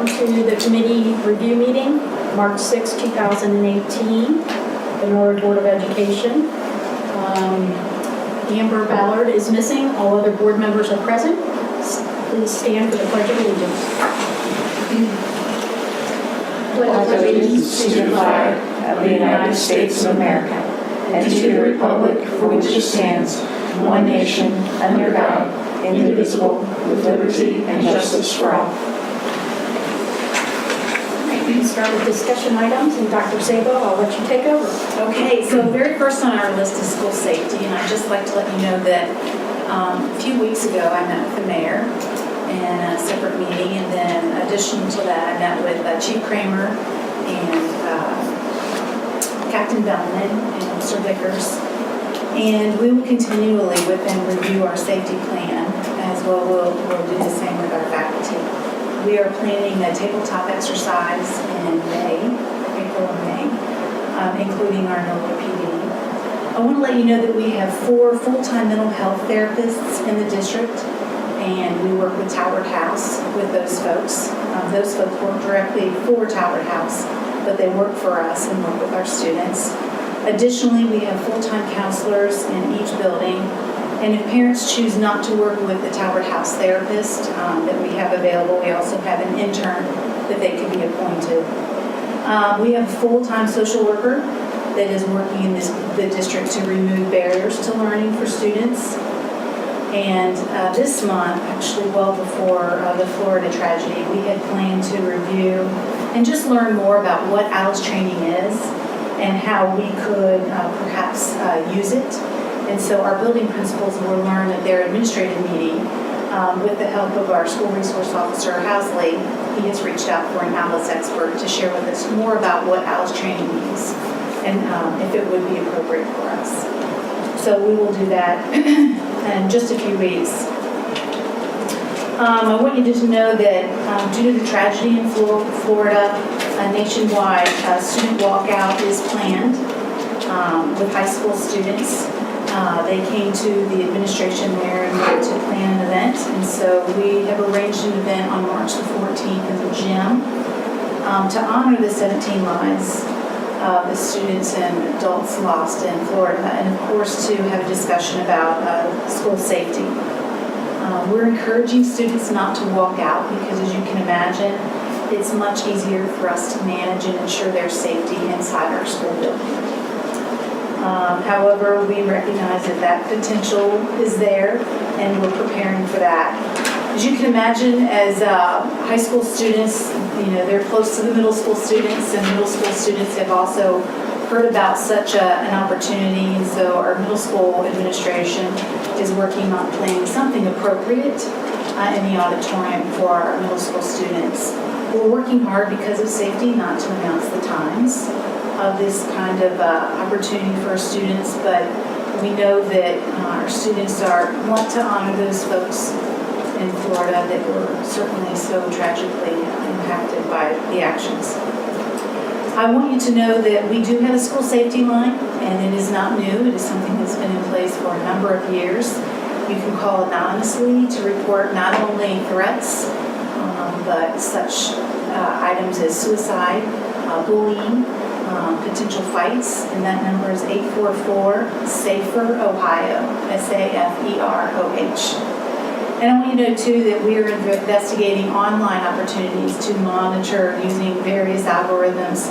Welcome to the committee review meeting, March 6, 2018, the Norwood Board of Education. Amber Ballard is missing. All other board members are present. Please stand for the Pledge of Allegiance. Pledge allegiance to the flag of the United States of America and to the republic for which it stands, one nation, under God, indivisible, with liberty and justice for all. We can start with discussion items, and Dr. Sabo, I'll let you take over. Okay, so very first on our list is school safety, and I'd just like to let you know that a few weeks ago I met with the mayor in a separate meeting, and then additional to that I met with Chief Kramer and Captain Bellman and Officer Vickers, and we will continually with them review our safety plan, as well we'll do the same with our faculty. We are planning a tabletop exercise in April and May, including our Norwood PD. I want to let you know that we have 4 full-time mental health therapists in the district, and we work with Talbot House with those folks. Those folks work directly for Talbot House, but they work for us and work with our students. Additionally, we have full-time counselors in each building. And if parents choose not to work with the Talbot House therapist that we have available, we also have an intern that they can be appointed. We have a full-time social worker that is working in the district to remove barriers to learning for students. And this month, actually well before the Florida tragedy, we had planned to review and just learn more about what ALICE training is and how we could perhaps use it. And so our building principals will learn at their administrative meeting with the help of our school resource officer, Housley. He has reached out for an ALICE expert to share with us more about what ALICE training means and if it would be appropriate for us. So we will do that in just a few weeks. I want you to know that due to the tragedy in Florida, a nationwide student walkout is planned with high school students. They came to the administration there and wanted to plan an event, and so we have arranged an event on March the 14th in the gym to honor the 17 lives of the students and adults lost in Florida, and of course to have a discussion about school safety. We're encouraging students not to walk out because, as you can imagine, it's much easier for us to manage and ensure their safety inside our school building. However, we recognize that potential is there, and we're preparing for that. As you can imagine, as high school students, they're close to the middle school students, and middle school students have also heard about such an opportunity, and so our middle school administration is working on planning something appropriate in the auditorium for our middle school students. We're working hard because of safety not to announce the times of this kind of opportunity for our students, but we know that our students want to honor those folks in Florida that were certainly so tragically impacted by the actions. I want you to know that we do have a school safety line, and it is not new. It is something that's been in place for a number of years. You can call anonymously to report not only threats, but such items as suicide, bullying, potential fights, and that number is 844-SAFER-OHIO, SAFEROH. And I want you to know, too, that we are investigating online opportunities to monitor using various algorithms,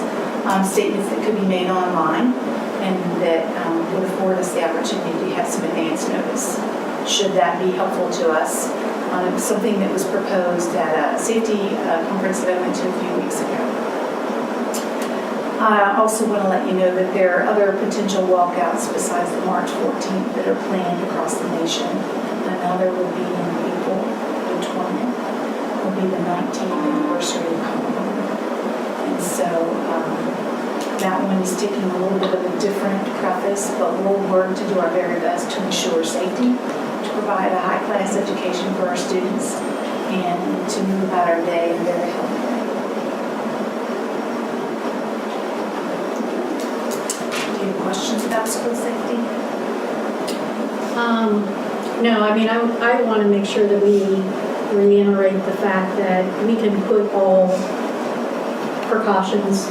statements that could be made online, and that would afford us the opportunity to have some advance notice, should that be helpful to us. It was something that was proposed at a safety conference that I went to a few weeks ago. I also want to let you know that there are other potential walkouts besides the March 14th that are planned across the nation. Another will be in April. The 20th will be the 19th anniversary of Halloween. And so that one is taking a little bit of a different preface, but we'll work to do our very best to ensure safety, to provide a high-class education for our students, and to move about our day in a very healthy way. Questions about school safety? No, I mean, I want to make sure that we reiterate the fact that we can put all precautions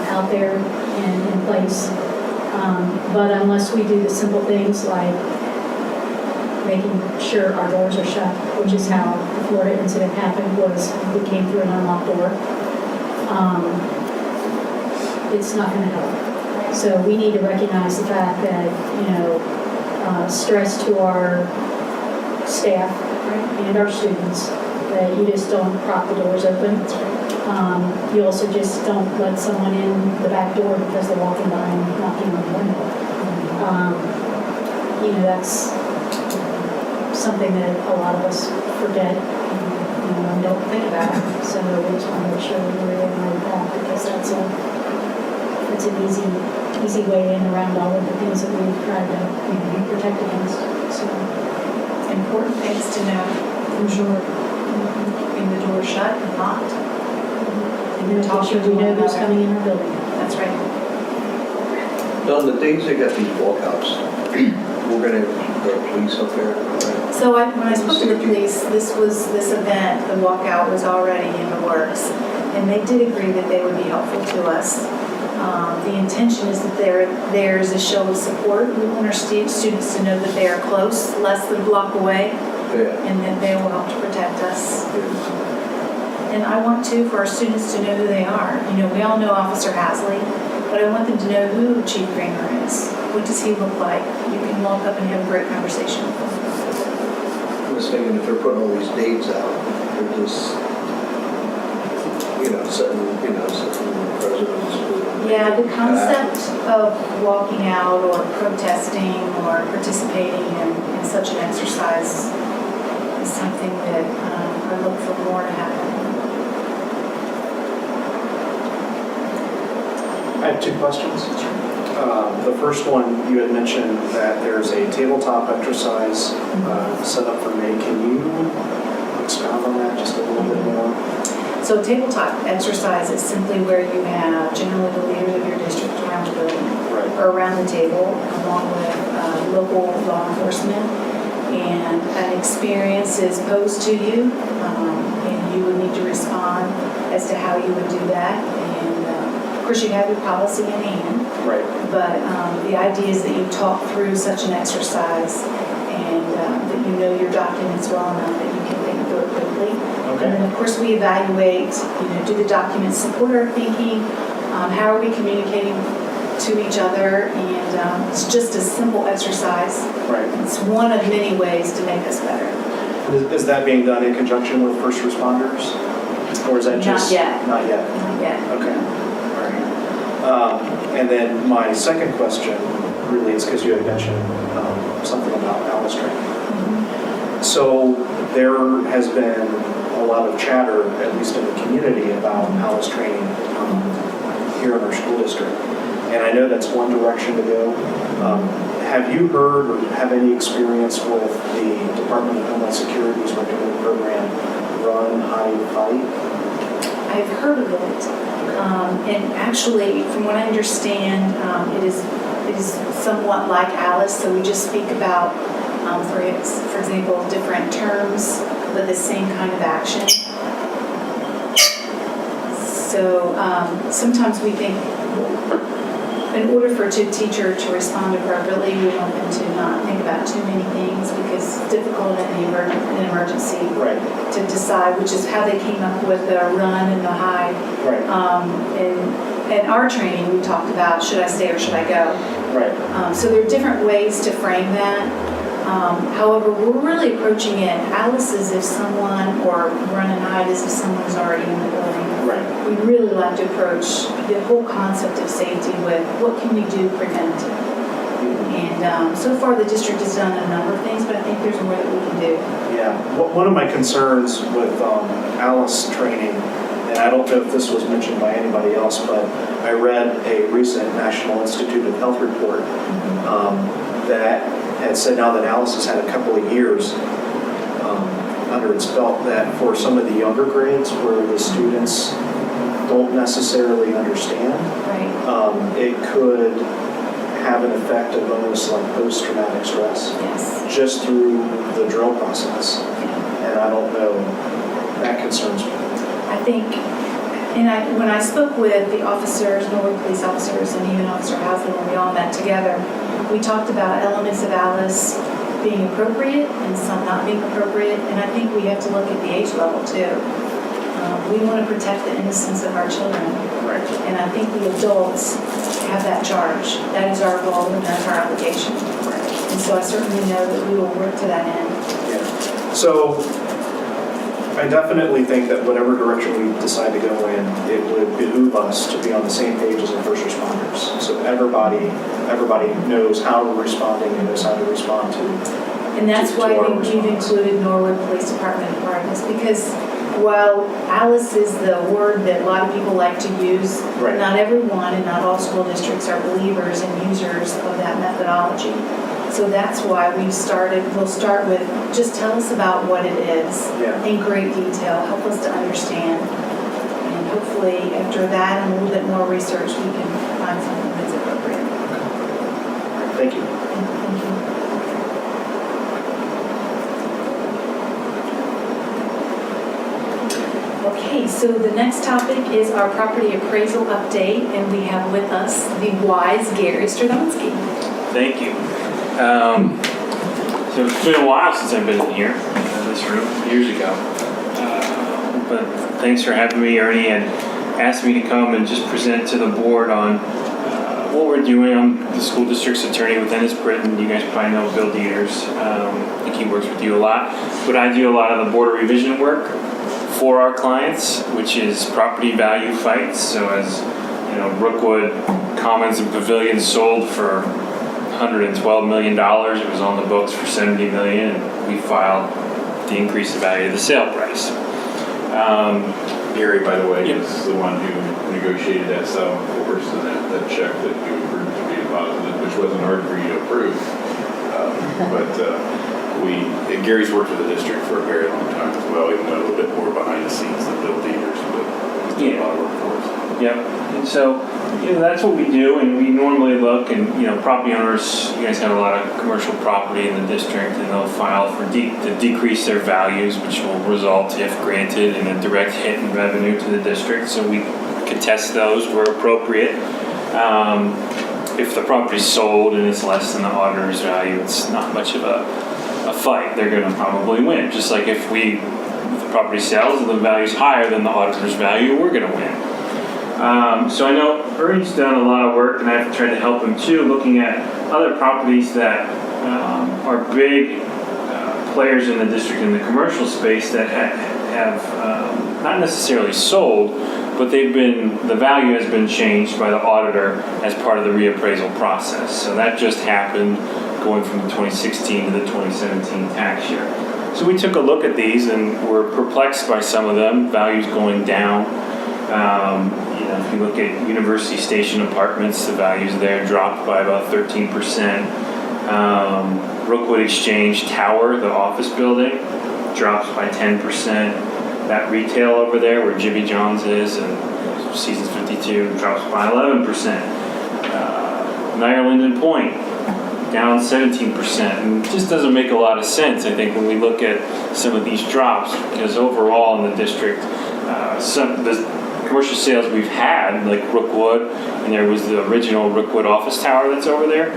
out there and in place. But unless we do the simple things like making sure our doors are shut, which is how the Florida incident happened, was we came through an unlocked door, it's not going to help. So we need to recognize the fact that, stress to our staff and our students, that you just don't prop the doors open. You also just don't let someone in the back door because they're walking by and knocking on the window. That's something that a lot of us forget and don't think about. So we just want to make sure we reiterate that, because that's an easy way in around all of the things that we've tried to protect against. So Important things to know. I'm sure. Keeping the door shut and locked. And then talk sure we know who's coming in our building. That's right. On the days they got these walkouts, we're going to have the police up there. So when I spoke to the police, this event, the walkout was already in the works, and they did agree that they would be helpful to us. The intention is that there's a show of support. We want our students to know that they are close, less than a block away, and that they will help to protect us. And I want for our students to know who they are. We all know Officer Hasley, but I want them to know who Chief Kramer is. What does he look like? You can walk up and have a great conversation with him. I was thinking if they're putting all these dates out, they're just, setting presidents. Yeah, the concept of walking out or protesting or participating in such an exercise is something that I look for more to happen. I have two questions. The first one, you had mentioned that there's a tabletop exercise set up for May. Can you expound on that just a little bit more? So tabletop exercise is simply where you have generally the leaders of your district around the building or around the table, along with local law enforcement, and an experience is posed to you, and you would need to respond as to how you would do that. And of course, you have your policy in hand. Right. But the idea is that you talk through such an exercise, and that you know your documents well enough that you can think through it quickly. Okay. And then, of course, we evaluate, do the documents support our thinking? How are we communicating to each other? And it's just a simple exercise. Right. It's one of many ways to make us better. Is that being done in conjunction with first responders? Or is that just? Not yet. Not yet? Not yet. Okay. All right. And then my second question really is because you had mentioned something about Alice training. Mm-hmm. So there has been a lot of chatter, at least in the community, about Alice training here in our school district. And I know that's one direction to go. Have you heard or have any experience with the Department of Homeland Security's recommended program, Run, Hide, Fight? I've heard of it. And actually, from what I understand, it is somewhat like Alice. So we just speak about, for example, different terms, but the same kind of action. So sometimes we think, in order for a teacher to respond appropriately, we want them to not think about too many things, because it's difficult in an emergency to decide, which is how they came up with the run and the hide. Right. In our training, we talked about, should I stay or should I go? Right. So there are different ways to frame that. However, we're really approaching it, Alice is if someone, or run and hide is if someone's already in the building. Right. We really like to approach the whole concept of safety with what can we do preventative. And so far the district has done a number of things, but I think there's more that we can do. Yeah. One of my concerns with Alice training, and I don't know if this was mentioned by anybody else, but I read a recent National Institute of Health report that had said now that Alice has had a couple of years under its belt, that for some of the younger grades where the students don't necessarily understand, it could have an effect of almost like post-traumatic stress Yes. just through the drill process. and I don't know, that concerns me. I think, and when I spoke with the officers, Norwood police officers, and even Officer Hasley, when we all met together, we talked about elements of Alice being appropriate and some not being appropriate, and I think we have to look at the age level too. We want to protect the innocence of our children, Right. and I think the adults have that charge. That is our role and that's our obligation. And so I certainly know that we will work to that end. Yeah. So I definitely think that whatever direction we decide to go in, it would behoove us to be on the same page as our first responders. So everybody knows how we're responding and knows how to respond to. And that's to why our we've response. included Norwood Police Department in part of this, because while Alice is the word that a lot of people like to use, Right. not everyone and not all school districts are believers and users of that methodology. So that's why we'll start with, just tell us about what it is Yeah. in great detail, help us to understand. And hopefully after that and a little bit more research, we can find something that's appropriate. Thank you. Thank you. Okay, so the next topic is our property appraisal update, and we have with us the wise Gary Stradonsky. Thank you. So it's been a while since I've been in here, this room, years ago. But thanks for having me. Ernie had asked me to come and just present to the board on what we're doing. I'm the school district's attorney with Ennis Britton. You guys probably know Bill Dieters. I think he works with you a lot. But I do a lot of the border revision work for our clients, which is property value fights. So as you know, Brookwood Commons and Pavilions sold for $112 million. It was on the books for $70 million, and we filed to increase the value of the sale price. Gary, by the way, Yep. is the one who negotiated that settlement for us, and that check that you approved to be deposited, which wasn't hard for you to approve. Gary's worked with the district for a very long time as well, even though a little bit more behind the scenes than Bill Dieters, but he's done a lot of work for us. Yep. And so, that's what we do, and we normally look, and, property owners, you guys have a lot of commercial property in the district, and they'll file for to decrease their values, which will result, if granted, in a direct hit in revenue to the district. So we contest those where appropriate. If the property's sold and it's less than the auditor's value, it's not much of a fight. They're going to probably win. Just like if the property sells and the value's higher than the auditor's value, we're going to win. So I know Ernie's done a lot of work, and I've tried to help him too, looking at other properties that are big players in the district in the commercial space that have not necessarily sold, but the value has been changed by the auditor as part of the reappraisal process. So that just happened going from the 2016 to the 2017 tax year. So we took a look at these and were perplexed by some of them, values going down. If you look at University Station Apartments, the values there dropped by about 13%. Brookwood Exchange Tower, the office building, drops by 10%. That retail over there where Jimmy John's is and Seasons 52 drops by 11%. Niagara Linden Point, down 17%. And it just doesn't make a lot of sense, I think, when we look at some of these drops, because overall in the district, the commercial sales we've had, like Brookwood, and there was the original Brookwood office tower that's over there,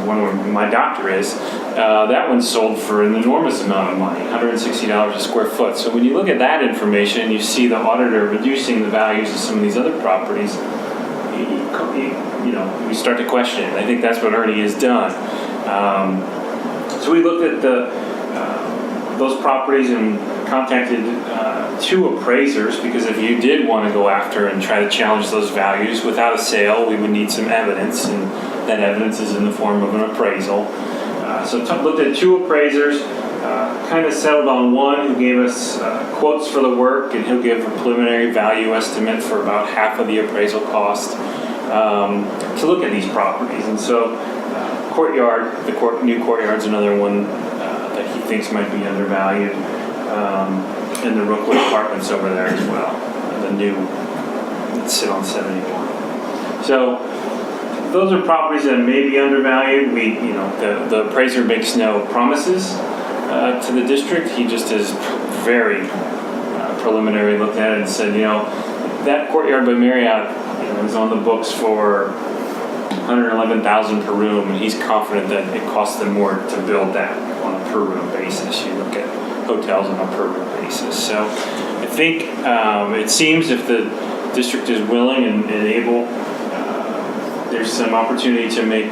one where my doctor is, that one sold for an enormous amount of money, $160 a square foot. So when you look at that information and you see the auditor reducing the values of some of these other properties, you start to question it. I think that's what Ernie has done. So we looked at those properties and contacted two appraisers, because if you did want to go after and try to challenge those values without a sale, we would need some evidence, and that evidence is in the form of an appraisal. So looked at two appraisers, kind of settled on one who gave us quotes for the work, and he'll give a preliminary value estimate for about half of the appraisal cost to look at these properties. And so Courtyard, new Courtyard's another one that he thinks might be undervalued, and the Brookwood Apartments over there as well, the new that sit on 71. So those are properties that may be undervalued. The appraiser makes no promises, to the district. He just has very preliminary looked at it and said, that courtyard by Marriott is on the books for $111,000 per room, and he's confident that it costs them more to build that on a per room basis. You look at hotels on a per room basis. So I think it seems if the district is willing and able, there's some opportunity to make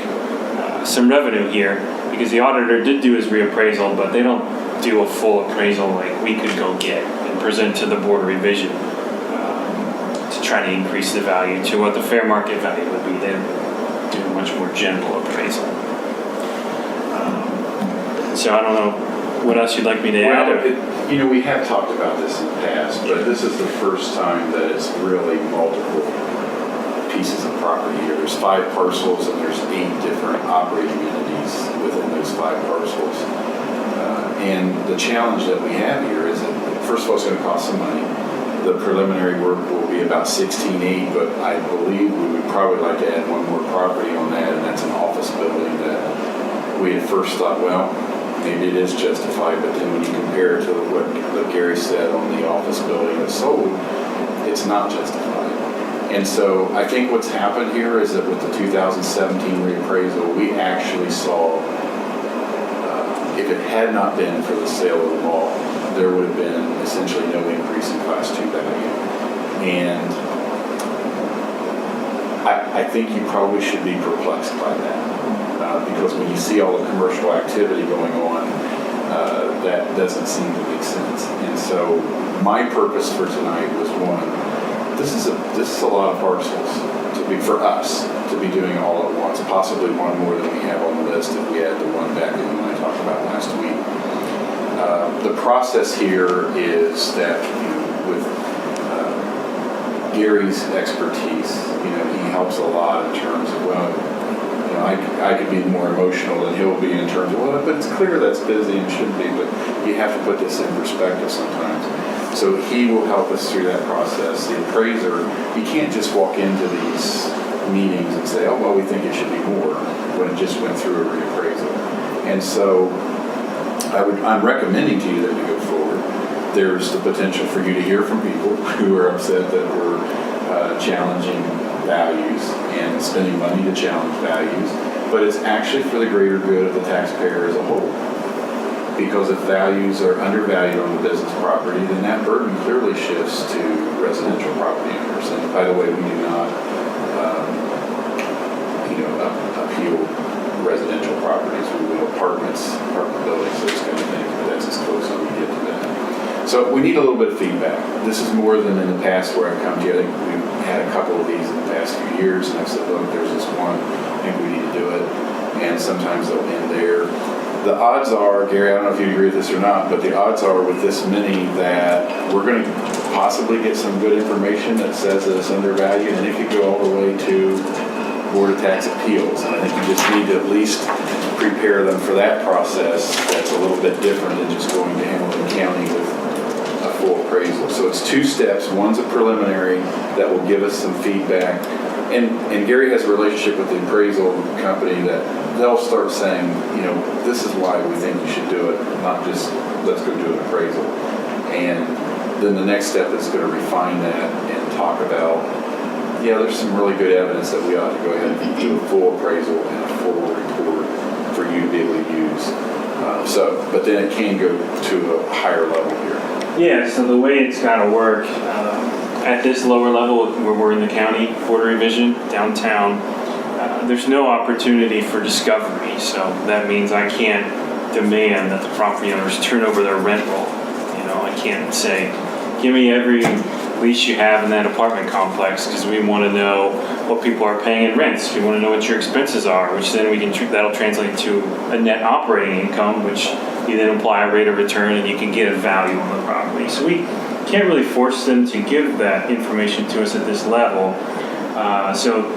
some revenue here, because the auditor did do his reappraisal, but they don't do a full appraisal like we could go get and present to the board of revision to try to increase the value to what the fair market value would be. They do a much more general appraisal. So I don't know what else you'd like me to add. Well, we have talked about this in the past, but this is the first time that it's really multiple pieces of property here. There's 5 parcels and there's 8 different operating entities within those 5 parcels. And the challenge that we have here is that, first of all, it's going to cost some money. The preliminary work will be about $16,800, but I believe we would probably like to add one more property on that, and that's an office building that we at first thought, well, maybe it is justified, but then when you compare it to what Gary said on the office building that's sold, it's not justified. And so I think what's happened here is that with the 2017 reappraisal, we actually saw, if it had not been for the sale of the mall, there would have been essentially no increase in Class 2 value. And I think you probably should be perplexed by that. Because when you see all the commercial activity going on, that doesn't seem to make sense. And so my purpose for tonight was, one, this is a lot of parcels for us to be doing all at once, possibly one more than we have on the list if we add the one back in that I talked about last week. The process here is that with Gary's expertise, he helps a lot in terms of, I could be more emotional than he'll be in terms of, but it's clear that's busy and shouldn't be, but you have to put this in perspective sometimes. So he will help us through that process. The appraiser, he can't just walk into these meetings and say, we think it should be more, when it just went through a reappraisal. And so I'm recommending to you that we go forward. There's the potential for you to hear from people who are upset that we're challenging values and spending money to challenge values, but it's actually for the greater good of the taxpayer as a whole. Because if values are undervalued on the business property, then that burden clearly shifts to residential property owners. And by the way, we do not, appeal residential properties. We will apartment buildings, those kind of things, but that's as close as we get to that. So we need a little bit of feedback. This is more than in the past where I've come to you. I think we've had a couple of these in the past few years, and I've said, look, there's this one, I think we need to do it. And sometimes they'll end there. The odds are, Gary, I don't know if you agree with this or not, but the odds are with this many that we're going to possibly get some good information that says that it's undervalued, and it could go all the way to Board of Tax Appeals. And I think you just need to at least prepare them for that process that's a little bit different than just going to Hamilton County with a full appraisal. So it's 2 steps. One's a preliminary that will give us some feedback. And Gary has a relationship with the appraisal company that they'll start saying, this is why we think you should do it, not just let's go do an appraisal. And then the next step is going to refine that and talk about, there's some really good evidence that we ought to go ahead and do a full appraisal and a full report for you to be able to use. But then it can go to a higher level here. Yeah, so the way it's got to work, at this lower level where we're in the county board of revision downtown, there's no opportunity for discovery. So that means I can't demand that the property owners turn over their rent roll. I can't say, give me every lease you have in that apartment complex, because we want to know what people are paying in rents. We want to know what your expenses are, which then that'll translate to a net operating income, which you then apply a rate of return and you can get a value on the property. So we can't really force them to give that information to us at this level. So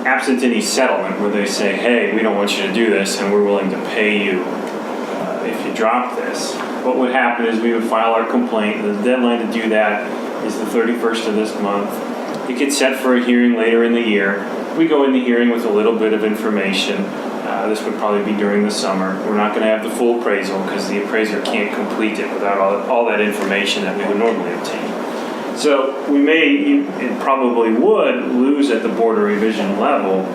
absent any settlement where they say, hey, we don't want you to do this and we're willing to pay you if you drop this, what would happen is we would file our complaint. The deadline to do that is the 31st of this month. It gets set for a hearing later in the year. We go in the hearing with a little bit of information. This would probably be during the summer. We're not going to have the full appraisal because the appraiser can't complete it without all that information that we would normally obtain. So we may, and probably would, lose at the Board of Revision level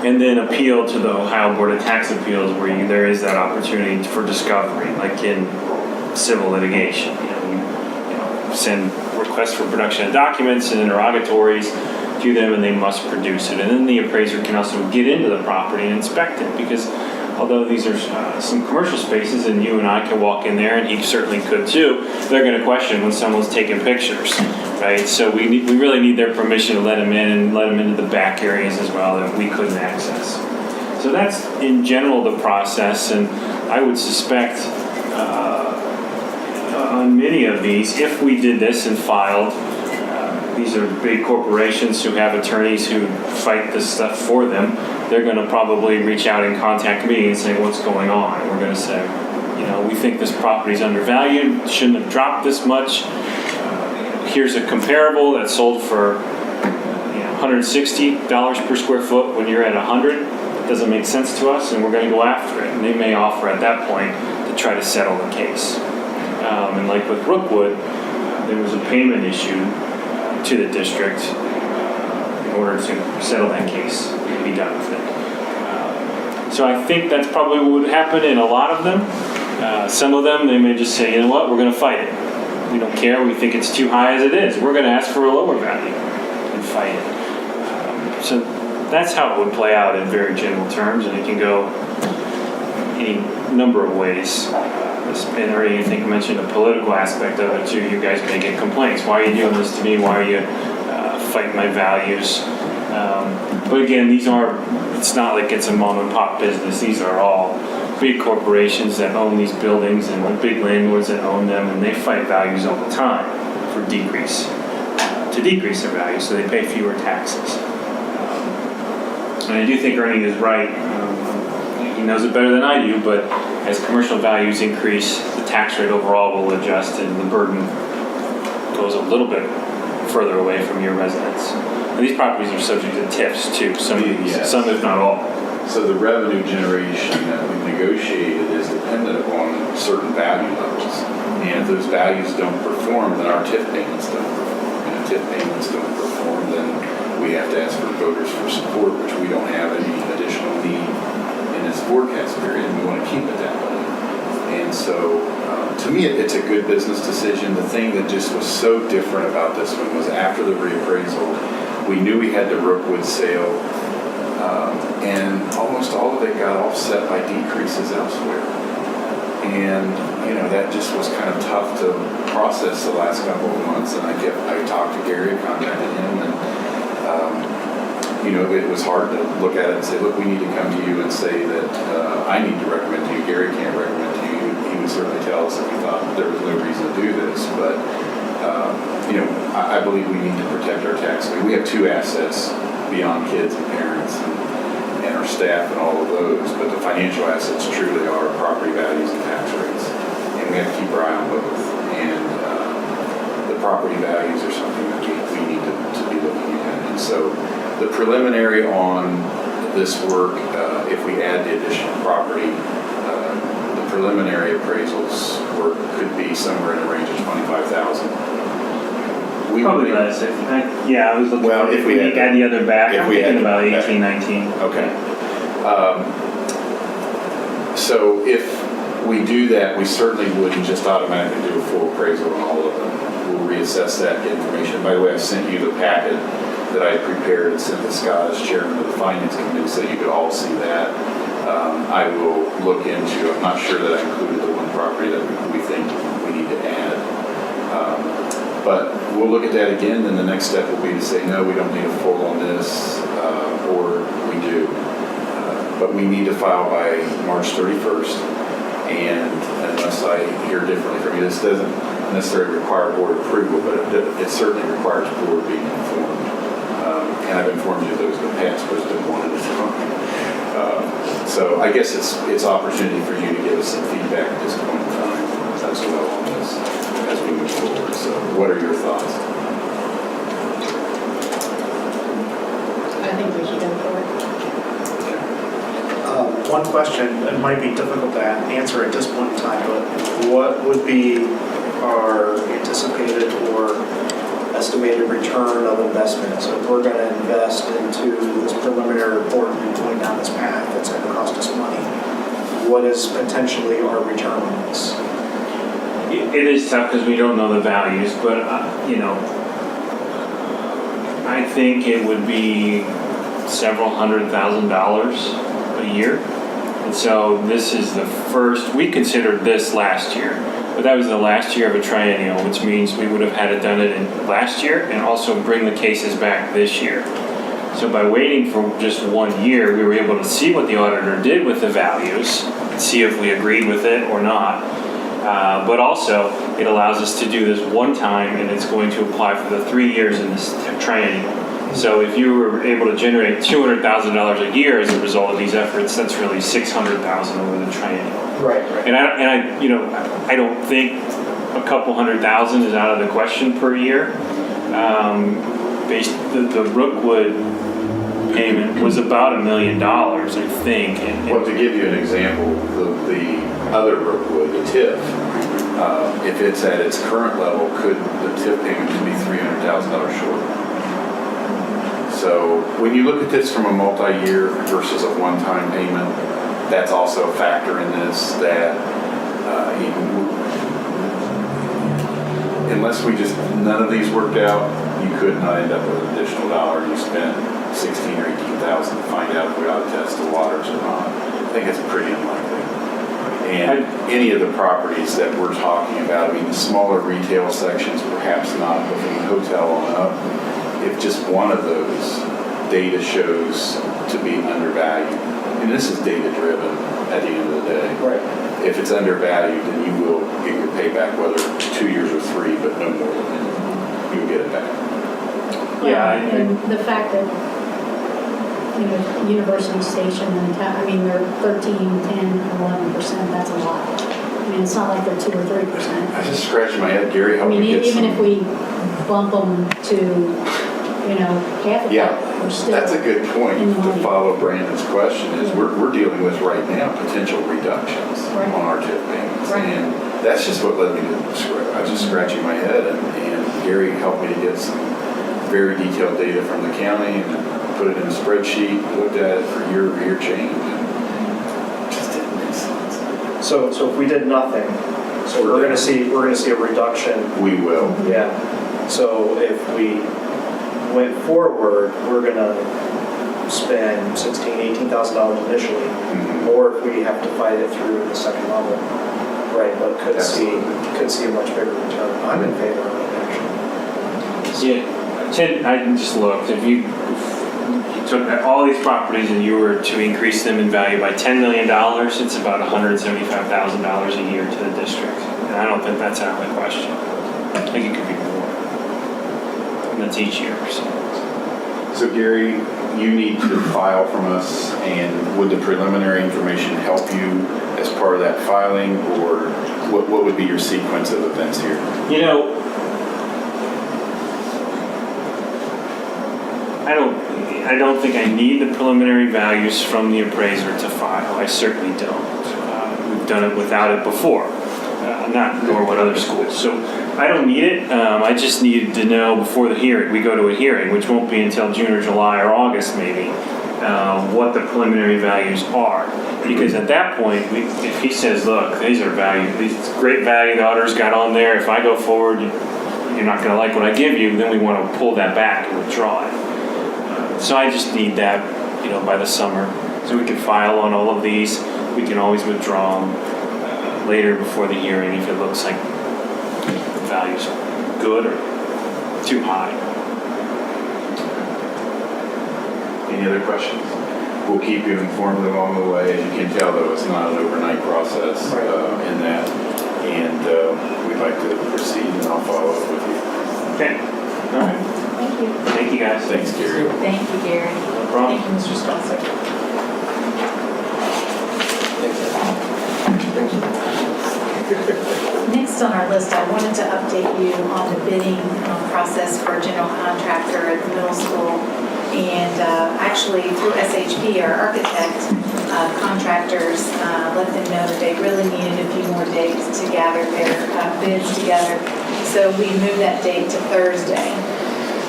and then appeal to the Ohio Board of Tax Appeals where there is that opportunity for discovery, like in civil litigation. You send requests for production of documents and interrogatories to them, and they must produce it. And then the appraiser can also get into the property and inspect it, because although these are some commercial spaces and you and I can walk in there, and he certainly could too, they're going to question when someone's taking pictures, right? So we really need their permission to let them in and let them into the back areas as well that we couldn't access. So that's in general the process, and I would suspect on many of these, if we did this and filed, these are big corporations who have attorneys who fight this stuff for them. They're going to probably reach out and contact me and say, what's going on? And we're going to say, we think this property's undervalued, shouldn't have dropped this much. Here's a comparable that sold for $160 per square foot when you're at $100. It doesn't make sense to us, and we're going to go after it. And they may offer at that point to try to settle the case. And like with Rookwood, there was a payment issue to the district in order to settle that case and be done with it. So I think that's probably what would happen in a lot of them. Some of them, they may just say, you know what, we're going to fight it. We don't care, we think it's too high as it is. We're going to ask for a lower value and fight it. So that's how it would play out in very general terms, and it can go any number of ways. And already, I think I mentioned the political aspect of it too. You guys may get complaints. Why are you doing this to me? Why are you fighting my values? But again, it's not like it's a mom and pop business. These are all big corporations that own these buildings and big landlords that own them, and they fight values all the time to decrease their value, so they pay fewer taxes. And I do think Ernie is right. He knows it better than I do, but as commercial values increase, the tax rate overall will adjust, and the burden goes a little bit further away from your residents. And these properties are subject to TIFs too, some if not all. So the revenue generation that we've negotiated is dependent upon certain value levels. And if those values don't perform, then our TIF payments don't perform. And if TIF payments don't perform, then we have to ask for voters for support, which we don't have any additional need in this forecast period, and we want to keep it that way. And so, to me, it's a good business decision. The thing that just was so different about this one was after the reappraisal, we knew we had the Rookwood sale, and almost all of it got offset by decreases elsewhere. And, that just was kind of tough to process the last couple of months. And I talked to Gary, contacted him, and it was hard to look at it and say, look, we need to come to you and say that I need to recommend to you. Gary can't recommend to you. He would certainly tell us if he thought there was no reason to do this. But, I believe we need to protect our tax base. We have two assets beyond kids and parents and our staff and all of those. But the financial assets truly are property values and tax rates. And we have to keep our eye on both. And the property values are something that we need to be looking at. And so the preliminary on this work, if we add the additional property, the preliminary appraisals work could be somewhere in the range of $25,000. Probably less. I was looking Well, if we add the other back, I'm thinking about 18, 19. Okay. So if we do that, we certainly wouldn't just automatically do a full appraisal on all of them. We'll reassess that information. By the way, I sent you the packet that I prepared and sent to Scott as chairman of the finance committee so you could all see that. I will look into, I'm not sure that I included the one property that we think we need to add. But we'll look at that again, and the next step will be to say, no, we don't need a full on this, or we do. But we need to file by March 31st, and unless I hear differently from you, this doesn't necessarily require board approval, but it certainly requires board being informed. And I've informed you of those in the past, but it's been one at a time. So I guess it's opportunity for you to give us some feedback at this point in time as well on this as we move forward. So what are your thoughts? I think we should go for it. one question, it might be difficult to answer at this point in time, but what would be our anticipated or estimated return of investment? So if we're going to invest into this preliminary report and going down this path that's going to cost us money, what is potentially our return on this? It is tough because we don't know the values, but, I think it would be several $100,000 a year. And so this is the first, we considered this last year, but that was the last year of a triennial, which means we would have had it done in last year and also bring the cases back this year. So by waiting for just 1 year, we were able to see what the auditor did with the values, and see if we agreed with it or not. But also, it allows us to do this one time, and it's going to apply for the 3 years in this triennial. So if you were able to generate $200,000 a year as a result of these efforts, that's really $600,000 over the triennial. Right. And I don't think a couple $100,000 is out of the question per year. The Rookwood payment was about $1 million, I think. Well, to give you an example, the other Brookwood, the TIF, if it's at its current level, the TIF payment could be $300,000 short. So when you look at this from a multi-year versus a one-time payment, that's also a factor in this that unless none of these worked out, you could not end up with an additional dollar. You spent $16,000 or $18,000 to find out if we ought to test the waters or not. I think it's pretty unlikely. And any of the properties that we're talking about, the smaller retail sections, perhaps not, but from the hotel on up, if just one of those data shows to be undervalued, and this is data driven at the end of the day. Right. If it's undervalued, then you will get your payback, whether 2 years or 3, but no more than you will get it back. Yeah, And the fact that, University Station and they're 13, 10, 11%, that's a lot. It's not like they're 2 or 3%. I just scratched my head, Gary. How we get Even some? if we bump them to, half of Yeah, that, we're still. that's a good point. in the To money. follow Brandon's question is we're dealing with right now potential reductions Right. on our TIF payments. Right. And that's just what led me to I was just scratching my head and Gary helped me to get some very detailed data from the county and put it in a spreadsheet, looked at it for year-over-year change. And it just didn't make sense. So if we did nothing, so we're going to see a reduction. We will. Yeah. So if we went forward, we're going to spend $16,000, $18,000 initially, Mhm. or if we have to fight it through the second level, right? But could see a much bigger return. I'm in favor of it actually. Yeah, Ted, I just looked. If you took all these properties and you were to increase them in value by $10 million, it's about $175,000 a year to the district. And I don't think that's out of the question. I think it could be more. And that's each year, so. So Gary, you need to file from us, and would the preliminary information help you as part of that filing, or what would be your sequence of events here? I don't think I need the preliminary values from the appraiser to file. I certainly don't. We've done it without it before, not Norwood, other schools. So I don't need it. I just need to know before the hearing, we go to a hearing, which won't be until June or July or August maybe, what the preliminary values are. Because at that point, if he says, look, these are great value the auditor's got on there. If I go forward, you're not going to like what I give you, then we want to pull that back and withdraw it. So I just need that, by the summer, so we can file on all of these. We can always withdraw them later before the hearing if it looks like the value's good or too high. Any other questions? We'll keep you informed along the way. As you can tell, though, it's not an overnight process in that. And we'd like to proceed, and I'll follow up with you. Okay. All right. Thank you. Thank you, guys. Thanks, Gary. Thank you, Gary. No problem. Thank you, Mr. Spencer. Next on our list, I wanted to update you on the bidding process for general contractor at the middle school. And actually, through SHP, our architect contractor contractors, let them know that they really needed a few more days to gather their bids together. So we moved that date to Thursday.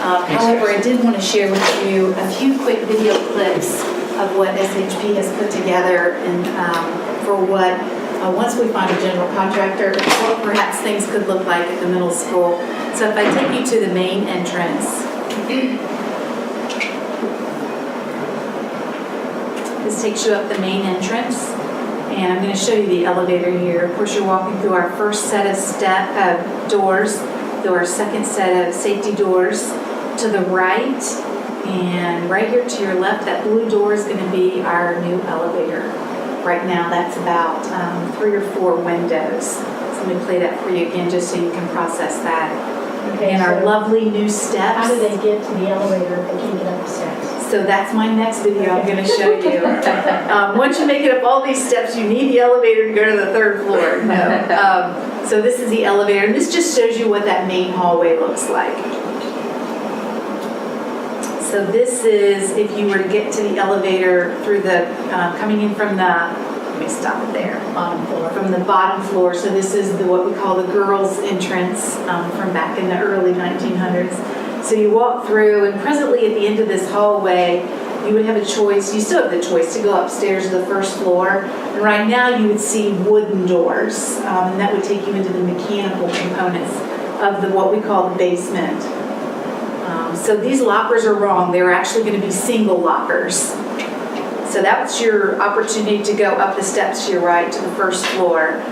However, I did want to share with you a few quick video clips of what SHP has put together and for what, once we find a general contractor, what perhaps things could look like at the middle school. So if I take you to the main entrance, this takes you up the main entrance, and I'm going to show you the elevator here. Of course, you're walking through our first set of doors, through our second set of safety doors. To the right, and right here to your left, that blue door is going to be our new elevator. Right now, that's about 3 or 4 windows. So let me play that for you again, just so you can process that. Okay, And our so lovely new steps. how do they get to the elevator if they can't get up the steps? So that's my next video I'm going to show you. Once you make it up all these steps, you need the elevator to go to the 3rd floor. No. So this is the elevator, and this just shows you what that main hallway looks like. So this is if you were to get to the elevator through the, coming in from the, let me stop it there. Bottom floor. From the bottom floor. So this is what we call the girls' entrance from back in the early 1900s. So you walk through, and presently at the end of this hallway, you would have a choice. You still have the choice to go upstairs to the 1st floor. And right now you would see wooden doors, and that would take you into the mechanical components of what we call the basement. So these lockers are wrong. They're actually going to be single lockers. So that's your opportunity to go up the steps to your right to the 1st floor.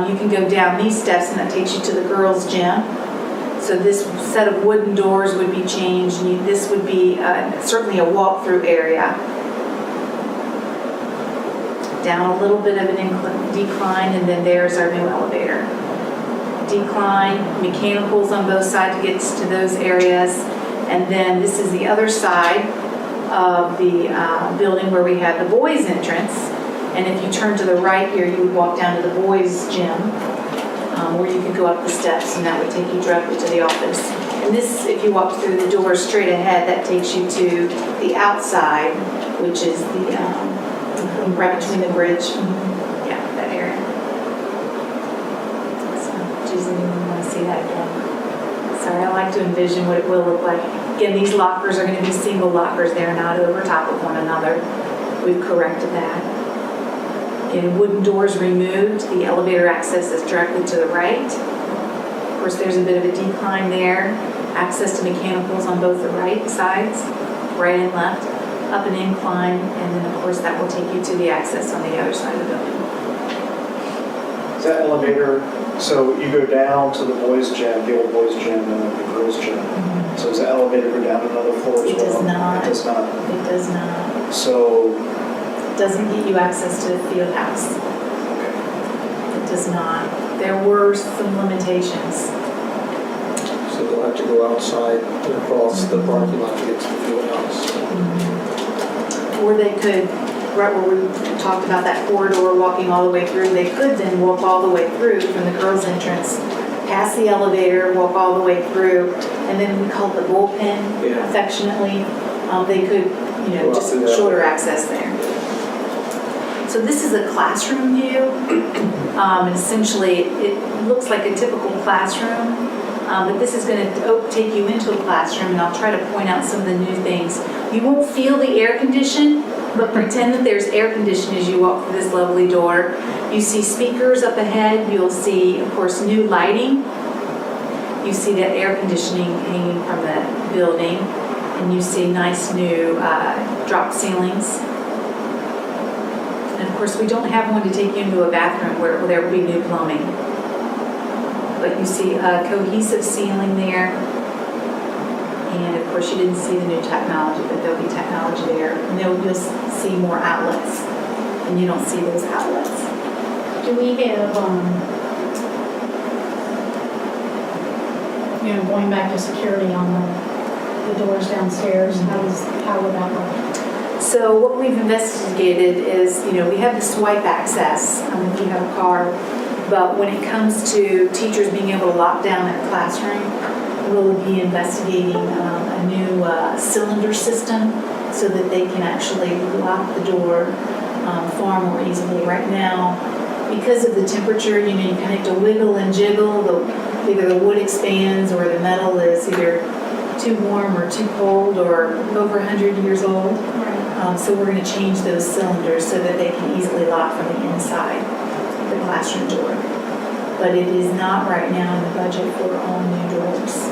You can go down these steps, and that takes you to the girls' gym. So this set of wooden doors would be changed. And this would be certainly a walk-through area. Down a little bit of an decline, and then there's our new elevator. Decline, mechanicals on both sides gets to those areas. And then this is the other side of the building where we have the boys' entrance. And if you turn to the right here, you would walk down to the boys' gym, where you could go up the steps, and that would take you directly to the office. And this, if you walk through the door straight ahead, that takes you to the outside, which is the right between the bridge. Yeah, that area. So, geez, I didn't want to see that again. Sorry, I like to envision what it will look like. Again, these lockers are going to be single lockers. They're not over top of one another. We've corrected that. Again, wooden doors removed. The elevator access is directly to the right. Of course, there's a bit of a decline there. Access to mechanicals on both the right sides, right and left, up an incline, and then of course that will take you to the access on the other side of the building. Is that elevator, so you go down to the boys' gym, the old boys' gym, and then the girls' gym. So does the elevator go down another floor as It well? does not. It does not. It does not. So, It doesn't get you access to the field house. okay. It does not. There were some limitations. So they'll have to go outside and across the parking lot to get to the field house. Or they could, right where we talked about that corridor walking all the way through, they could then walk all the way through from the girls' entrance, past the elevator, walk all the way through, and then we call it the bullpen Yeah. affectionately. They could, Go up just through that. shorter access there. So this is a classroom view. Essentially, it looks like a typical classroom, but this is going to take you into a classroom, and I'll try to point out some of the new things. You won't feel the air condition, but pretend that there's air conditioning as you walk through this lovely door. You see speakers up ahead. You'll see, of course, new lighting. You see that air conditioning hanging from the building, and you see nice new drop ceilings. And of course, we don't have one to take you into a bathroom where there will be new plumbing. But you see a cohesive ceiling there. And of course, you didn't see the new technology, but there'll be technology there. And you'll see more outlets, and you don't see those outlets. Do we have, going back to security on the doors downstairs, how would that work? So what we've investigated is, we have the swipe access if you have a car, but when it comes to teachers being able to lock down their classroom, we'll be investigating a new cylinder system so that they can actually lock the door far more easily. Right now, because of the temperature, you kind of have to wiggle and jiggle. Either the wood expands or the metal is either too warm or too cold or over 100 years old. So we're going to change those cylinders so that they can easily lock from the inside the classroom door. But it is not right now in the budget for all new doors.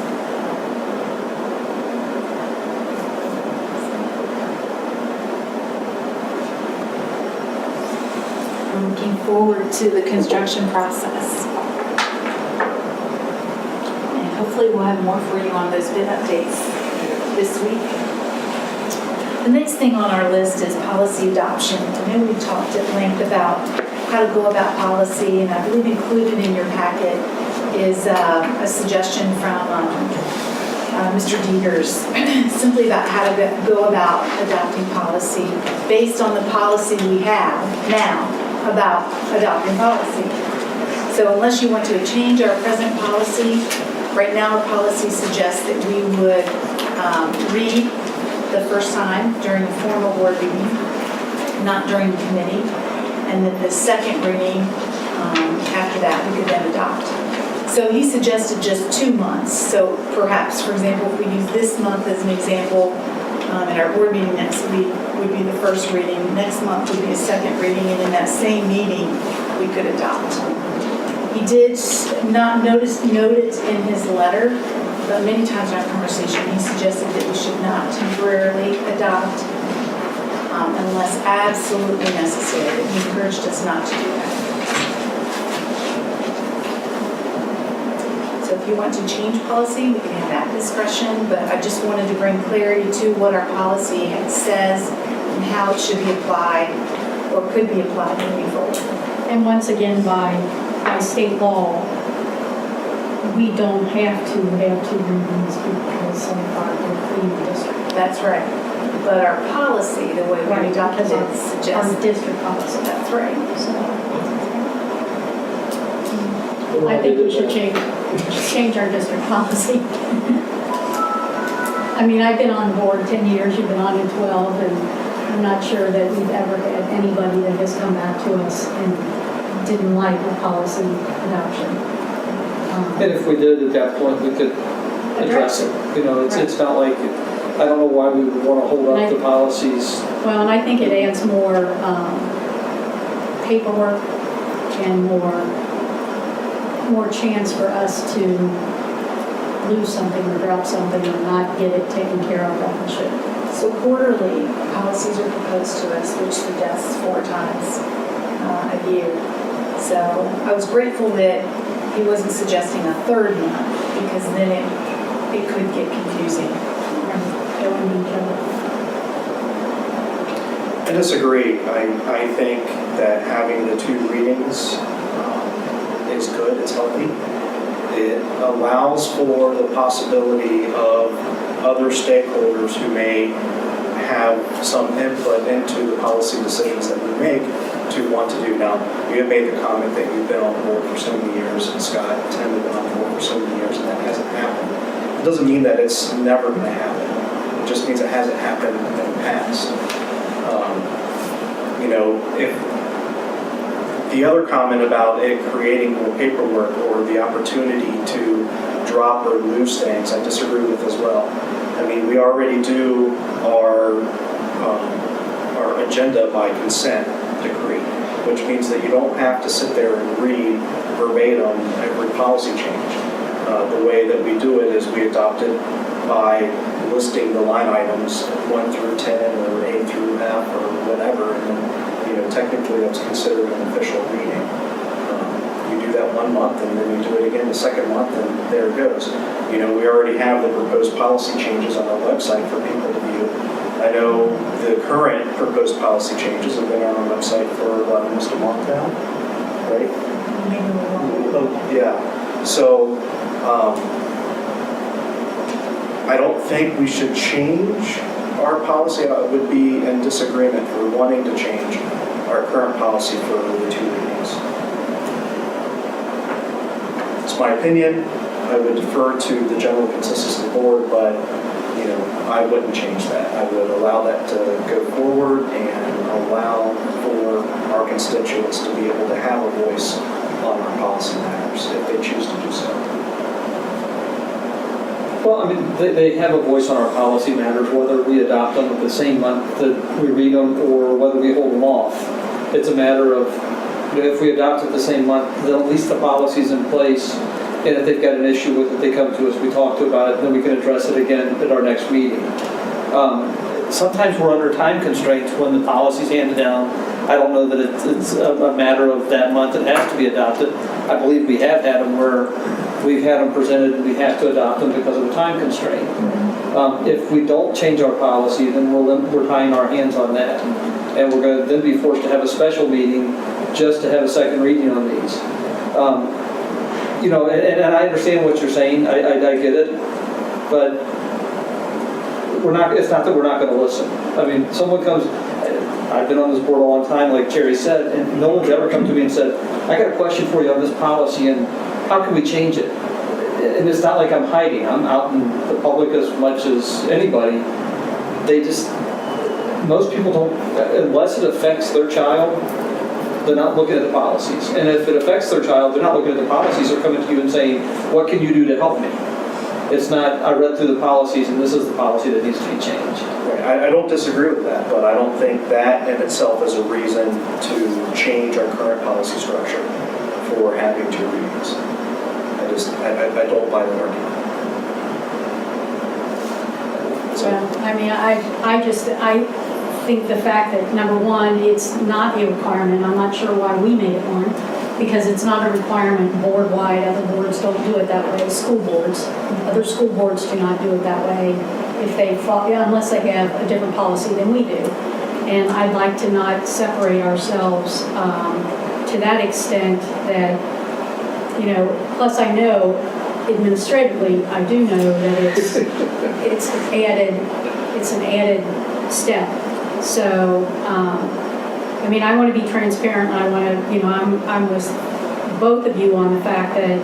I'm looking forward to the construction process. And hopefully we'll have more for you on those bid updates this week. The next thing on our list is policy adoption. I know we've talked at length about how to go about policy, and I believe included in your packet is a suggestion from Mr. Diegers, simply about how to go about adopting policy based on the policy we have now about adopting policy. So unless you want to change our present policy, right now our policy suggests that we would read the first time during the formal board meeting, not during the committee, and that the second reading after that we could then adopt. So he suggested just 2 months. So perhaps, for example, if we use this month as an example, in our board meeting next week would be the first reading, next month would be a second reading, and in that same meeting we could adopt. He did not note it in his letter, but many times in our conversation he suggested that we should not temporarily adopt unless absolutely necessary. He encouraged us not to do that. So if you want to change policy, we can have that discussion, but I just wanted to bring clarity to what our policy says and how it should be applied or could be applied moving forward. And once again, by state law, we don't have to have 2 readings because some are within the district. That's right. But our policy, the way we adopted it, Our suggests. district policy. That's right. So I think we should change our district policy. I mean, I've been on board 10 years, you've been on it 12, and I'm not sure that we've ever had anybody that has come back to us and didn't like the policy adoption. And if we did at that point, we could address it. It's not like, I don't know why we would want to hold up the policies. Well, and I think it adds more paperwork and more chance for us to lose something or drop something and not get it taken care of like we should. So quarterly, policies are proposed to us, which suggests 4 times a year. So I was grateful that he wasn't suggesting a 3rd month, because then it could get confusing. I disagree. I think that having the 2 readings is good, it's healthy. It allows for the possibility of other stakeholders who may have some input into the policy decisions that we make to want to do. Now, you have made the comment that you've been on board for so many years, and Scott attended on board for so many years, and that hasn't happened. It doesn't mean that it's never going to happen. It just means it hasn't happened in the past. If the other comment about it creating more paperwork or the opportunity to drop or lose things, I disagree with as well. I mean, we already do our agenda by consent decree, which means that you don't have to sit there and read verbatim every policy change. The way that we do it is we adopt it by listing the line items 1 through 10 or A through F or whatever, and then, technically that's considered an official reading. You do that 1 month and then you do it again the second month, and there it goes. We already have the proposed policy changes on our website for people to view. I know the current proposed policy changes have been on our website for almost a month now, right? Oh, yeah. So I don't think we should change our policy. I would be in disagreement for wanting to change our current policy for the 2 readings. It's my opinion. I would defer to the general consensus of the board, but I wouldn't change that. I would allow that to go forward and allow for our constituents to be able to have a voice on our policy matters if they choose to do so. Well, I mean, they have a voice on our policy matters, whether we adopt them the same month that we read them or whether we hold them off. It's a matter of, if we adopt it the same month, then at least the policy's in place. And if they've got an issue with it, they come to us, we talk to about it, then we can address it again at our next meeting. Sometimes we're under time constraints when the policy's handed down. I don't know that it's a matter of that month it has to be adopted. I believe we have had them where we've had them presented and we have to adopt them because of a time constraint. If we don't change our policy, then we're tying our hands on that. And we're going to then be forced to have a special meeting just to have a second reading on these. And I understand what you're saying, I get it, but it's not that we're not going to listen. I mean, someone comes, I've been on this board a long time, like Jerry said, and no one's ever come to me and said, I got a question for you on this policy and how can we change it? And it's not like I'm hiding, I'm out in the public as much as anybody. Most people don't, unless it affects their child, they're not looking at the policies. And if it affects their child, they're not looking at the policies, they're coming to you and saying, what can you do to help me? It's not, I read through the policies and this is the policy that needs to be changed. Right. I don't disagree with that, but I don't think that in itself is a reason to change our current policy structure for having 2 readings. I don't buy that argument. Well, I mean, I think the fact that, number one, it's not a requirement, I'm not sure why we made it one, because it's not a requirement board-wide, other boards don't do it that way, other school boards do not do it that way if they unless they have a different policy than we do. And I'd like to not separate ourselves to that extent that, plus I know administratively, I do know that it's an added step. So, I mean, I want to be transparent. I want to, I'm with both of you on the fact that,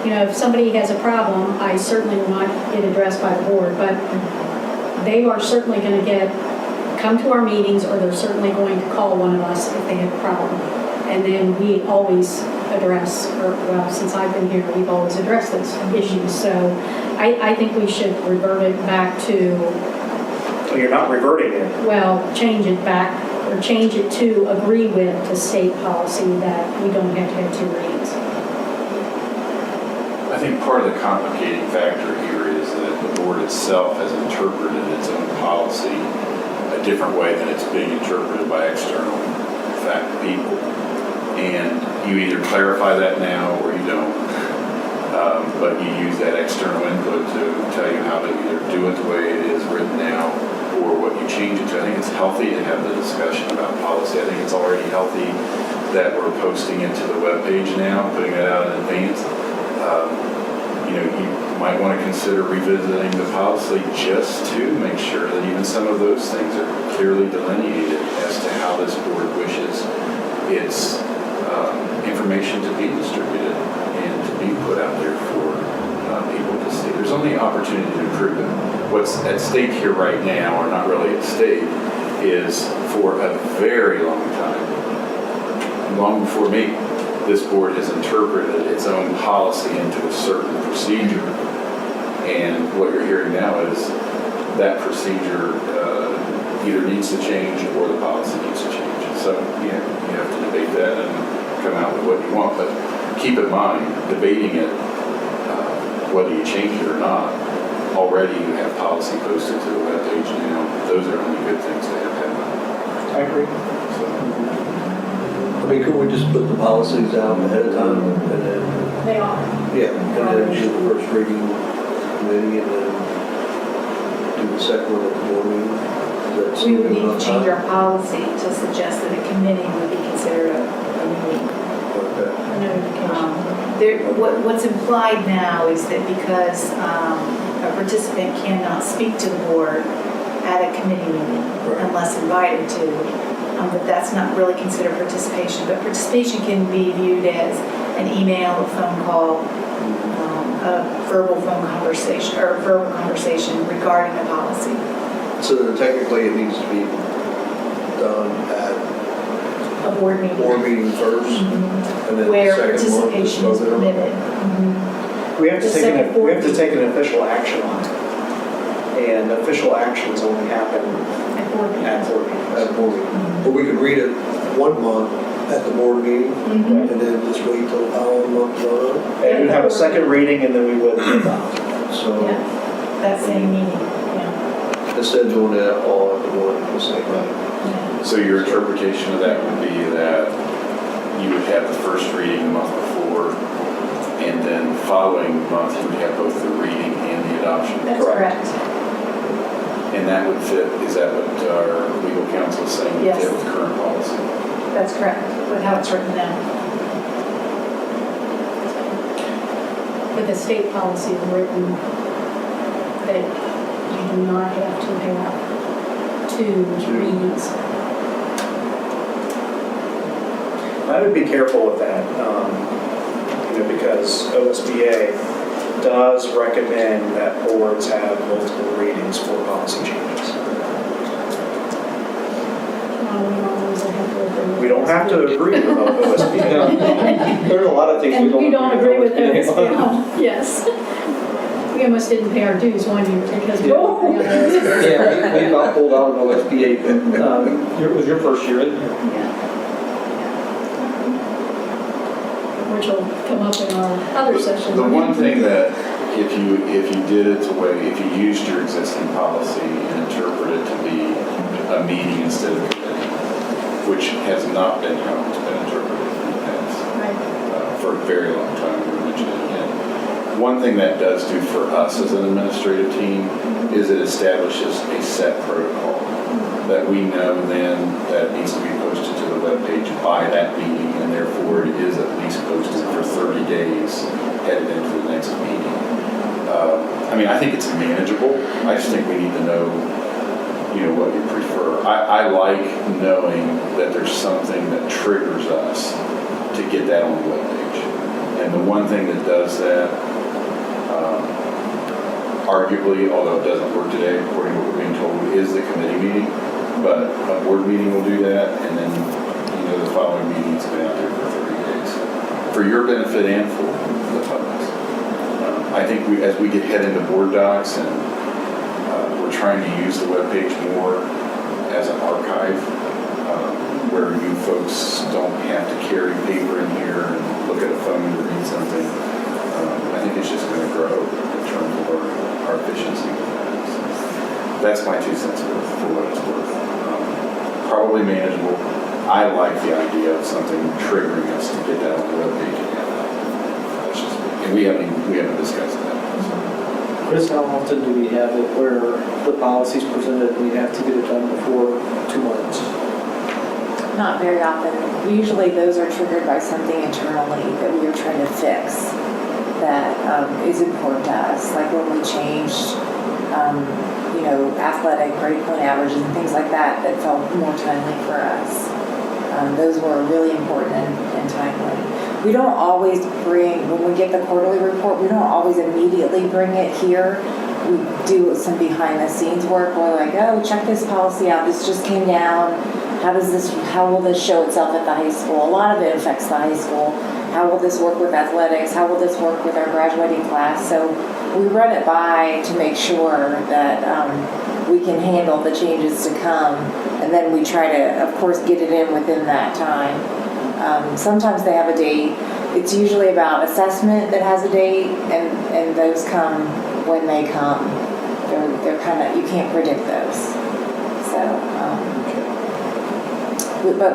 if somebody has a problem, I certainly want it addressed by the board, but they are certainly going to come to our meetings, or they're certainly going to call one of us if they have a problem. And then we always address, since I've been here, we've always addressed those issues. So I think we should revert it back to... Well, you're not reverting it. Well, change it back, or change it to agree with the state policy that we don't have to have 2 readings. I think part of the complicating factor here is that the board itself has interpreted its own policy a different way than it's being interpreted by external people. And you either clarify that now or you don't. But you use that external input to tell you how to either do it the way it is written now or what you change it to. I think it's healthy to have the discussion about policy. I think it's already healthy that we're posting it to the webpage now, putting it out in advance. You might want to consider revisiting the policy just to make sure that even some of those things are clearly delineated as to how this board wishes its information to be distributed and to be put out there for people to see. There's only opportunity to improve it. What's at stake here right now, or not really at stake, is for a very long time, long before me, this board has interpreted its own policy into a certain procedure. And what you're hearing now is that procedure either needs to change or the policy needs to change. So you have to debate that and come out with what you want. But keep in mind, debating it, whether you change it or not, already you have policy posted to the webpage now. Those are only good things to have happen. I agree. I mean, could we just put the policies out ahead of time and then... They are. Yeah, and then do the first reading committee and then do the second one at the board meeting? We would need to change our policy to suggest that a committee would be considered a meeting. What's implied now is that because a participant cannot speak to the board at a committee meeting unless invited to, but that's not really considered participation. But participation can be viewed as an email, a phone call, a verbal phone conversation, or verbal conversation regarding the policy. So then technically it needs to be done at A board meeting. board meeting first, and then the Where second one is participation is voted on. permitted. We have to The take second we have to board take an official action on it. And official actions only happen At board meetings. at board meetings. At board meeting. But we could read it 1 month at the board meeting, Mhm. and then just wait till the following month to vote on it. And we'd have a second reading and then we would adopt. So Yeah, that same meeting, yeah. instead of doing that all at the board at the same time. Yeah. So your interpretation of that would be that you would have the first reading the month before, and then the following month you would have both the reading and the adoption? That's correct. And that would fit, is that what our legal counsel is saying, would Yes. fit with current policy? That's correct, with how it's written now. But the state policy is written that you do not have to have 2 readings. I would be careful with that, because OSBA does recommend that boards have multiple readings for policy changes. We don't have to agree with OSBA. There's a lot of things And we we don't agree with OSBA. it, yes. We almost didn't pay our dues one year because we Yeah. were on OSBA. Yeah, we got pulled out of OSBA, but it was your first year, isn't it? Yeah. Which will come up in our other session. The one thing that, if you did it the way, if you used your existing policy and interpreted it to be a meeting instead of a committee, which has not been how it's been interpreted in the past, Right. for a very long time, we mentioned it again. One thing that does do for us as an administrative team is it establishes a set protocol that we know then that needs to be posted to the webpage by that meeting, and therefore it is at least posted for 30 days headed into the next meeting. I mean, I think it's manageable. I just think we need to know, what you prefer. I like knowing that there's something that triggers us to get that on the webpage. And the one thing that does that, arguably, although it doesn't work today, according to what we're being told, is the committee meeting. But a board meeting will do that, and then, the following meeting's been out there for 30 days. For your benefit and for the public's. I think as we head into board docs, and we're trying to use the webpage more as an archive, where you folks don't have to carry paper in here and look at a phone to read something. I think it's just going to grow in terms of our efficiency with that. So that's my 2 cents worth for what it's worth. Probably manageable. I like the idea of something triggering us to get that on the webpage again. That's just me. And we haven't discussed that. So. Chris, how often do we have it where the policy's presented and we have to get it done before 2 months? Not very often. Usually those are triggered by something internally that we are trying to fix that is important to us. Like when we changed, athletic grade point averages and things like that felt more timely for us. Those were really important and timely. We don't always when we get the quarterly report, we don't always immediately bring it here. We do some behind the scenes work. We're like, oh, check this policy out. This just came down. How will this show itself at the high school? A lot of it affects the high school. How will this work with athletics? How will this work with our graduating class? So we run it by to make sure that we can handle the changes to come. And then we try to, of course, get it in within that time. Sometimes they have a date. It's usually about assessment that has a date, and those come when they come. They're kind of, you can't predict those. So, but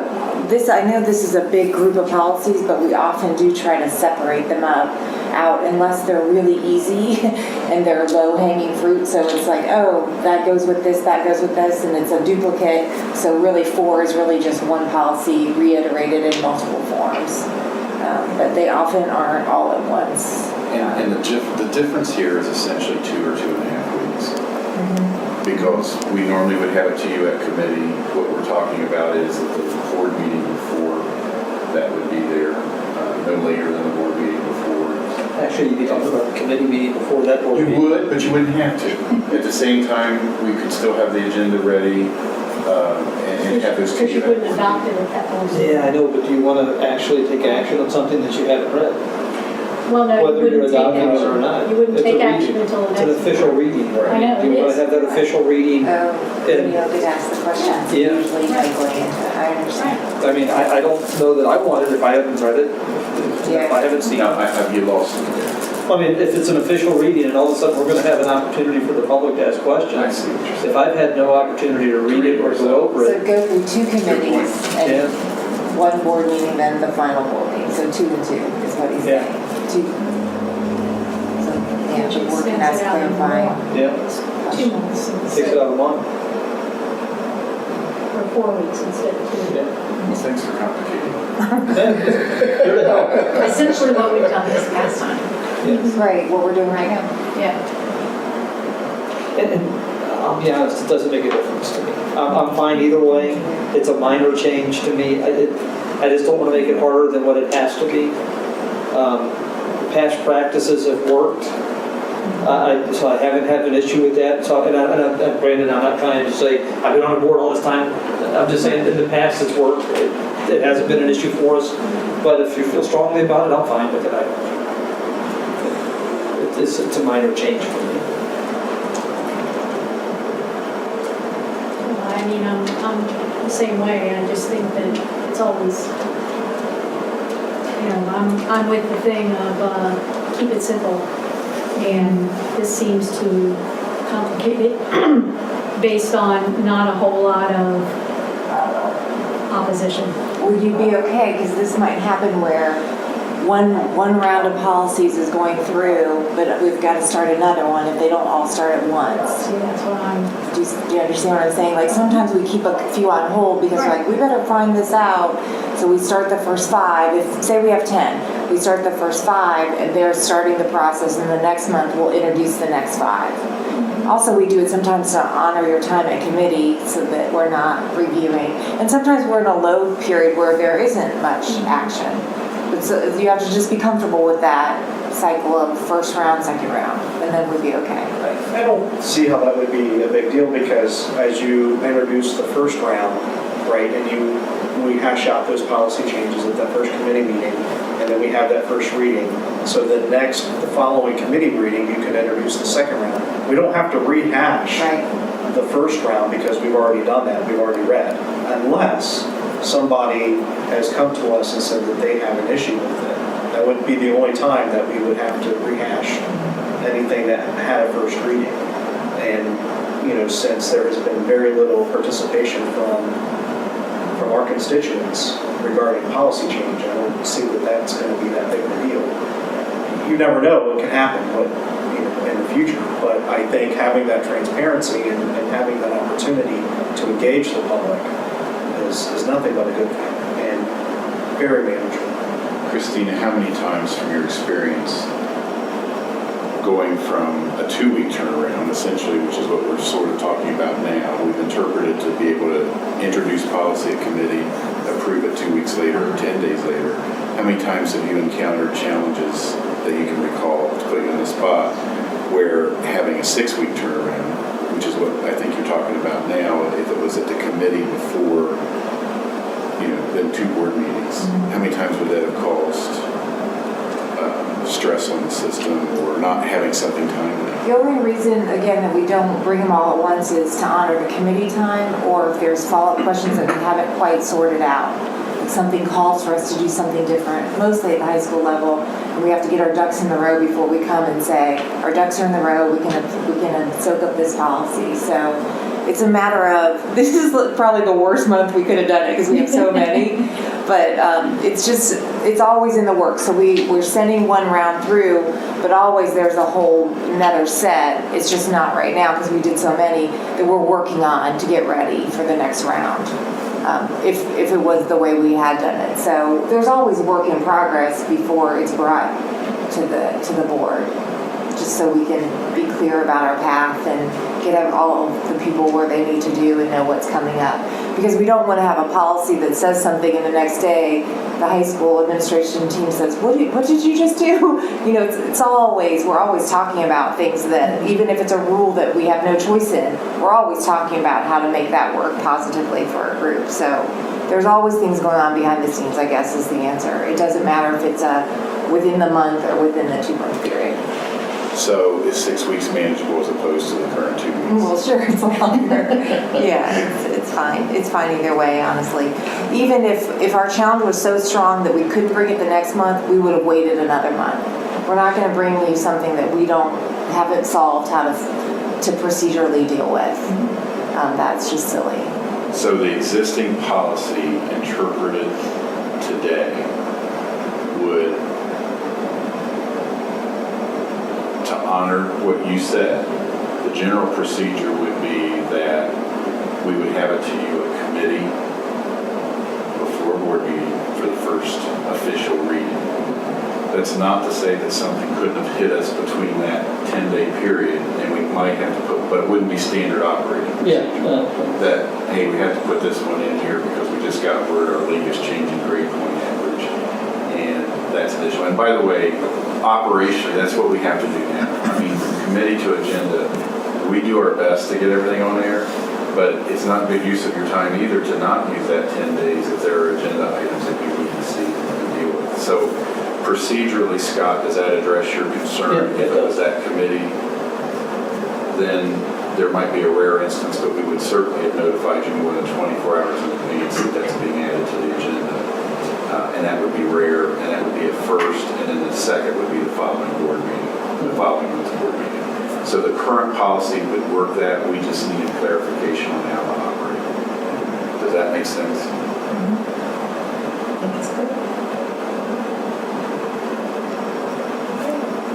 I know this is a big group of policies, but we often do try to separate them out unless they're really easy and they're low-hanging fruit. So it's like, oh, that goes with this, and it's a duplicate. So really 4 is really just one policy reiterated in multiple forms. But they often aren't all at once. And the difference here is essentially 2 or 2.5 weeks. Mm-hmm. Because we normally would have it to you at committee. What we're talking about is that the board meeting before that would be there, no later than the board meeting before. Actually, you'd be talking about the committee meeting before that board You meeting. would, but you wouldn't have to. At the same time, we could still have the agenda ready and have this. Because you wouldn't adopt it at that point. Yeah, I know, but do you want to actually take action on something that you haven't read? Well, no, you Whether you're wouldn't take adopting it or action. not. You wouldn't It's a take reading. action until the It's next. an official reading. I know, Do you it want is. to have that official reading? Oh, then you don't get to ask the questions. Yeah. Usually you know going into it. I understand. I mean, I don't know that I want it if I haven't read it, if I haven't seen it. No, I'd be lost in there. I mean, if it's an official reading and all of a sudden we're going to have an opportunity for the public to ask I questions. see what you're saying. If I've had no opportunity to read it or go over So it, go through 2 committees yeah, and one board meeting, then the final board meeting. So 2 and 2 is what he's Yeah. saying. 2. So, yeah, the board can ask clarifying yeah, 2 months takes it instead, out of one. or 4 weeks instead of 2. Yeah. Things are complicated. Here to help. Essentially what we've done this past time. Yes. Right, what we're doing right now. Yeah. And I'll be honest, it doesn't make a difference to me. I'm fine either way. It's a minor change to me. I just don't want to make it harder than what it has to be. Past practices have worked. So I haven't had an issue with that. So, and Brandon, I'm not trying to say, I've been on the board all this time. I'm just saying in the past it's worked. It hasn't been an issue for us. But if you feel strongly about it, I'm fine with it. It's a minor change for me. I mean, I'm the same way. I just think that it's always, I'm with the thing of keep it simple. And this seems to complicate it based on not a whole lot of opposition. Will you be okay? Because this might happen where one round of policies is going through, but we've got to start another one if they don't all start at once. See, that's what I'm, Do you understand what I'm saying? Like sometimes we keep a few on hold because we're like, we better find this out. So we start the first 5. If, say we have 10, we start the first 5 and they're starting the process and the next month we'll introduce the next 5. Also, we do it sometimes to honor your time at committee so that we're not reviewing. And sometimes we're in a low period where there isn't much action. But so you have to just be comfortable with that cycle of first round, second round, and then we'll be okay. I don't see how that would be a big deal because as you introduce the first round, right, and we hash out those policy changes at that first committee meeting, and then we have that first reading. So the following committee reading, you can introduce the second round. We don't have to rehash Right. the first round because we've already done that, we've already read, unless somebody has come to us and said that they have an issue with it. That would be the only time that we would have to rehash anything that had a first reading. And, since there has been very little participation from our constituents regarding policy change, I don't see that that's going to be that big of a deal. You never know what can happen in the future, but I think having that transparency and having that opportunity to engage the public is nothing but a good thing and very manageable. Christina, how many times from your experience going from a 2-week turnaround, essentially, which is what we're sort of talking about now, we've interpreted to be able to introduce policy at committee, approve it 2 weeks later or 10 days later. How many times have you encountered challenges that you can recall, to put you on the spot, where having a 6-week turnaround, which is what I think you're talking about now, if it was at the committee before, then 2 board meetings, how many times would that have caused stress on the system or not having something timely? The only reason, again, that we don't bring them all at once is to honor the committee time, or if there's follow-up questions that we haven't quite sorted out. If something calls for us to do something different, mostly at the high school level, and we have to get our ducks in the row before we come and say, our ducks are in the row, we can soak up this policy. So it's a matter of, this is probably the worst month we could have done it because we have so many, but it's always in the works. So we're sending one round through, but always there's a whole another set. It's just not right now because we did so many that we're working on to get ready for the next round. If it was the way we had done it. So there's always work in progress before it's brought to the board. just so we can be clear about our path and get all of the people where they need to do and know what's coming up. Because we don't want to have a policy that says something and the next day the high school administration team says, what did you just do? You know, we're always talking about things that, even if it's a rule that we have no choice in, we're always talking about how to make that work positively for our group. So there's always things going on behind the scenes, I guess, is the answer. It doesn't matter if it's within the month or within the 2-month period. So is 6 weeks manageable as opposed to the current 2 weeks? Well, sure, it's longer. Yeah, it's fine. It's fine either way, honestly. Even if our challenge was so strong that we couldn't bring it the next month, we would have waited another month. We're not going to bring you something that we haven't solved how to procedurally deal with. That's just silly. So the existing policy interpreted today would, to honor what you said, the general procedure would be that we would have it to you a committee before a board meeting for the first official reading. That's not to say that something couldn't have hit us between that 10-day period, and we might have to but it wouldn't be standard operating procedure. That, hey, we have to put this one in here because we just got word our league is changing grade point average, and that's additional. And by the way, operationally, that's what we have to do now. I mean, from committee to agenda, we do our best to get everything on there, but it's not good use of your time either to not use that 10 days if there are agenda items that you need to see and deal with. So procedurally, Scott, does that address your concern? Yeah, if it was that committee, then there might be a rare instance, but we would certainly have notified you more than 24 hours in advance that that's being added to the agenda. And that would be rare, and that would be a first, and then the second would be the following board meeting, the following month's board meeting. So the current policy would work that, we just needed clarification on how to operate. Does that make sense?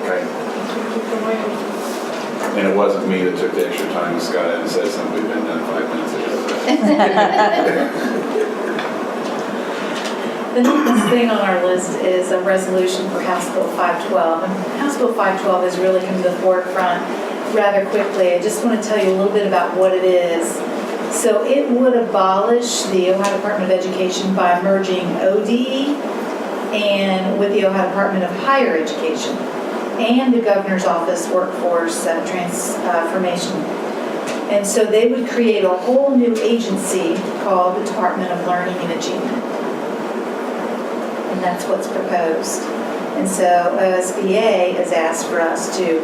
Okay. And it wasn't me that took the extra time, as Scott had said something we've been done 5 minutes ago. The next thing on our list is a resolution for House Bill 512. And House Bill 512 has really come to the forefront rather quickly. I just want to tell you a little bit about what it is. So it would abolish the Ohio Department of Education by merging ODE and with the Ohio Department of Higher Education and the Governor's Office Workforce Transformation. And so they would create a whole new agency called the Department of Learning and Achievement. And that's what's proposed. And so OSBA has asked for us to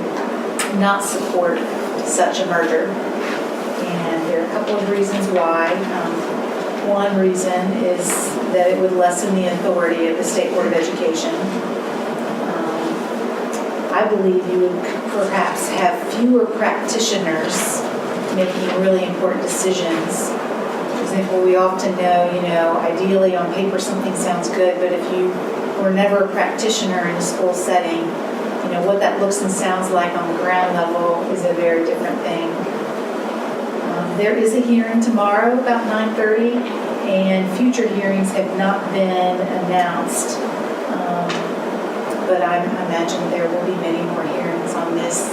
not support such a merger. And there are a couple of reasons why. One reason is that it would lessen the authority of the State Board of Education. I believe you would perhaps have fewer practitioners making really important decisions. For example, we often know, ideally on paper something sounds good, but if you were never a practitioner in a school setting, what that looks and sounds like on the ground level is a very different thing. There is a hearing tomorrow about 9:30, and future hearings have not been announced. But I imagine there will be many more hearings on this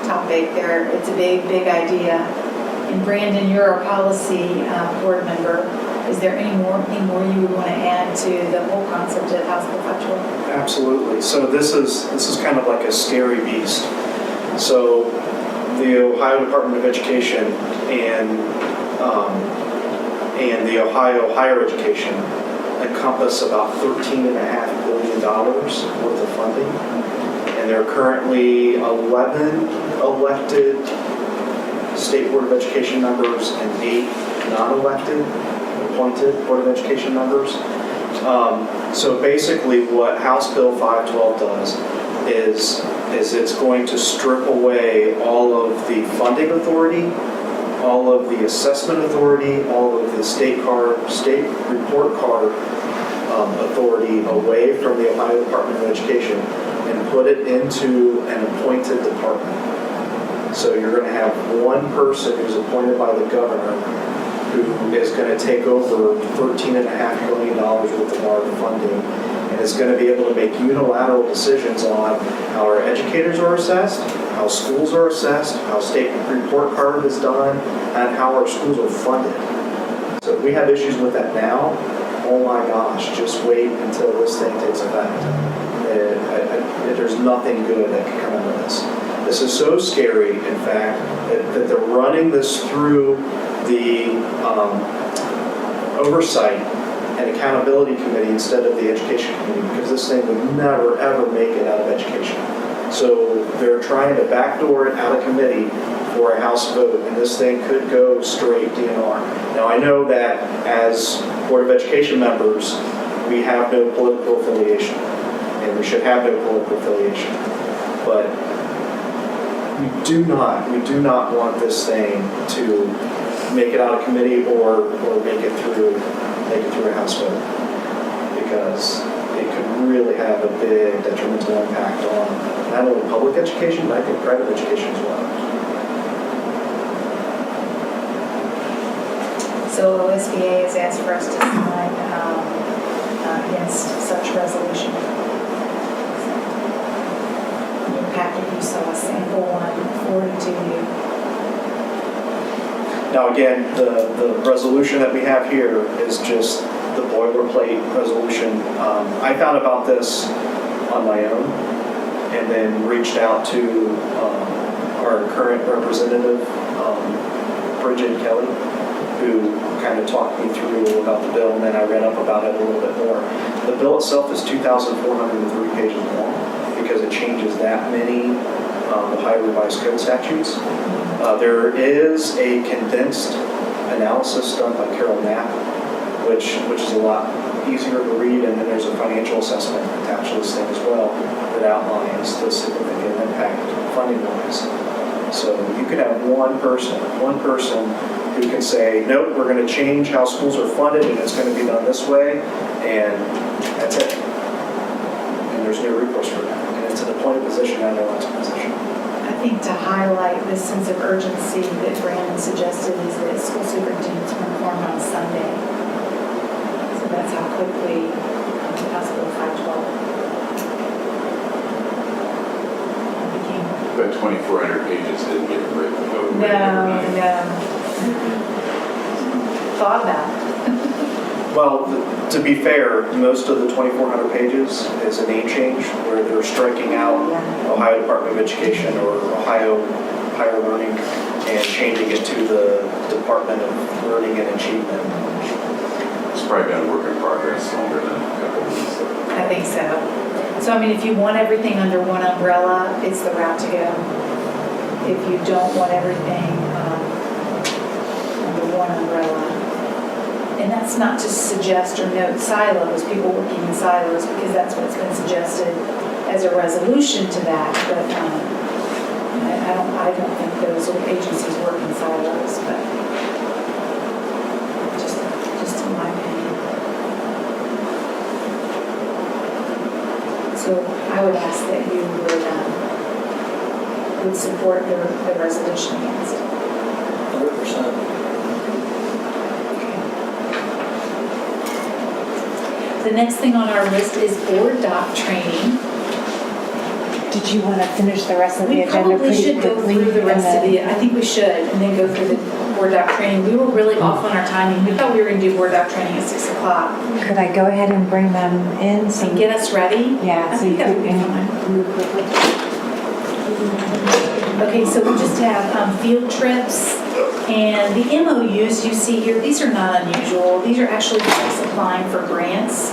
topic. It's a big, big idea. And Brandon, you're our policy board member. Is there anything more you would want to add to the whole concept of House Bill 512? Absolutely. So this is kind of like a scary beast. So the Ohio Department of Education and the Ohio Higher Education encompass about $13.5 billion worth of funding. And there are currently 11 elected State Board of Education members and 8 non-elected appointed Board of Education members. So basically what House Bill 512 does is it's going to strip away all of the funding authority, all of the assessment authority, all of the state report card authority away from the Ohio Department of Education and put it into an appointed department. So you're going to have one person who's appointed by the governor who is going to take over $13.5 million worth of our funding and is going to be able to make unilateral decisions on how our educators are assessed, how schools are assessed, how state report card is done, and how our schools are funded. So if we have issues with that now, oh my gosh, just wait until this thing takes effect. There's nothing good that can come out of this. This is so scary, in fact, that they're running this through the oversight and accountability committee instead of the education committee, because this thing would never, ever make it out of education. So they're trying to backdoor it out of committee for a House vote, and this thing could go straight DNR. Now, I know that as Board of Education members, we have no political affiliation, and we should have no political affiliation. But we do not want this thing to make it out of committee or make it through a House vote, because it could really have a big detrimental impact on not only public education, but I think private education as well. So OSBA has asked for us to sign against such resolution. In your packet, you saw a sample one forwarded to you. Now again, the resolution that we have here is just the boilerplate resolution. I found about this on my own and then reached out to our current representative, Bridget Kelly, who kind of talked me through about the bill, and then I read up about it a little bit more. The bill itself is 2,403 pages long because it changes that many Ohio Revised Code statutes. There is a condensed analysis done by Carol Knapp, which is a lot easier to read, and then there's a financial assessment attached to this thing as well that outlines the significant impact funding-wise. So you could have one person who can say, nope, we're going to change how schools are funded, and it's going to be done this way, and that's it. And there's no recourse for that. And it's an appointed position, not an elected position. I think to highlight this sense of urgency that Brandon suggested is that school superintendents were informed on Sunday. So that's how quickly House Bill 512 became. But 2,400 pages didn't get written overnight. No. Thought about it. Well, to be fair, most of the 2,400 pages is a name change where they're striking out Ohio Department of Education or Ohio Higher Learning and changing it to the Department of Learning and Achievement. It's probably been a work in progress longer than a couple of weeks. I think so. So, I mean, if you want everything under one umbrella, it's the route to go. If you don't want everything under one umbrella, and that's not to suggest or note silos, people working in silos, because that's what's been suggested as a resolution to that. But I don't think those agencies work in silos, but just in my opinion. So I would ask that you would support the resolution against it. 100%. The next thing on our list is board doc training. Did you want to finish the rest of the We agenda probably pretty should go quickly? through the rest of and the, I think we should, and then go through the board doc training. We were really off on our timing. We thought we were going to do board doc training at 6 o'clock. then Could I go ahead and bring them in? So And get us ready? yeah, I so think you that could would be fine. move quickly. Okay, so we just have field trips, and the MOUs you see here, these are not unusual. These are actually folks applying for grants,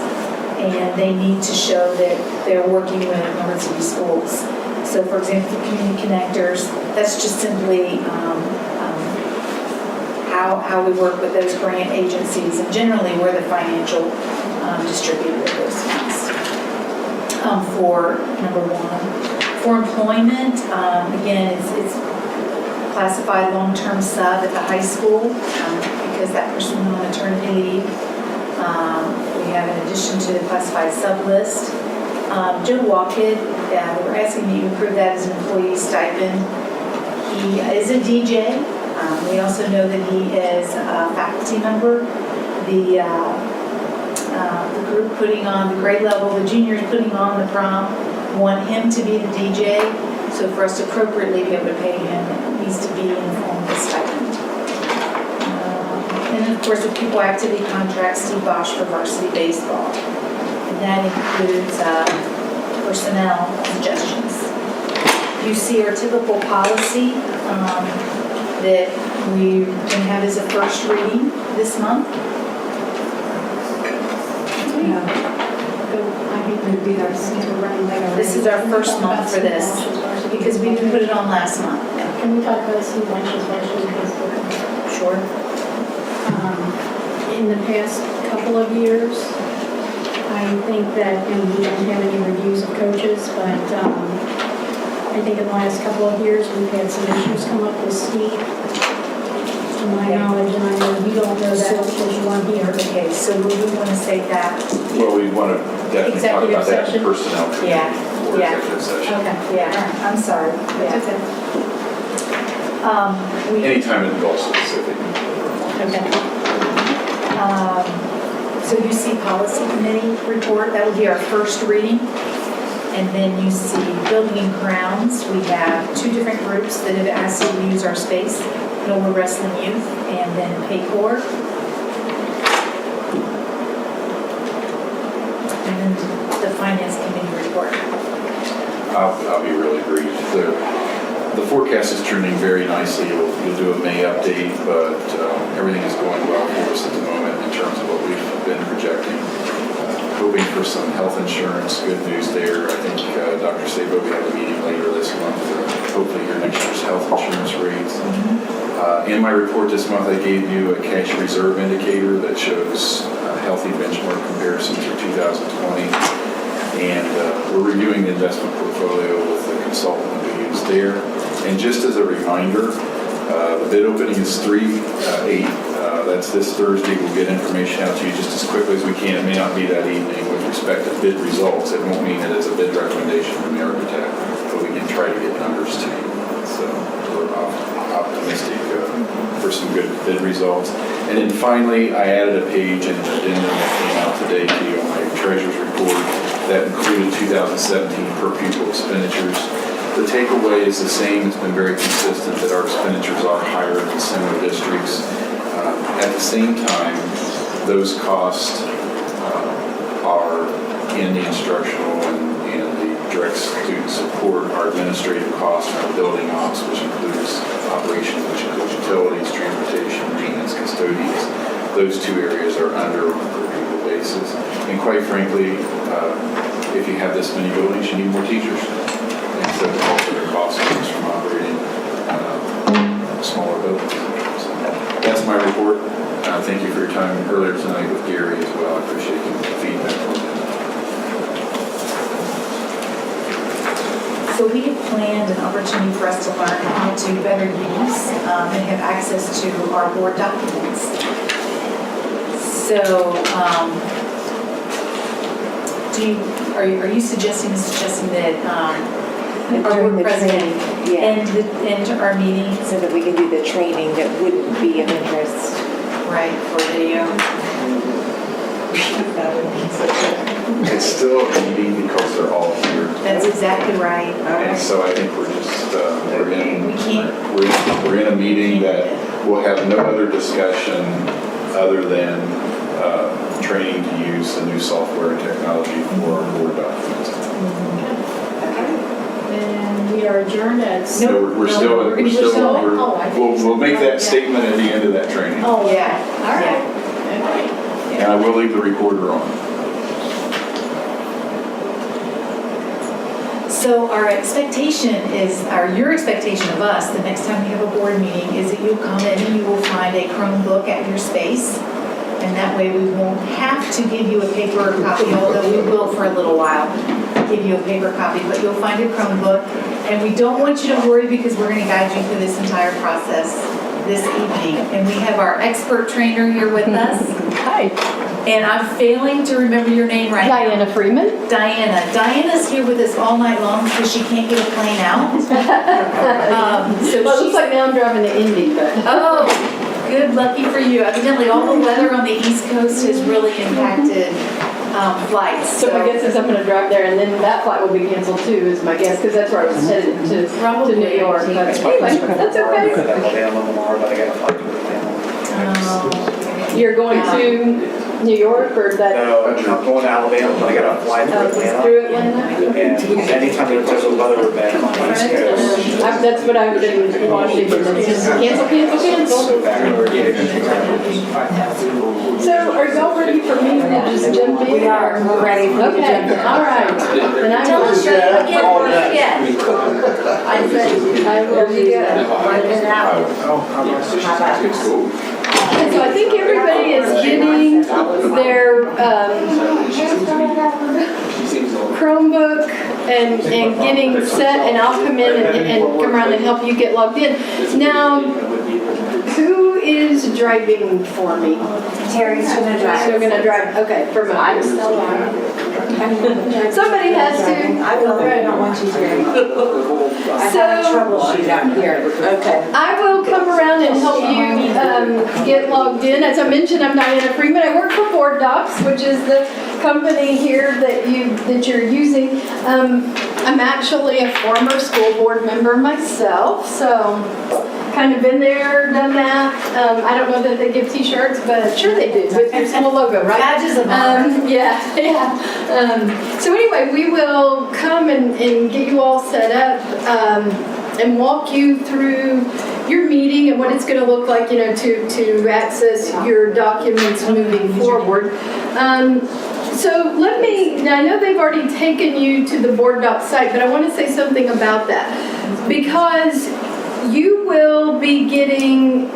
and they need to show that they're working with Norwood City schools. So for example, for community connectors, that's just simply how we work with those grant agencies, and generally we're the financial distributor of those funds. For number one. For employment, again, it's classified long-term sub at the high school because that person went on maternity leave. We have in addition to the classified sub list. Joe Walkett, we're asking you to approve that as an employee stipend. He is a DJ. We also know that he is a faculty member. The the group putting on, the grade level, the juniors putting on the prom, want him to be the DJ. So for us to appropriately be able to pay him, it needs to be in the form of a stipend. And then, of course, the pupil activity contract, Steve Bosch for varsity baseball. And that includes personnel suggestions. You see our typical policy that we're going to have as a first reading this month. This is our first month for this, because we didn't put it on last month. Can we talk about Steve Bosch's varsity baseball? Sure. In the past couple of years, I think that, and we don't have any reviews of coaches, but I think in the last couple of years, we've had some issues come up with Steve, to my knowledge, and I know you don't know that because you weren't here. Okay, so we would want to say that. Well, we want to definitely talk Executive about that in session? personnel committee Yeah, or yeah. executive session. Okay, yeah, I'm sorry. That's okay. Anytime it involves specific. Okay. So you see policy committee report, that would be our first reading. And then you see building and grounds. We have two different groups that have asked us to use our space, Norwood Wrestling Youth and then Paycor. And then the finance committee report. I'll be really brief. The forecast is trending very nicely. You'll do a May update, but everything is going well for us at the moment in terms of what we've been projecting. Hoping for some health insurance, good news there. I think Dr. Sabo, we have a meeting later this month to hopefully hear next year's health insurance rates. In my report this month, I gave you a cash reserve indicator that shows healthy benchmark comparisons for 2020. And we're reviewing the investment portfolio with the consultant that we use there. And just as a reminder, the bid opening is 3/8. That's this Thursday. We'll get information out to you just as quickly as we can. It may not be that evening with respect to bid results. It won't mean that it's a bid recommendation from the architect, but we can try to get numbers to you. So we're optimistic for some good bid results. And then finally, I added a page in an addendum that came out today to you on my treasurer's report that included 2017 per pupil expenditures. The takeaway is the same. It's been very consistent that our expenditures are higher than similar districts. At the same time, those costs are in the instructional and the direct student support, our administrative costs, our building ops, which includes operations, which includes utilities, transportation, maintenance, custodians. Those two areas are under on a per pupil basis. And quite frankly, if you have this many buildings, you need more teachers. And so also the cost comes from operating smaller buildings. So that's my report. Thank you for your time earlier tonight with Gary as well. I appreciate the feedback. So we have planned an opportunity for us to learn how to better use and have access to our board documents. So, are you suggesting that our During board the president training, end our meeting? so that we can do the training that wouldn't be of interest. Right, for video. It's still a meeting because they're all here. That's exactly right. And so I think we're just, We can't. we're in a meeting that will have no other discussion other than training to use the new software and technology for our board documents. And we are adjourned at. No, we're still, Oh, I think. we'll make that statement at the end of that training. Oh, Yeah. all right. Okay. And I will leave the recorder on. So our expectation is, or your expectation of us, the next time we have a board meeting, is that you'll come in and you will find a Chromebook at your space. And that way we won't have to give you a paper copy, although we will for a little while give you a paper copy, but you'll find a Chromebook. And we don't want you to worry because we're going to guide you through this entire process this evening. And we have our expert trainer here with us. Hi, And I'm failing to remember your name right now. Diana Freeman. Diana. Diana's here with us all night long because she can't get a plane out. So Well, it looks she's, like now I'm driving to Indy, but. oh, Good, lucky for you. Evidently, all the weather on the East Coast has really impacted flights. So my guess is I'm gonna drive there and then that flight will be canceled too, is my guess, because that's where I was headed to New York. But anyway, that's okay. Could have Alabama tomorrow, but I got a flight to Atlanta. You're going to New York or that? No, I'm going to Alabama, but I got a flight to Atlanta. Through Atlanta? And anytime there's a weather event on the East Coast. That's what I've been watching, and it's just cancel. So are y'all ready for me to just jump in? We are, we're ready for you to jump Okay, in. all right. Then I Tell will. us again, where we at. I said, I will be good. It's cool. And so I think everybody is getting their Chromebook and getting set, and I'll come in and come around and help you get logged in. Now, who is driving for me? Terry's gonna drive. So we're gonna drive, okay, for my. I'm still on. Somebody has to. I will, I don't want you to. I had a troubleshoot out here. Okay. I will come around and help you get logged in. As I mentioned, I'm Diana Freeman. I work for Board Docs, which is the company here that you're using. I'm actually a former school board member myself, so kind of been there, done that. I don't know that they give T-shirts, but sure they do with your school logo, right? Badges of honor. Yeah. So anyway, we will come and get you all set up and walk you through your meeting and what it's going to look like, to access your documents moving forward. So now I know they've already taken you to the Board Doc site, but I want to say something about that because you will be getting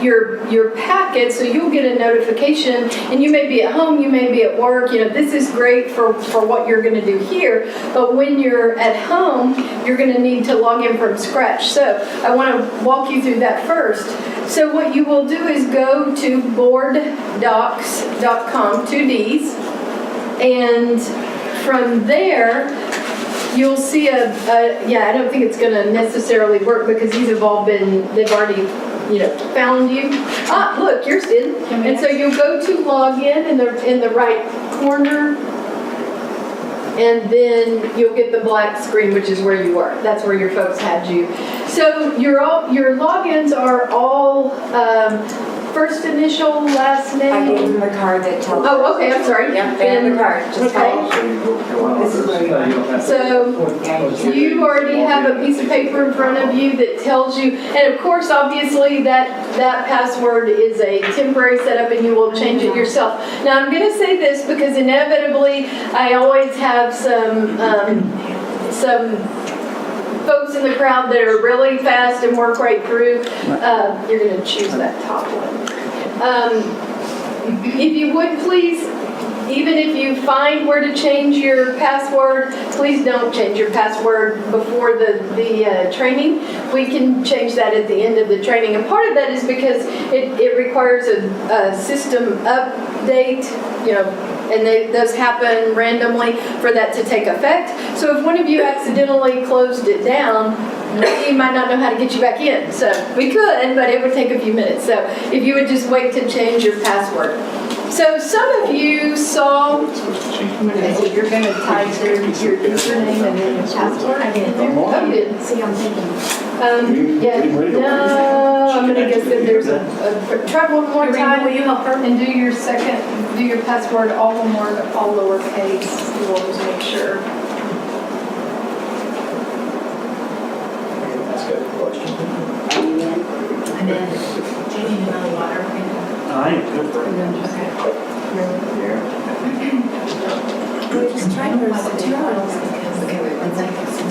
your packet, so you'll get a notification, and you may be at home, you may be at work. This is great for what you're going to do here, but when you're at home, you're going to need to log in from scratch. So I want to walk you through that first. So what you will do is go to boarddocs.com, 2 Ds, and from there, you'll see I don't think it's going to necessarily work because they've already, found you. Ah, look, yours did. And so you'll go to log in the right corner, and then you'll get the black screen, which is where you were. That's where your folks had you. So your logins are all first initial, last I name. gave him the card that tells. Oh, okay, I'm sorry. Yep, and the card, just follow. This is where you are. So you already have a piece of paper in front of you that tells you, and of course, obviously, that password is a temporary setup and you will change it yourself. Now, I'm going to say this because inevitably, I always have some folks in the crowd that are really fast and work right through. You're going to choose that top one. If you would please, even if you find where to change your password, please don't change your password before the training. We can change that at the end of the training. And part of that is because it requires a system update, and those happen randomly for that to take effect. So if one of you accidentally closed it down, we might not know how to get you back in. So we could, but it would take a few minutes. So if you would just wait to change your password. So some of you saw, you're going to type your username and then your password. I did. Oh, you did. See, I'm thinking. No, I'm going to guess that there's try one more time. Will you help her? And do your password all lowercase. We'll just make sure. That's a good question. I'm in. Do you need another water? I am good for it. We're just trying to find the materials because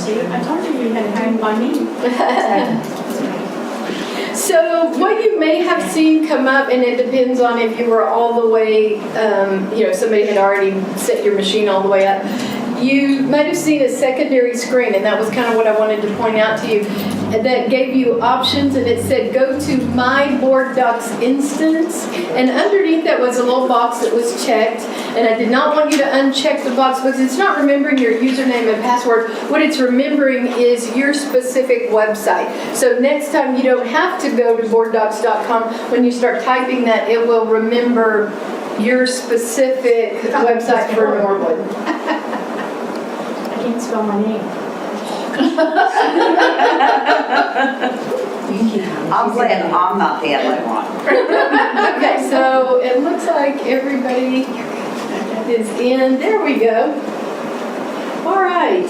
see, I told you had to hang by me. So what you may have seen come up, and it depends on if you were all the way, somebody had already set your machine all the way up. you might have seen a secondary screen, and that was kind of what I wanted to point out to you, that gave you options, and it said go to My Board Docs instance, and underneath that was a little box that was checked, and I did not want you to uncheck the box because it's not remembering your username and password. What it's remembering is your specific website. So next time you don't have to go to boarddocs.com. When you start typing that, it will remember your specific website for Norwood. I can't spell my name. I'm glad I'm not the only one. Okay, so it looks like everybody is in. There we go. All right.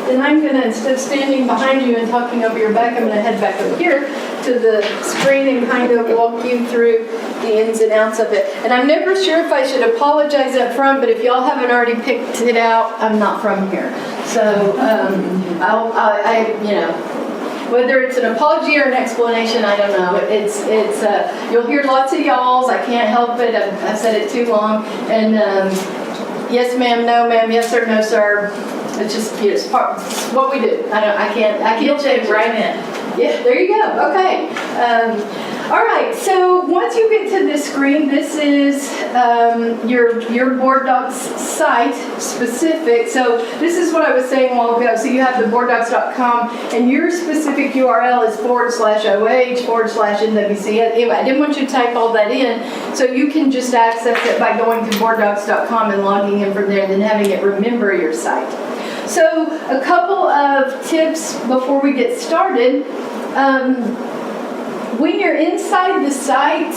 Then I'm going to, instead of standing behind you and talking over your back, I'm going to head back over here to the screen and kind of walk you through the ins and outs of it. And I'm never sure if I should apologize up front, but if y'all haven't already picked it out, I'm not from here. So whether it's an apology or an explanation, I don't know. You'll hear lots of y'alls. I can't help it. I've said it too long. And yes, ma'am, no, ma'am, yes, sir, no, sir. It's just, it's what we do. I can't change it. Right in. Yeah, there you go. Okay. All right. So once you get to this screen, this is your Board Docs site specific. So this is what I was saying a while ago. So you have the boarddocs.com, and your specific URL is /OH/NWC. Anyway, I didn't want you to type all that in, so you can just access it by going to boarddocs.com and logging in from there, and then having it remember your site. So a couple of tips before we get started. When you're inside the site,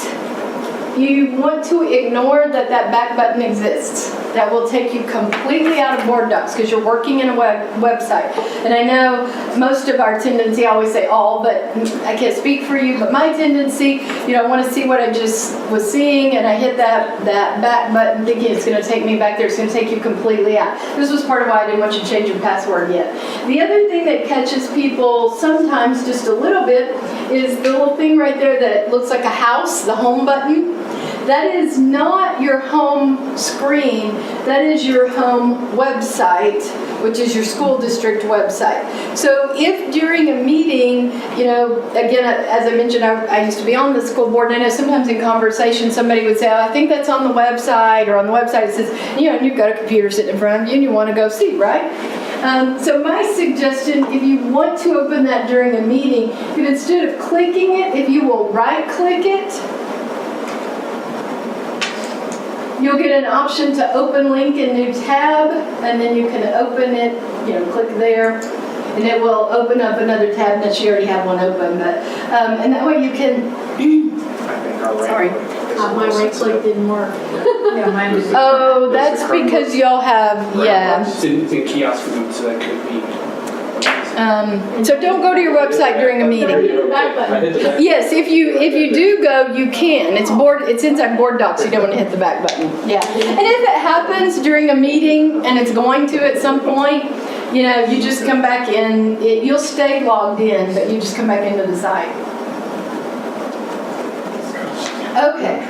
you want to ignore that back button exists. That will take you completely out of Board Docs because you're working in a website. And I know most of our tendency, I always say all, but I can't speak for you, but my tendency, I want to see what I just was seeing, and I hit that back button thinking it's going to take me back there. It's going to take you completely out. This was part of why I didn't want you to change your password yet. The other thing that catches people sometimes just a little bit is the little thing right there that looks like a house, the home button. That is not your home screen. That is your home website, which is your school district website. So if during a meeting, again, as I mentioned, I used to be on the school board, and I know sometimes in conversation somebody would say, oh, I think that's on the website, or on the website it says, and you've got a computer sitting in front of you and you want to go see, right? So my suggestion, if you want to open that during a meeting, if instead of clicking it, if you will right-click it, you'll get an option to open link in new tab, and then you can open it, click there, and it will open up another tab that you already have one open. But and that way you can. I think our Sorry, right my right click didn't work. Yeah, mine did. Oh, that's because y'all have The kiosk room, so that could be. So don't go to your website during a meeting. Yes, if you do go, you can. It's inside Board Docs. You don't want to hit the back button. Yeah. And if it happens during a meeting, and it's going to at some point, you just come back in. You'll stay logged in, but you just come back into the site. Okay.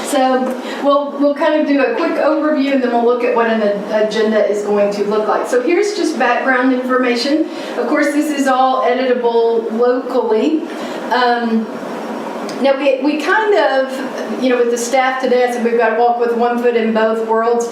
So we'll kind of do a quick overview, and then we'll look at what an agenda is going to look like. So here's just background information. Of course, this is all editable locally. Now we kind of, with the staff today, I said we've got to walk with one foot in both worlds.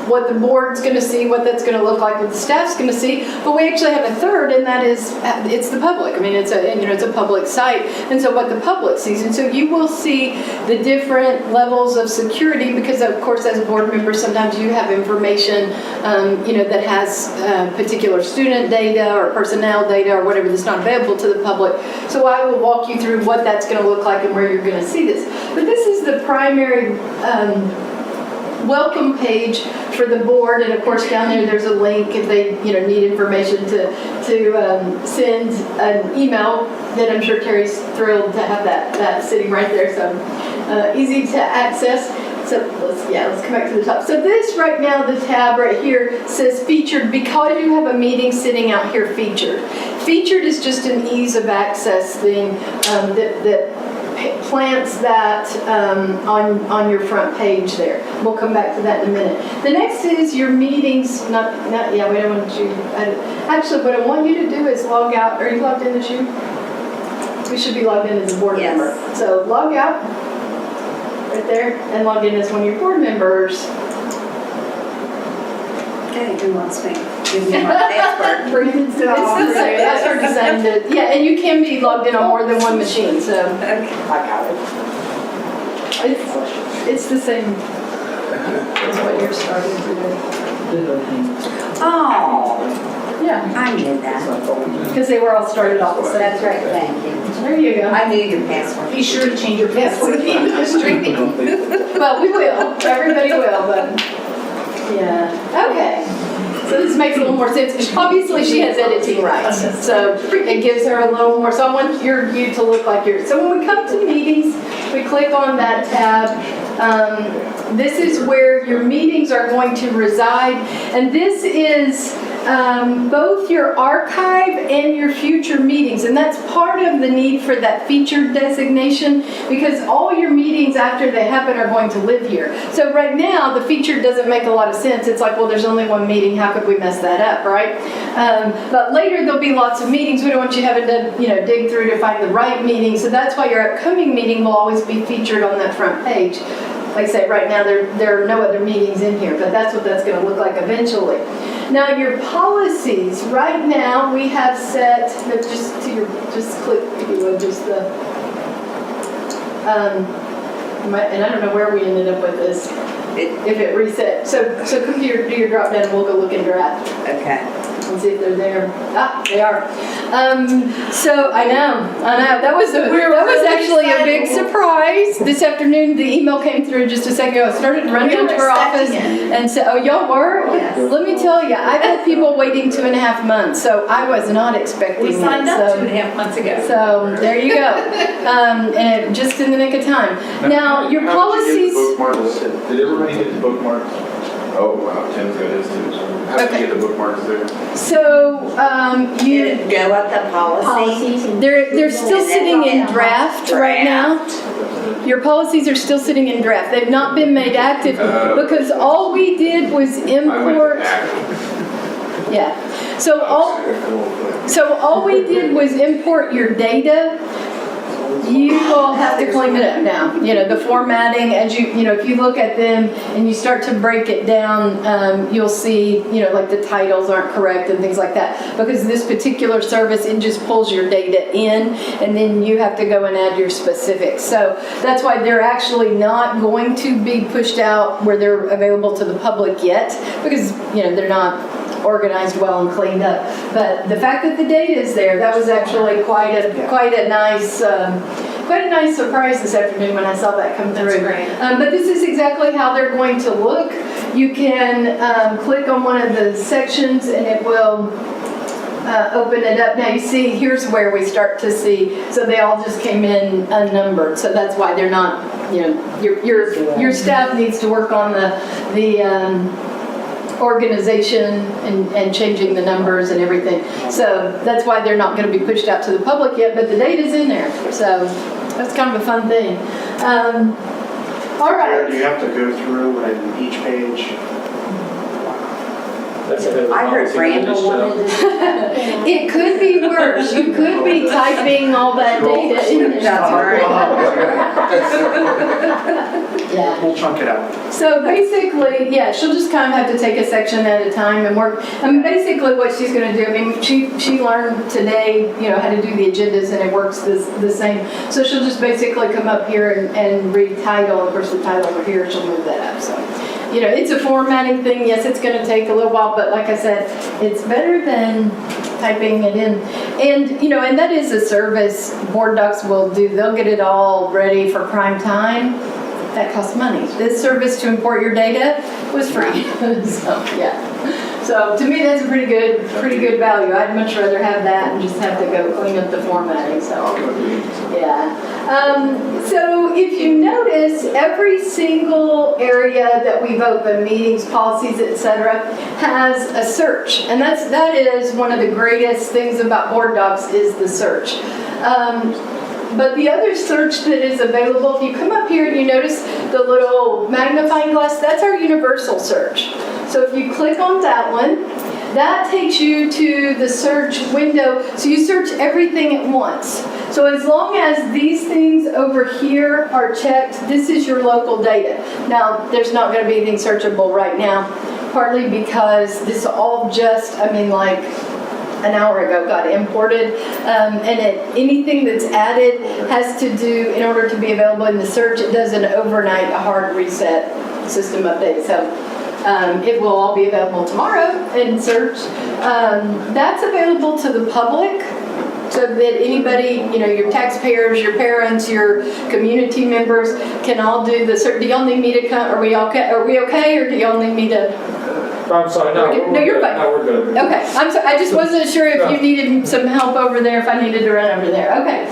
What the board's going to see, what that's going to look like, what the staff's going to see, but we actually have a third, and that is it's the public. I mean, it's a public site, and so what the public sees, and so you will see the different levels of security, because of course as board members sometimes you have information that has particular student data or personnel data or whatever that's not available to the public. So I will walk you through what that's going to look like and where you're going to see this. But this is the primary welcome page for the board, and of course down there's a link if they need information to send an email that I'm sure Terry's thrilled to have that sitting right there, so easy to access. So let's come back to the top. So this right now, the tab right here says featured, because you have a meeting sitting out here featured. Featured is just an ease of access thing that plants that on your front page there. We'll come back to that in a minute. The next is your meetings, yeah, we don't want you, actually what I want you to do is log out. Are you logged in this year? We should be logged in as a board Yes. member. So log out, right there, and log in as one of your board members. Okay, who wants me? Give me my password. It's the same, that's our design to, yeah, and you can be logged in on more than one machine, so. Okay. I got it. It's the same as what you're starting to do. Oh, Yeah, I knew that. because they were all started off the same. That's right, thank you. There you go. I knew your password. Be sure to change your password at the end of this training. Well, we will, everybody will, but, yeah, okay. So this makes a little more sense. Obviously, she has editing rights, so it gives her a little more, so I want you to look like yours. So when we come to meetings, we click on that tab. This is where your meetings are going to reside, and this is both your archive and your future meetings, and that's part of the need for that featured designation, because all your meetings after they happen are going to live here. So right now, the featured doesn't make a lot of sense. It's like, well, there's only one meeting. How could we mess that up, right? But later there'll be lots of meetings. We don't want you having to, dig through to find the right meeting. So that's why your upcoming meeting will always be featured on that front page. Like I said, right now there are no other meetings in here, but that's what that's going to look like eventually. Now your policies, right now we have set, just click, if you would, just the, and I don't know where we ended up with this, if it reset. So come to your drop down and we'll go look in draft. Okay. And see if they're there. Ah, they are. So I know. That was actually a big surprise. This afternoon, the email came through just a second ago. I started running into her office and said, "Oh, y'all were?" Yes. Let me tell you, I've had people waiting 2.5 months, so I was not expecting We signed it. up So 2.5 months ago. So there you go. And just in the nick of time. Now your policies. Did everybody get the bookmarks? Oh, wow, Tim's got his too. How did you get the bookmarks there? So you. Did it go up the policy? They're still sitting in draft right now. Your policies are still sitting in draft. They've not been made active because all we did was I went import. to active. Yeah. So all we did was import your data. You will have to clean it up now. The formatting, as if you look at them and you start to break it down, you'll see, like the titles aren't correct and things like that. Because this particular service, it just pulls your data in and then you have to go and add your specifics. So that's why they're actually not going to be pushed out where they're available to the public yet, because, they're not organized well and cleaned up. But the fact that the data is there, that was actually quite a nice surprise this afternoon when I saw that come through. That's great. But this is exactly how they're going to look. You can click on one of the sections and it will open it up. Now you see, here's where we start to see, so they all just came in unnumbered. So that's why they're not, your staff needs to work on the organization and changing the numbers and everything. So that's why they're not going to be pushed out to the public yet, but the data's in there. So that's kind of a fun thing. All right. Do you have to go through and each page? I heard Randall wanted to. It could be worse. You could be typing all that data in there. That's right. Yeah. We'll chunk it out. So basically, yeah, she'll just kind of have to take a section at a time and work. Basically what she's going to do, she learned today, how to do the agendas and it works the same. So she'll just basically come up here and read title. Of course, the title over here, she'll move that up. So, it's a formatting thing. Yes, it's going to take a little while, but like I said, it's better than typing it in. And that is a service board docs will do. They'll get it all ready for prime time. That costs money. This service to import your data was free. So yeah. So to me, that's a pretty good value. I'd much rather have that and just have to go clean up the formatting. So yeah. So if you notice, every single area that we've opened, meetings, policies, etc., has a search, and that is one of the greatest things about board docs is the search. But the other search that is available, if you come up here and you notice the little magnifying glass, that's our universal search. So if you click on that one, that takes you to the search window. So you search everything at once. So as long as these things over here are checked, this is your local data. Now, there's not going to be anything searchable right now, partly because this all just, like an hour ago got imported. Anything that's added has to do, in order to be available in the search, it does an overnight hard reset system update. So it will all be available tomorrow in search. That's available to the public, so that anybody, your taxpayers, your parents, your community members can all do the search. Do y'all need me to come? Are we okay, or do y'all need me to? I'm sorry, no. No, you're fine. No, we're good. Okay, I'm sorry, I just wasn't sure if you needed some help over there, if I needed to run over there. Okay.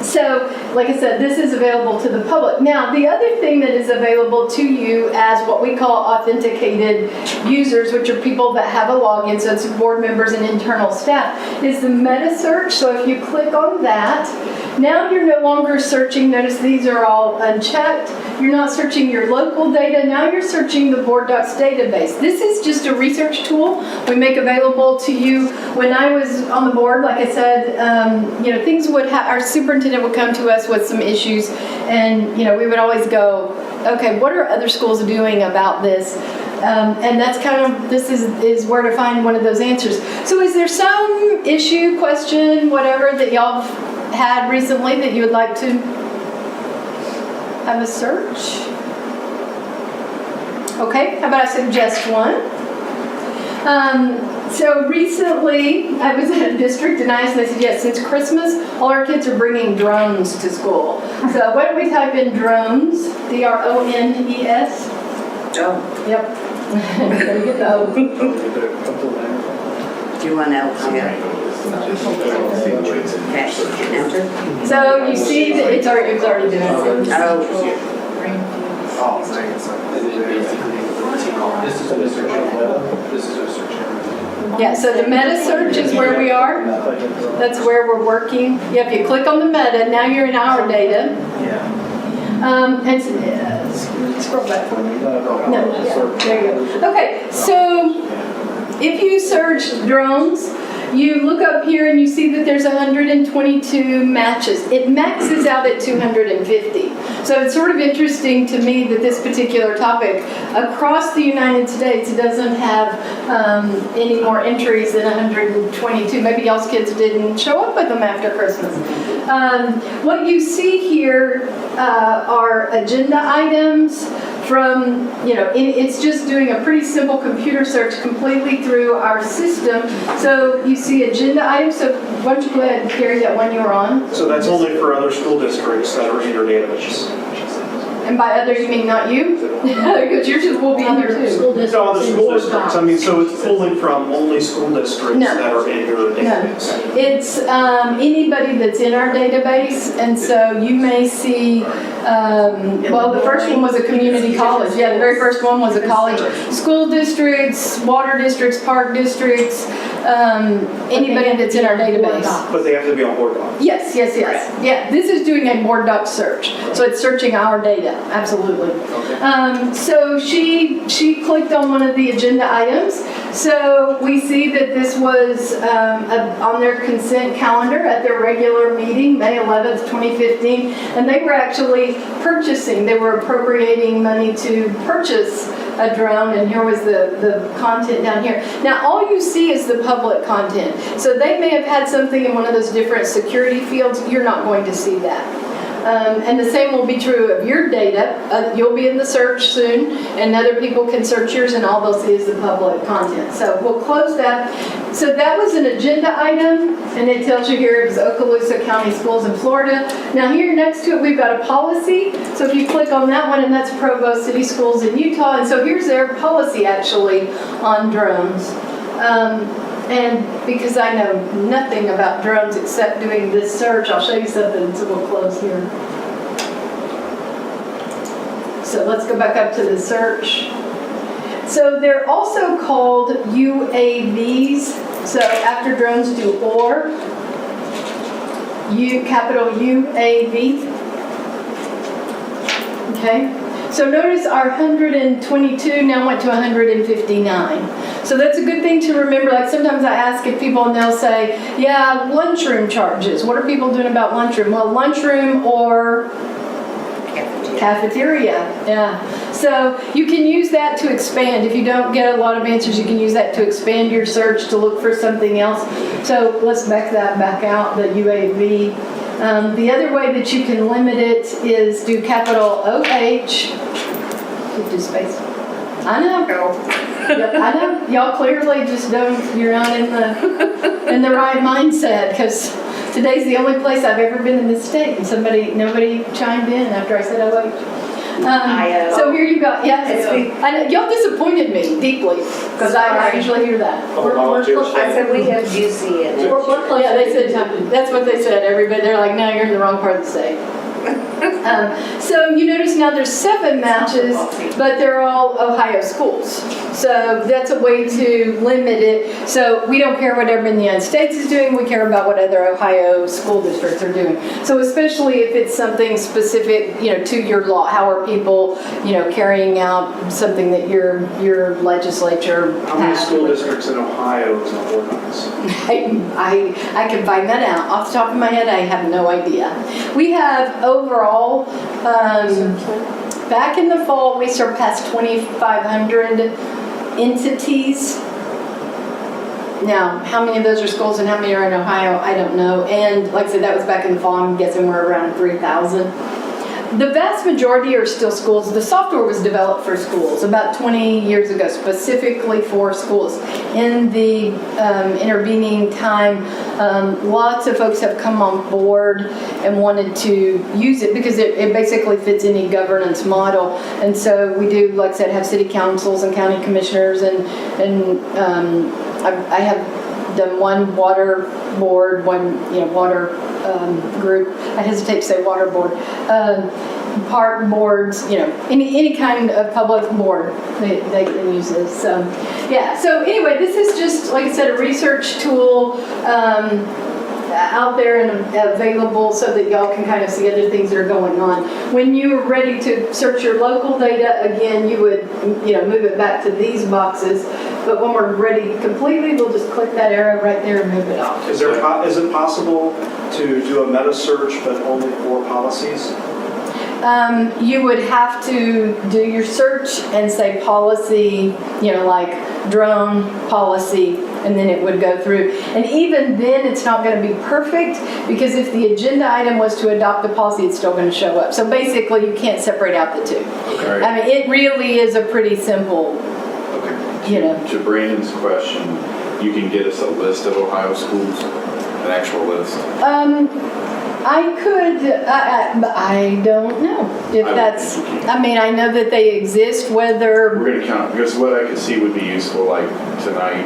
So, like I said, this is available to the public. Now, the other thing that is available to you as what we call authenticated users, which are people that have a login, so it's board members and internal staff, is the meta search. So if you click on that, now you're no longer searching. Notice these are all unchecked. You're not searching your local data. Now you're searching the Board Docs database. This is just a research tool we make available to you. When I was on the board, like I said, things would our superintendent would come to us with some issues, and we would always go, okay, what are other schools doing about this? And that's this is where to find one of those answers. So is there some issue, question, whatever that y'all had recently that you would like to have a search? Okay, how about I suggest one? So recently, I was in a district and I asked, and they said, yes, since Christmas, all our kids are bringing drones to school. So why don't we type in drones, D-R-O-N-E-S? Oh, Yep. There you go. do you want else? Yeah. Okay, enter. So you see that it's already doing it. Oh, This is a search area. This is a search area. Yeah, so the meta search is where we are. That's where we're working. Yeah, if you click on the meta, now you're in our data. And scroll back for me. No, yeah, there you go. Okay, so if you search drones, you look up here and you see that there's 122 matches. It maxes out at 250. So it's sort of interesting to me that this particular topic across the United States doesn't have any more entries than 122. Maybe y'all's kids didn't show up with them after Christmas. What you see here are agenda items from, it's just doing a pretty simple computer search completely through our system. So you see agenda items. So why don't you go ahead and carry that one you were on? So that's only for other school districts that are in your database. And by other, you mean not you? Because yours will be in there too. School districts. No, other school districts. So it's pulling from only school districts that are in your database. It's anybody that's in our database, and so you may see, the first one was a community college. Yeah, the very first one was a college. School districts, water districts, park districts, anybody that's in our database. But they have to be on Board Docs. Yes. Yeah, this is doing a Board Doc search, so it's searching our data, absolutely. So she clicked on one of the agenda items. So we see that this was on their consent calendar at their regular meeting, May 11th, 2015, and they were actually purchasing. They were appropriating money to purchase a drone, and here was the content down here. Now, all you see is the public content. So they may have had something in one of those different security fields. You're not going to see that. And the same will be true of your data. You'll be in the search soon, and other people can search yours, and all they'll see is the public content. So we'll close that. So that was an agenda item, and it tells you here it was Okaloosa County Schools in Florida. Now here next to it, we've got a policy. So if you click on that one, and that's Provo City Schools in Utah. And so here's their policy actually on drones. And because I know nothing about drones except doing this search, I'll show you something, so we'll close here. So let's go back up to the search. So they're also called UAVs. So after drones, do OR. capital UAV. Okay, so notice our 122 now went to 159. So that's a good thing to remember. Like sometimes I ask if people and they'll say, yeah, lunchroom charges. What are people doing about lunchroom? Well, lunchroom or cafeteria, yeah. So you can use that to expand. If you don't get a lot of answers, you can use that to expand your search to look for something else. So let's back that back out, the UAV. The other way that you can limit it is do capital OH, do space. I know. Yep, I know. Y'all clearly just don't, you're not in the right mindset, because today's the only place I've ever been in this state, and nobody chimed in after I said OH. So here you go. Yeah, I know, y'all disappointed me deeply, because I usually hear that. I said we have juicy in it. Yeah, they said, that's what they said, everybody. They're like, no, you're in the wrong part of the state. So you notice now there's 7 matches, but they're all Ohio schools. So that's a way to limit it. So we don't care what everyone in the United States is doing, we care about what other Ohio school districts are doing. So especially if it's something specific, to your law, how are people, carrying out something that your legislature How many passed. school districts in Ohio is on ordinance? I can find that out. Off the top of my head, I have no idea. We have overall, back in the fall, we surpassed 2,500 entities. Now, how many of those are schools and how many are in Ohio, I don't know. And like I said, that was back in the fall. I'm guessing we're around 3,000. The vast majority are still schools. The software was developed for schools about 20 years ago, specifically for schools. In the intervening time, lots of folks have come on board and wanted to use it because it basically fits any governance model. And so we do, like I said, have city councils and county commissioners, and I have done one water board, one water group. I hesitate to say water board. Park boards, any kind of public board they can use this. So anyway, this is just, like I said, a research tool out there and available so that y'all can kind of see other things that are going on. When you're ready to search your local data, again, you would move it back to these boxes. But when we're ready completely, we'll just click that arrow right there and move it off. Is it possible to do a meta search but only for policies? You would have to do your search and say policy, like drone policy, and then it would go through. And even then, it's not going to be perfect, because if the agenda item was to adopt the policy, it's still going to show up. So basically, you can't separate out the two. Okay. I mean, it really is a pretty simple, To Brandon's question, you can get us a list of Ohio schools, an actual list? I could, I don't know if that's, I know that they exist, whether. We're going to count, because what I could see would be useful, like tonight,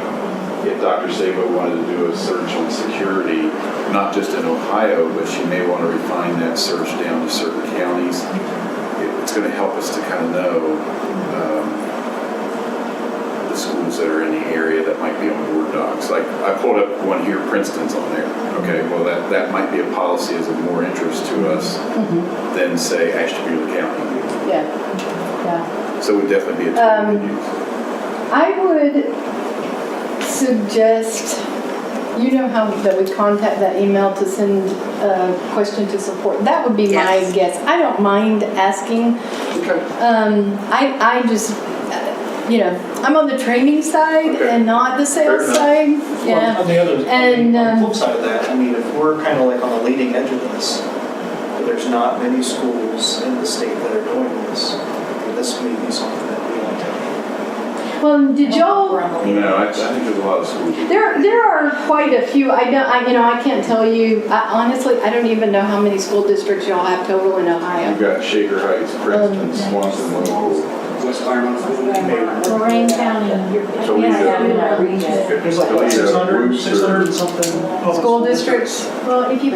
if Dr. Sabo wanted to do a search on security, not just in Ohio, but she may want to refine that search down to certain counties. It's going to help us to kind of know the schools that are in the area that might be on board docs. Like, I pulled up one here, Princeton's on there. Okay, well, that might be a policy as of more interest to us than, say, Ashtabula County. Yeah. So it would definitely be a tool we could use. I would suggest, how that we contact that email to send a question to support. That would be my guess. I don't mind asking. I just, I'm on the training side and not the sales side. Yeah. Well, on the flip side of that, if we're kind of like on the leading edge of this, but there's not many schools in the state that are doing this, this may be something that we want to. Well, did y'all? No, I think there's a lot of schools. There are quite a few. I can't tell you. Honestly, I don't even know how many school districts y'all have total in Ohio. You've got Shaker Heights, Princeton, Swanson, Norwood. West Claremont. Lorraine County. So we There's like 600 and something. School districts. Well, if you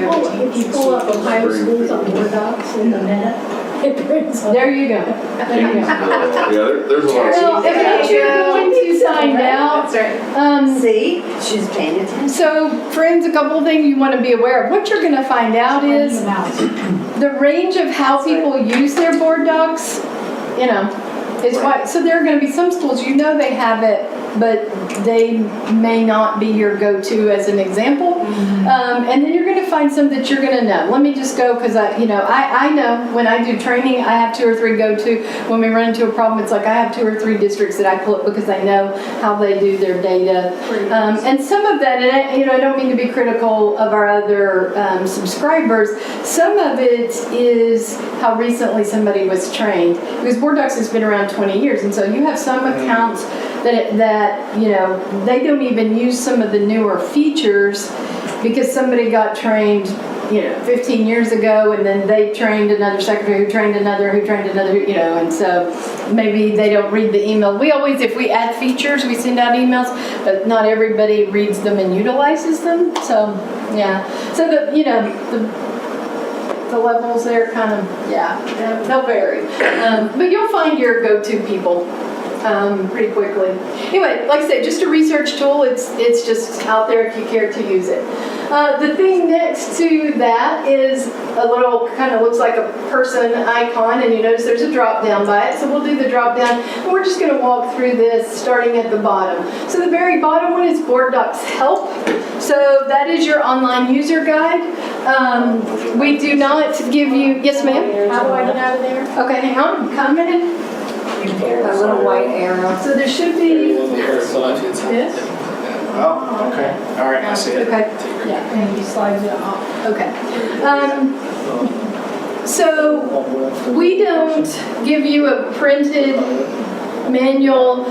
pull up Ohio schools on Word docs in the meta, it brings up. There you go. Yeah, there's a lot of Well, schools. if you're going to find out, See? She's paying attention. So, friends, a couple of things you want to be aware of. What you're going to find out is the range of how people use their board docs, is why. So there are going to be some schools, they have it, but they may not be your go-to as an example. And then you're going to find some that you're going to know. Let me just go because I know when I do training, I have 2 or 3 go-to. When we run into a problem, it's like I have 2 or 3 districts that I pull up because I know how they do their data. And some of that, and I don't mean to be critical of our other subscribers, some of it is how recently somebody was trained. Because Board Docs has been around 20 years, and so you have some accounts that they don't even use some of the newer features because somebody got trained 15 years ago, and then they trained another secretary who trained another, and so maybe they don't read the email. We always, if we add features, we send out emails, but not everybody reads them and utilizes them. So, yeah. So the levels there kind of, they'll vary. But you'll find your go-to people pretty quickly. Anyway, like I said, just a research tool. It's just out there if you care to use it. The thing next to that is a little, kind of looks like a person icon, and you notice there's a drop down by it. So we'll do the drop down, and we're just going to walk through this starting at the bottom. So the very bottom one is Board Docs Help. So that is your online user guide. We do not give you, yes ma'am? How do I get out of there? Okay, hang on, I'm coming. A little white arrow. So there should be, yes? Oh, okay. All right, I see it. Okay, yeah, and you slide it off. Okay. So we don't give you a printed manual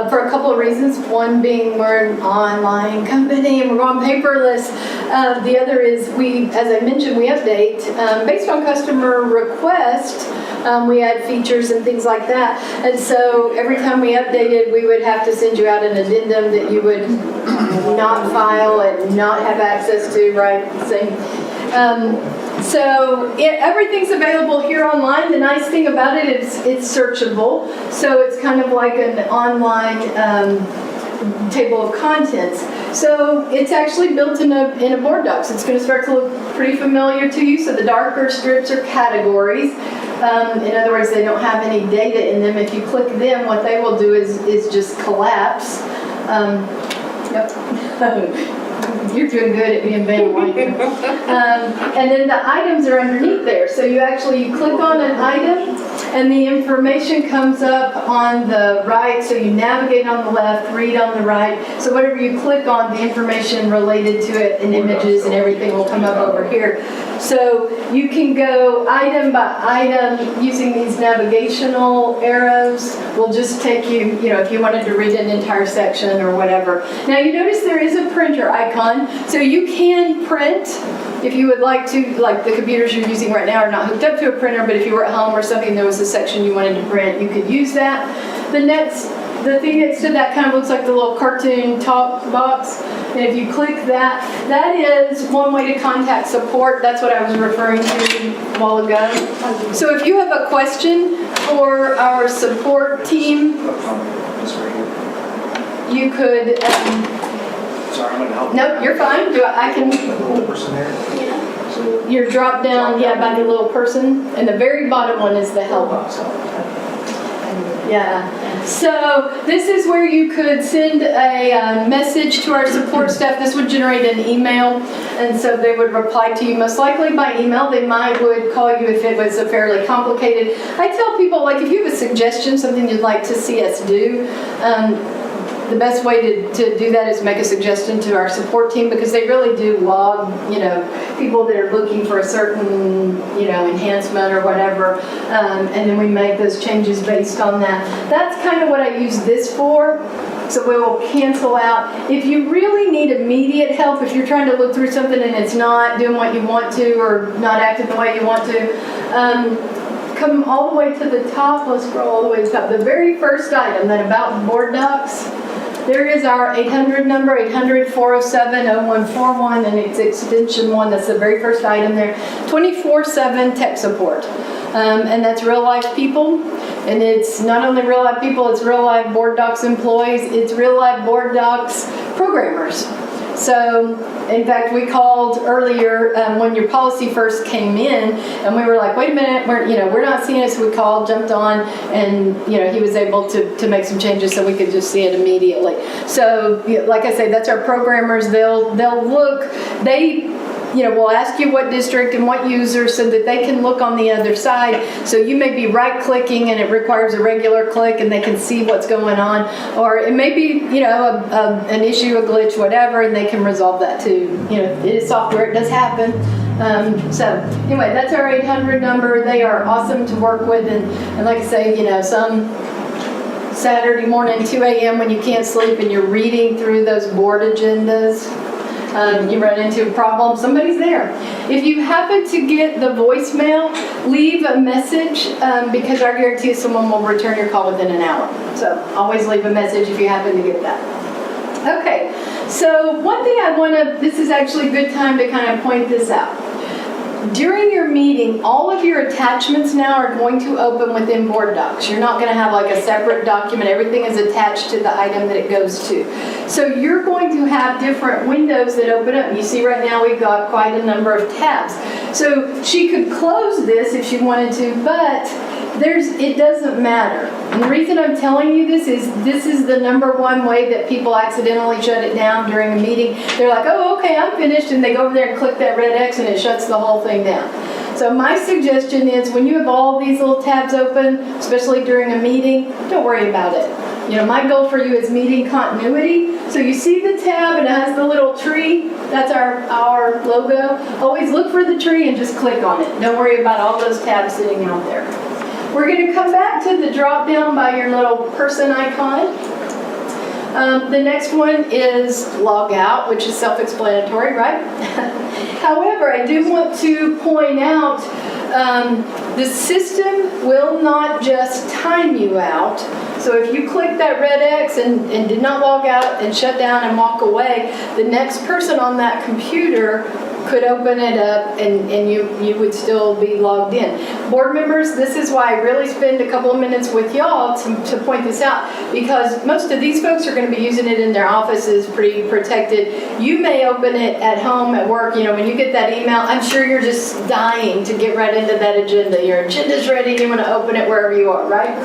for a couple of reasons. One being we're an online company and we're on paperless. The other is as I mentioned, we update based on customer request. We add features and things like that. And so every time we updated, we would have to send you out an addendum that you would not file and not have access to, right? So everything's available here online. The nice thing about it is it's searchable. So it's kind of like an online table of contents. So it's actually built in a Board Docs. It's going to start to look pretty familiar to you. So the darker strips are categories. In other words, they don't have any data in them. If you click them, what they will do is just collapse. Yep. You're doing good at being vain, aren't you? And then the items are underneath there. So you click on an item, and the information comes up on the right. So you navigate on the left, read on the right. So whatever you click on, the information related to it and images and everything will come up over here. So you can go item by item using these navigational arrows. We'll just take you, if you wanted to read an entire section or whatever. Now you notice there is a printer icon. So you can print if you would like to, like the computers you're using right now are not hooked up to a printer, but if you were at home or something, there was a section you wanted to print, you could use that. The thing next to that kind of looks like the little cartoon top box. And if you click that, that is one way to contact support. That's what I was referring to a while ago. So if you have a question for our support team, you could... Sorry, I'm going to help. Nope, you're fine. I can... The little person there? Your drop down, by the little person. And the very bottom one is the help. Yeah. So this is where you could send a message to our support staff. This would generate an email, and so they would reply to you most likely by email. They would call you if it was a fairly complicated. I tell people, like, if you have a suggestion, something you'd like to see us do, the best way to do that is make a suggestion to our support team, because they really do log, people that are looking for a certain, enhancement or whatever, and then we make those changes based on that. That's kind of what I use this for. So we will cancel out. If you really need immediate help, if you're trying to look through something and it's not doing what you want to or not acting the way you want to, come all the way to the top. Let's scroll all the way to the top. The very first item, that About Board Docs, there is our 800 number, 800-407-0141, and it's extension 1. That's the very first item there. 24/7 tech support. And that's real life people. And it's not only real life people, it's real life board docs employees, it's real life board docs programmers. So, in fact, we called earlier when your policy first came in, and we were like, wait a minute, we're not seeing it. So we called, jumped on, and he was able to make some changes so we could just see it immediately. So, like I say, that's our programmers. They'll look. We'll ask you what district and what user so that they can look on the other side. So you may be right-clicking and it requires a regular click and they can see what's going on. Or it may be, an issue, a glitch, whatever, and they can resolve that too. It is software, it does happen. So anyway, that's our 800 number. They are awesome to work with. And like I say, some Saturday morning, 2 a.m. when you can't sleep and you're reading through those board agendas, you run into a problem, somebody's there. If you happen to get the voicemail, leave a message because our guarantee is someone will return your call within an hour. So always leave a message if you happen to get that. Okay, so one thing this is actually a good time to kind of point this out. During your meeting, all of your attachments now are going to open within Board Docs. You're not going to have like a separate document. Everything is attached to the item that it goes to. So you're going to have different windows that open up. You see right now we've got quite a number of tabs. So she could close this if she wanted to, but it doesn't matter. And the reason I'm telling you this is the number one way that people accidentally shut it down during a meeting. They're like, oh, okay, I'm finished, and they go over there and click that red X and it shuts the whole thing down. So my suggestion is when you have all these little tabs open, especially during a meeting, don't worry about it. My goal for you is meeting continuity. So you see the tab and it has the little tree. That's our logo. Always look for the tree and just click on it. Don't worry about all those tabs sitting out there. We're going to come back to the drop down by your little person icon. The next one is log out, which is self-explanatory, right? However, I do want to point out the system will not just time you out. So if you click that red X and did not log out and shut down and walk away, the next person on that computer could open it up and you would still be logged in. Board members, this is why I really spend a couple of minutes with y'all to point this out, because most of these folks are going to be using it in their offices, pretty protected. You may open it at home, at work. When you get that email, I'm sure you're just dying to get right into that agenda. Your agenda's ready, you want to open it wherever you are, right?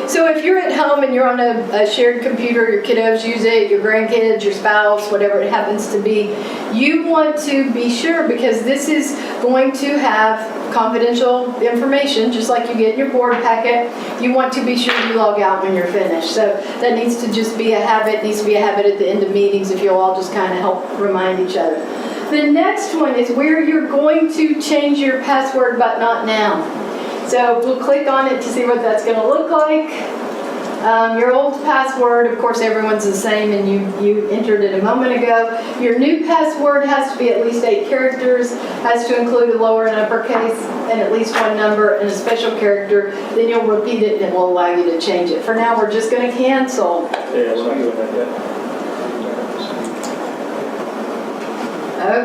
So if you're at home and you're on a shared computer, your kiddos use it, your grandkids, your spouse, whatever it happens to be, you want to be sure, because this is going to have confidential information, just like you get in your board packet. You want to be sure you log out when you're finished. So that needs to just be a habit. It needs to be a habit at the end of meetings if you'll all just kind of help remind each other. The next one is where you're going to change your password, but not now. So we'll click on it to see what that's going to look like. Your old password, of course, everyone's the same, and you entered it a moment ago. Your new password has to be at least 8 characters, has to include a lower and uppercase, and at least one number and a special character. Then you'll repeat it, and it will allow you to change it. For now, we're just going to cancel. Yeah, we're not doing that yet.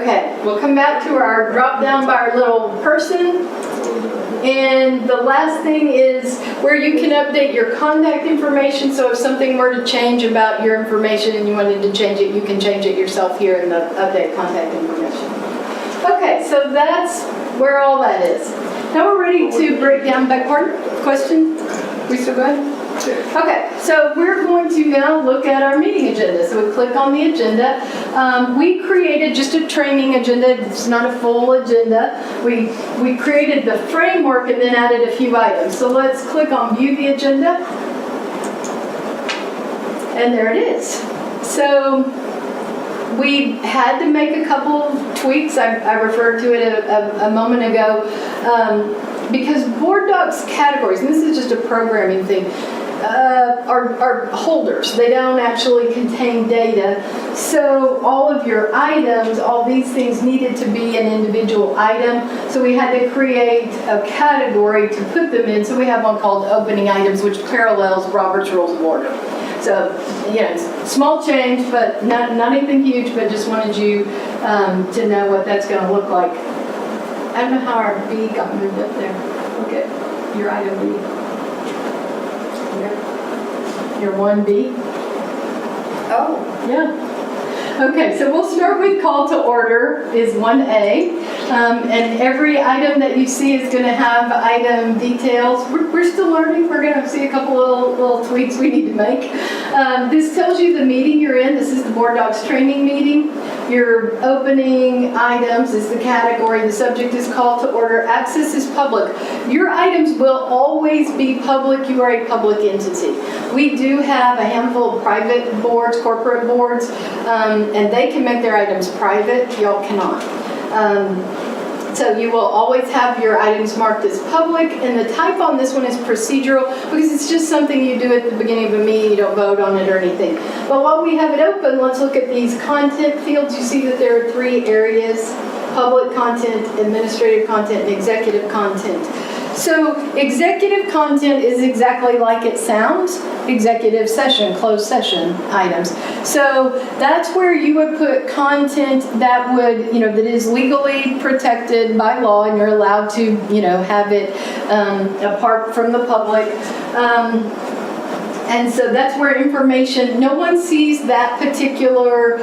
Okay, we'll come back to our drop down by our little person. And the last thing is where you can update your contact information. So if something were to change about your information and you wanted to change it, you can change it yourself here in the update contact information. Okay, so that's where all that is. Now we're ready to break down backward. Question? We still good? Okay, so we're going to now look at our meeting agenda. So we click on the agenda. We created just a training agenda. It's not a full agenda. We created the framework and then added a few items. So let's click on View the Agenda. And there it is. So we had to make a couple of tweaks. I referred to it a moment ago. Because Board Docs categories, and this is just a programming thing, are holders. They don't actually contain data. So all of your items, all these things needed to be an individual item. So we had to create a category to put them in. So we have one called opening items, which parallels Robert's Rules of Order. So, small change, but not anything huge, but just wanted you to know what that's going to look like. I don't know how our B got moved up there. Look at your item B. Your 1B? Oh, Yeah. Okay, so we'll start with call to order is 1A. And every item that you see is going to have item details. We're still learning. We're going to see a couple little tweaks we need to make. This tells you the meeting you're in. This is the Board Docs training meeting. Your opening items is the category. The subject is call to order. Access is public. Your items will always be public. You are a public entity. We do have a handful of private boards, corporate boards, and they can make their items private. Y'all cannot. So you will always have your items marked as public, and the type on this one is procedural because it's just something you do at the beginning of a meeting. You don't vote on it or anything. But while we have it open, let's look at these content fields. You see that there are 3 areas: public content, administrative content, and executive content. So executive content is exactly like it sounds, executive session, closed session items. So that's where you would put content that would, that is legally protected by law, and you're allowed to, have it apart from the public. And so that's where information, no one sees that particular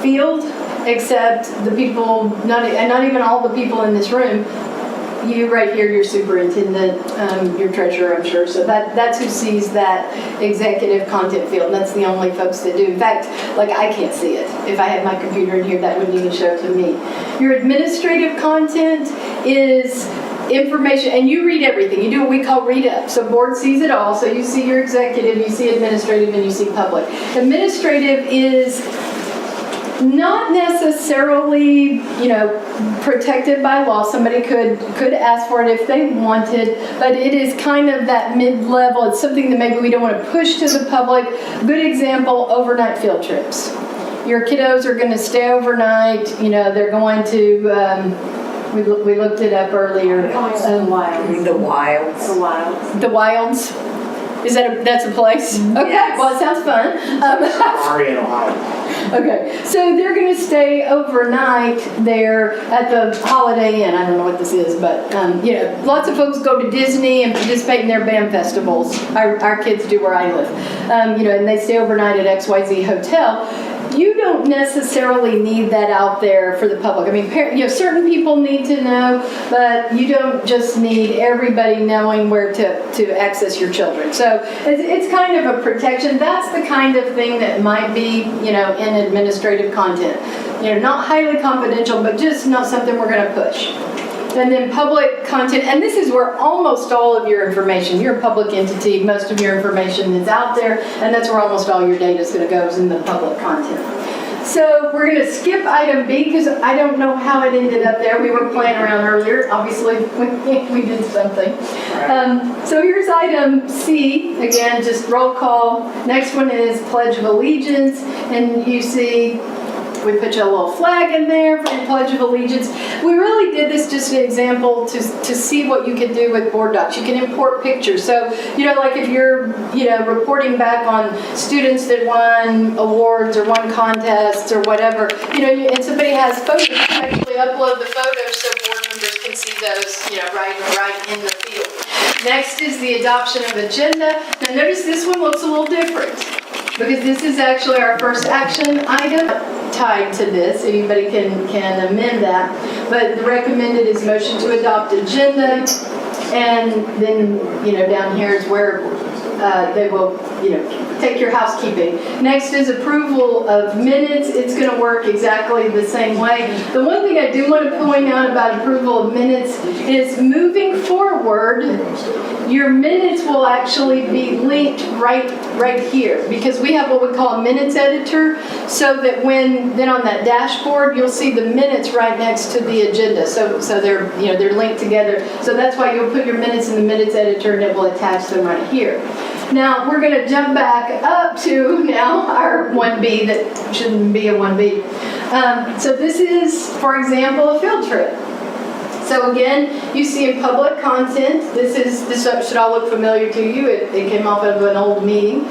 field except the people, not even all the people in this room. You right here, your superintendent, your treasurer, I'm sure. So that's who sees that executive content field. That's the only folks that do. In fact, I can't see it. If I had my computer in here, that wouldn't even show to me. Your administrative content is information, and you read everything. You do what we call read up. So board sees it all. So you see your executive, you see administrative, and you see public. Administrative is not necessarily, protected by law. Somebody could ask for it if they wanted, but it is kind of that mid-level. It's something that maybe we don't want to push to the public. Good example, overnight field trips. Your kiddos are going to stay overnight. They're going to, we looked it up earlier. The Wilds. Is that's a place? Okay, Yes. Well, it sounds fun. Sorry, in Ohio. Okay, so they're going to stay overnight there at the Holiday Inn. I don't know what this is, but lots of folks go to Disney and participate in their band festivals. Our kids do where I live, and they stay overnight at XYZ Hotel. You don't necessarily need that out there for the public. I mean, certain people need to know, but you don't just need everybody knowing where to access your children. So it's kind of a protection. That's the kind of thing that might be, in administrative content. Not highly confidential, but just not something we're going to push. And then public content, and this is where almost all of your information, you're a public entity, most of your information is out there, and that's where almost all your data is going to go, is in the public content. So we're going to skip item B because I don't know how it ended up there. We were playing around earlier. Obviously, we did something. So here's item C. Again, just roll call. Next one is Pledge of Allegiance, and you see we put you a little flag in there for your Pledge of Allegiance. We really did this just an example to see what you can do with Board Docs. You can import pictures. So, like if you're, reporting back on students that won awards or won contests or whatever, and somebody has photos, you can actually upload the photos so board members can see those, right in the field. Next is the adoption of agenda. Now notice this one looks a little different, because this is actually our first action item tied to this. Anybody can amend that. But the recommended is motion to adopt agenda. And then, down here is where they will, take your housekeeping. Next is approval of minutes. It's going to work exactly the same way. The one thing I do want to point out about approval of minutes is moving forward, your minutes will actually be linked right here, because we have what we call a minutes editor, so that then on that dashboard you'll see the minutes right next to the agenda. So they're they're linked together. So that's why you'll put your minutes in the minutes editor and it will attach them right here. Now we're going to jump back up to now our 1B that shouldn't be a 1B. So this is, for example, a field trip. So again, you see in public content, this should all look familiar to you. It came off of an old meeting.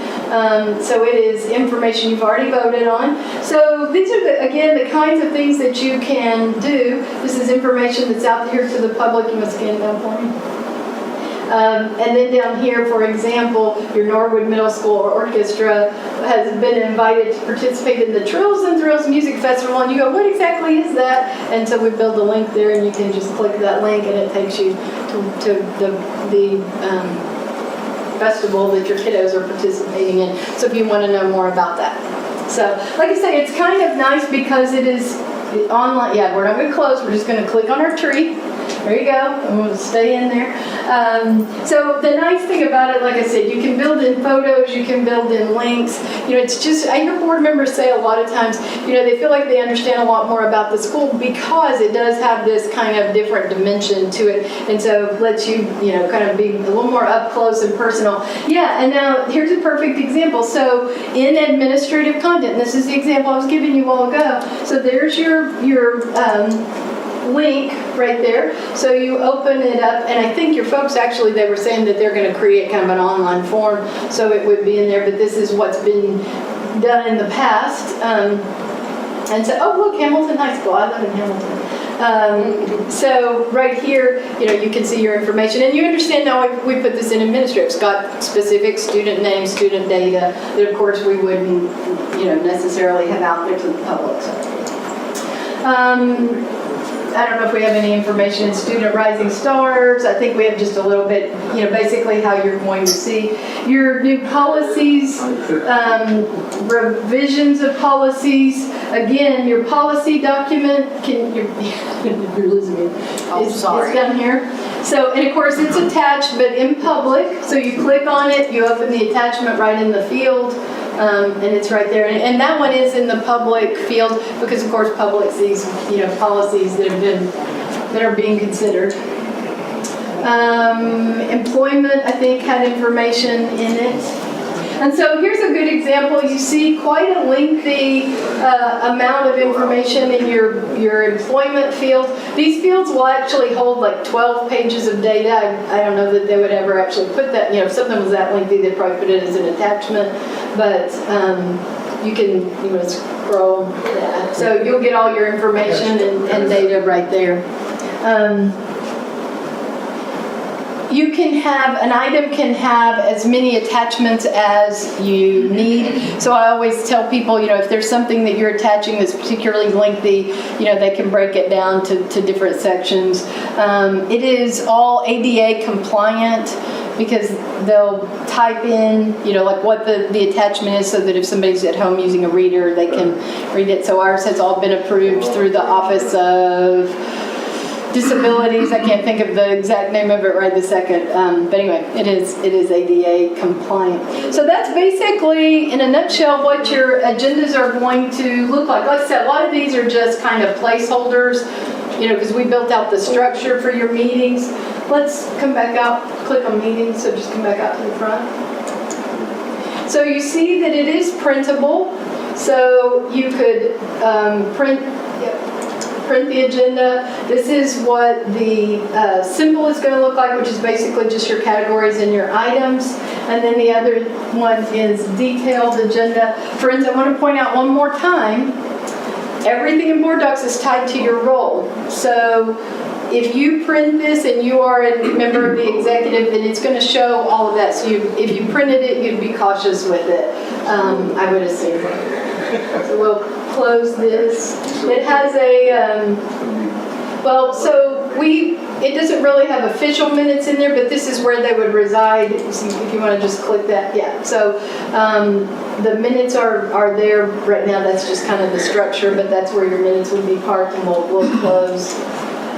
So it is information you've already voted on. So these are, again, the kinds of things that you can do. This is information that's out here to the public. You must scan it down for me. And then down here, for example, your Norwood Middle School Orchestra has been invited to participate in the Trills and Thrills Music Festival, and you go, what exactly is that? And so we build a link there, and you can just click that link, and it takes you to the festival that your kiddos are participating in. So if you want to know more about that. So, like I say, it's kind of nice because it is online. Yeah, we're not going to close. We're just going to click on our tree. There you go. And we'll stay in there. So the nice thing about it, like I said, you can build in photos, you can build in links. You know, it's just, I hear board members say a lot of times, you know, they feel like they understand a lot more about the school because it does have this kind of different dimension to it. And so lets you, you know, kind of be a little more up close and personal. Yeah, and now here's a perfect example. So in administrative content, and this is the example I was giving you a while ago. So there's your link right there. So you open it up, and I think your folks actually, they were saying that they're going to create kind of an online form, so it would be in there, but this is what's been done in the past. And so, oh look, Hamilton High School, I live in Hamilton. So right here, you know, you can see your information, and you understand now we put this in administrative. It's got specific student names, student data that of course we wouldn't, you know, necessarily have out there to the public. I don't know if we have any information in Student Rising Stars. I think we have just a little bit, you know, basically how you're going to see your new policies, revisions of policies. Again, your policy document, you're losing me. It's down here. So, and of course it's attached, but in public. So you click on it, you open the attachment right in the field. And it's right there, and that one is in the public field because, of course, public sees, you know, policies that are being considered. Employment, I think, had information in it. And so here's a good example. You see quite a lengthy amount of information in your employment field. These fields will actually hold like 12 pages of data. I don't know that they would ever actually put that, you know, if something was that lengthy, they'd probably put it as an attachment. But you can, you know, scroll that. So you'll get all your information and data right there. You can have, an item can have as many attachments as you need. So I always tell people, you know, if there's something that you're attaching that's particularly lengthy, you know, they can break it down to different sections. It is all ADA compliant because they'll type in, you know, like what the attachment is so that if somebody's at home using a reader, they can read it. So ours has all been approved through the Office of Disabilities. I can't think of the exact name of it right this second, but anyway, it is ADA compliant. So that's basically, in a nutshell, what your agendas are going to look like. Like I said, a lot of these are just kind of placeholders, you know, because we built out the structure for your meetings. Let's come back out, click on meetings, so just come back out to the front. So you see that it is printable, so you could print the agenda. This is what the symbol is going to look like, which is basically just your categories and your items. And then the other one is detailed agenda. Friends, I want to point out one more time, everything in Board Docs is tied to your role. So if you print this and you are a member of the executive, then it's going to show all of that. So if you printed it, you'd be cautious with it, I would assume. So we'll close this. It has a, it doesn't really have official minutes in there, but this is where they would reside. So if you want to just click that, yeah. So the minutes are there right now. That's just kind of the structure, but that's where your minutes would be parked, and we'll close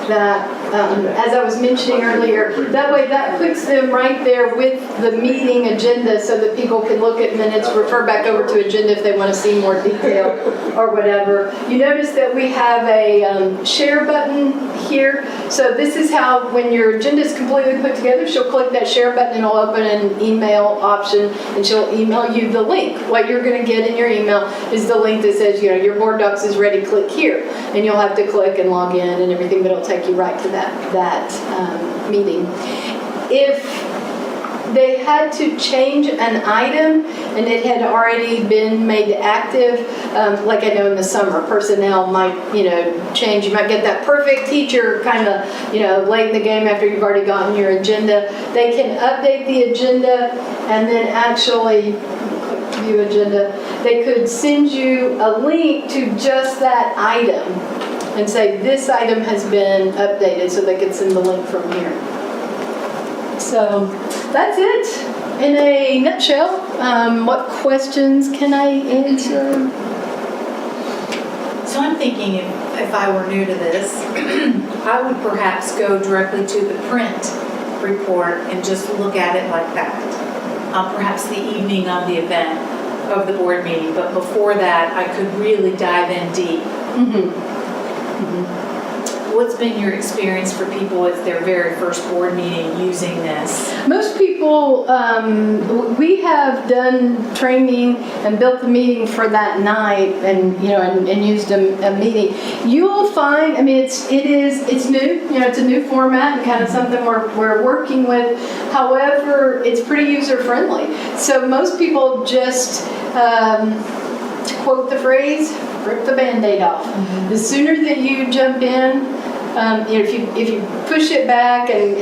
that. As I was mentioning earlier, that way that puts them right there with the meeting agenda so that people can look at minutes, refer back over to agenda if they want to see more detail or whatever. You notice that we have a share button here. So this is how, when your agenda is completely put together, she'll click that share button and it'll open an email option, and she'll email you the link. What you're going to get in your email is the link that says, you know, your Board Docs is ready, click here. And you'll have to click and log in and everything, but it'll take you right to that meeting. If they had to change an item and it had already been made active. Like I know in the summer, personnel might, change. You might get that perfect teacher kind of, late in the game after you've already gotten your agenda. They can update the agenda and then actually view agenda. They could send you a link to just that item and say, this item has been updated, so they could send the link from here. So that's it in a nutshell. What questions can I answer? So I'm thinking if I were new to this, I would perhaps go directly to the print report and just look at it like that. Perhaps the evening of the event of the board meeting, but before that, I could really dive in deep. What's been your experience for people at their very first board meeting using this? Most people, we have done training and built the meeting for that night, and and used a meeting. You'll find, it's new. It's a new format and kind of something we're working with. However, it's pretty user friendly. So most people just, to quote the phrase, rip the Band-Aid off. The sooner that you jump in, if you push it back and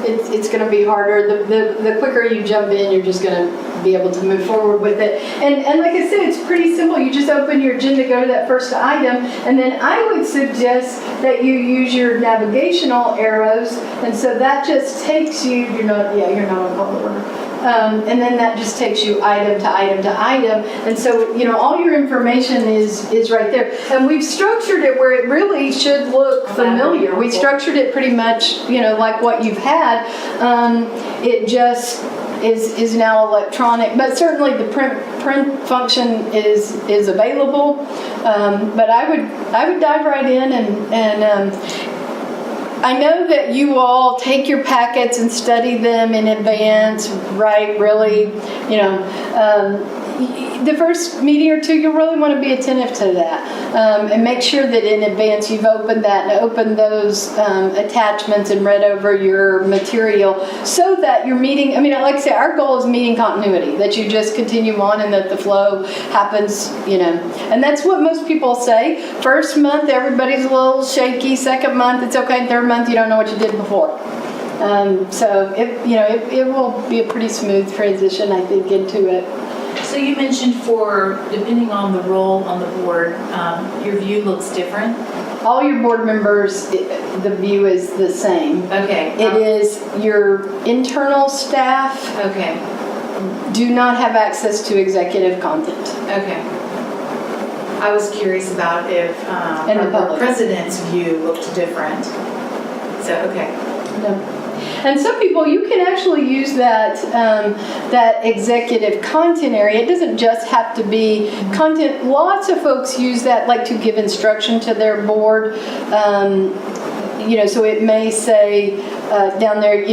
it's going to be harder. The quicker you jump in, you're just going to be able to move forward with it. And like I said, it's pretty simple. You just open your agenda, go to that first item, and then I would suggest that you use your navigational arrows, and so that just takes you. You're not on call to order. And then that just takes you item to item to item. And so, all your information is right there. And we've structured it where it really should look familiar. We structured it pretty much, like what you've had. It just is now electronic, but certainly the print function is available. But I would dive right in and I know that you all take your packets and study them in advance, right? Really, the first meeting or two, you'll really want to be attentive to that and make sure that in advance you've opened that and opened those attachments and read over your material so that your meeting, like I say, our goal is meeting continuity, that you just continue on and that the flow happens, and that's what most people say. First month, everybody's a little shaky. Second month, it's okay. Third month, you don't know what you did before. So it will be a pretty smooth transition, I think, into it. So you mentioned depending on the role on the board, your view looks different? All your board members, the view is the same. Okay. It is your internal staff. Okay. Do not have access to executive content. Okay. I was curious about if our president's view looked different. So, okay. No. And some people, you can actually use that executive content area. It doesn't just have to be content. Lots of folks use that like to give instruction to their board. So it may say down there,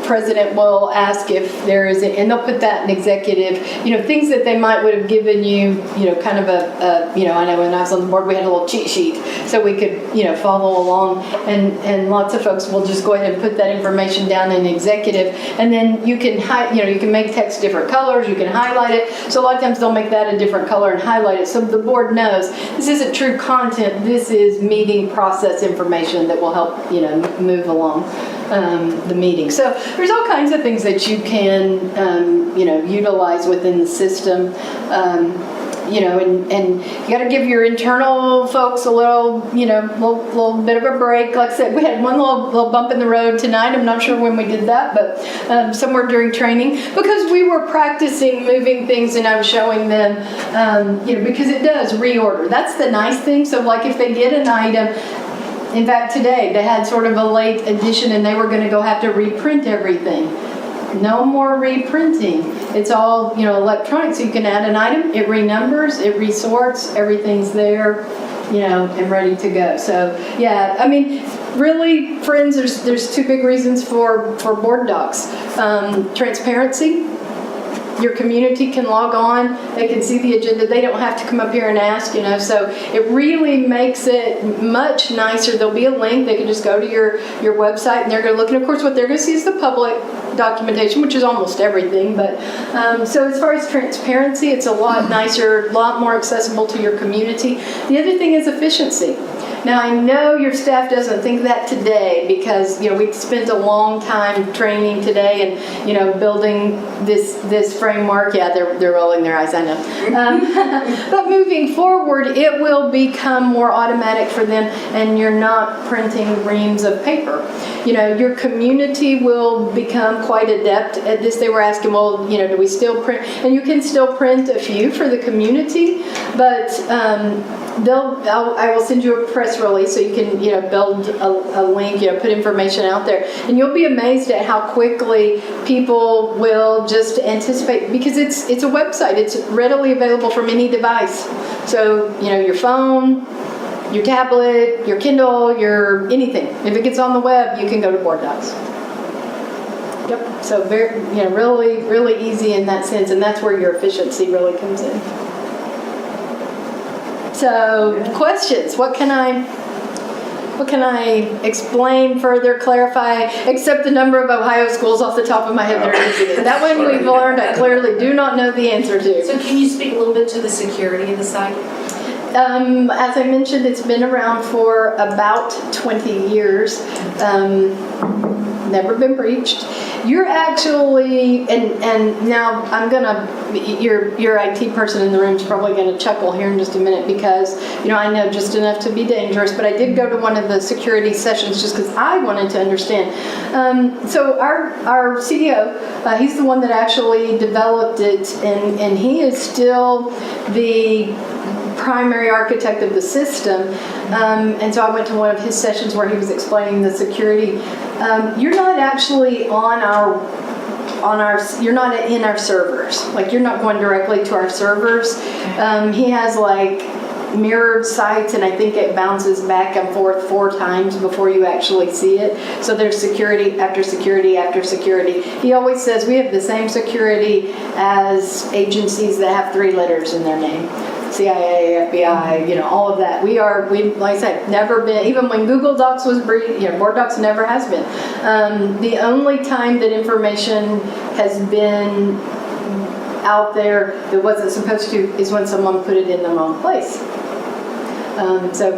president will ask if there is, and they'll put that in executive, things that they might would have given you, kind of I know when I was on the board, we had a little cheat sheet so we could, follow along, and lots of folks will just go ahead and put that information down in executive, and then you can, you can make text different colors, you can highlight it, so a lot of times they'll make that a different color and highlight it, so the board knows this isn't true content, this is meeting process information that will help, move along the meeting. So there's all kinds of things that you can, utilize within the system. And you got to give your internal folks a little bit of a break. Like I said, we had one little bump in the road tonight. I'm not sure when we did that, but somewhere during training, because we were practicing moving things and I was showing them, because it does reorder. That's the nice thing. So like if they get an item, in fact, today they had sort of a late edition and they were going to go have to reprint everything. No more reprinting. It's all, electronic, so you can add an item, it renumbers, it resorts, everything's there, and ready to go. So, yeah, really, friends, there's two big reasons for board docs. Transparency. Your community can log on, they can see the agenda, they don't have to come up here and ask, so it really makes it much nicer. There'll be a link, they can just go to your website and they're going to look, and of course what they're going to see is the public documentation, which is almost everything, but, so as far as transparency, it's a lot nicer, a lot more accessible to your community. The other thing is efficiency. Now, I know your staff doesn't think that today because, we spent a long time training today and, building this framework. Yeah, they're rolling their eyes, I know. But moving forward, it will become more automatic for them and you're not printing reams of paper. Your community will become quite adept at this. They were asking, well, do we still print? And you can still print a few for the community, but I will send you a press release so you can, build a link, put information out there. And you'll be amazed at how quickly people will just anticipate, because it's a website. It's readily available from any device. So, your phone, your tablet, your Kindle, your anything. If it gets on the web, you can go to Board Docs. Yep. So very, really, really easy in that sense, and that's where your efficiency really comes in. So, questions? What can I explain further, clarify, except the number of Ohio schools off the top of my head that are using it? That one we've learned I clearly do not know the answer to. So can you speak a little bit to the security of the site? As I mentioned, it's been around for about 20 years. Never been breached. You're actually, and now I'm gonna, your IT person in the room is probably gonna chuckle here in just a minute because, I know just enough to be dangerous, but I did go to one of the security sessions just because I wanted to understand. So our CEO, he's the one that actually developed it, and he is still the primary architect of the system, and so I went to one of his sessions where he was explaining the security. You're not actually you're not in our servers. Like, you're not going directly to our servers. He has mirrored sites, and I think it bounces back and forth 4 times before you actually see it. So there's security after security after security. He always says we have the same security as agencies that have 3 letters in their name. CIA, FBI, all of that. We like I said, never been, even when Google Docs was Board Docs never has been. The only time that information has been out there that wasn't supposed to is when someone put it in the wrong place. So,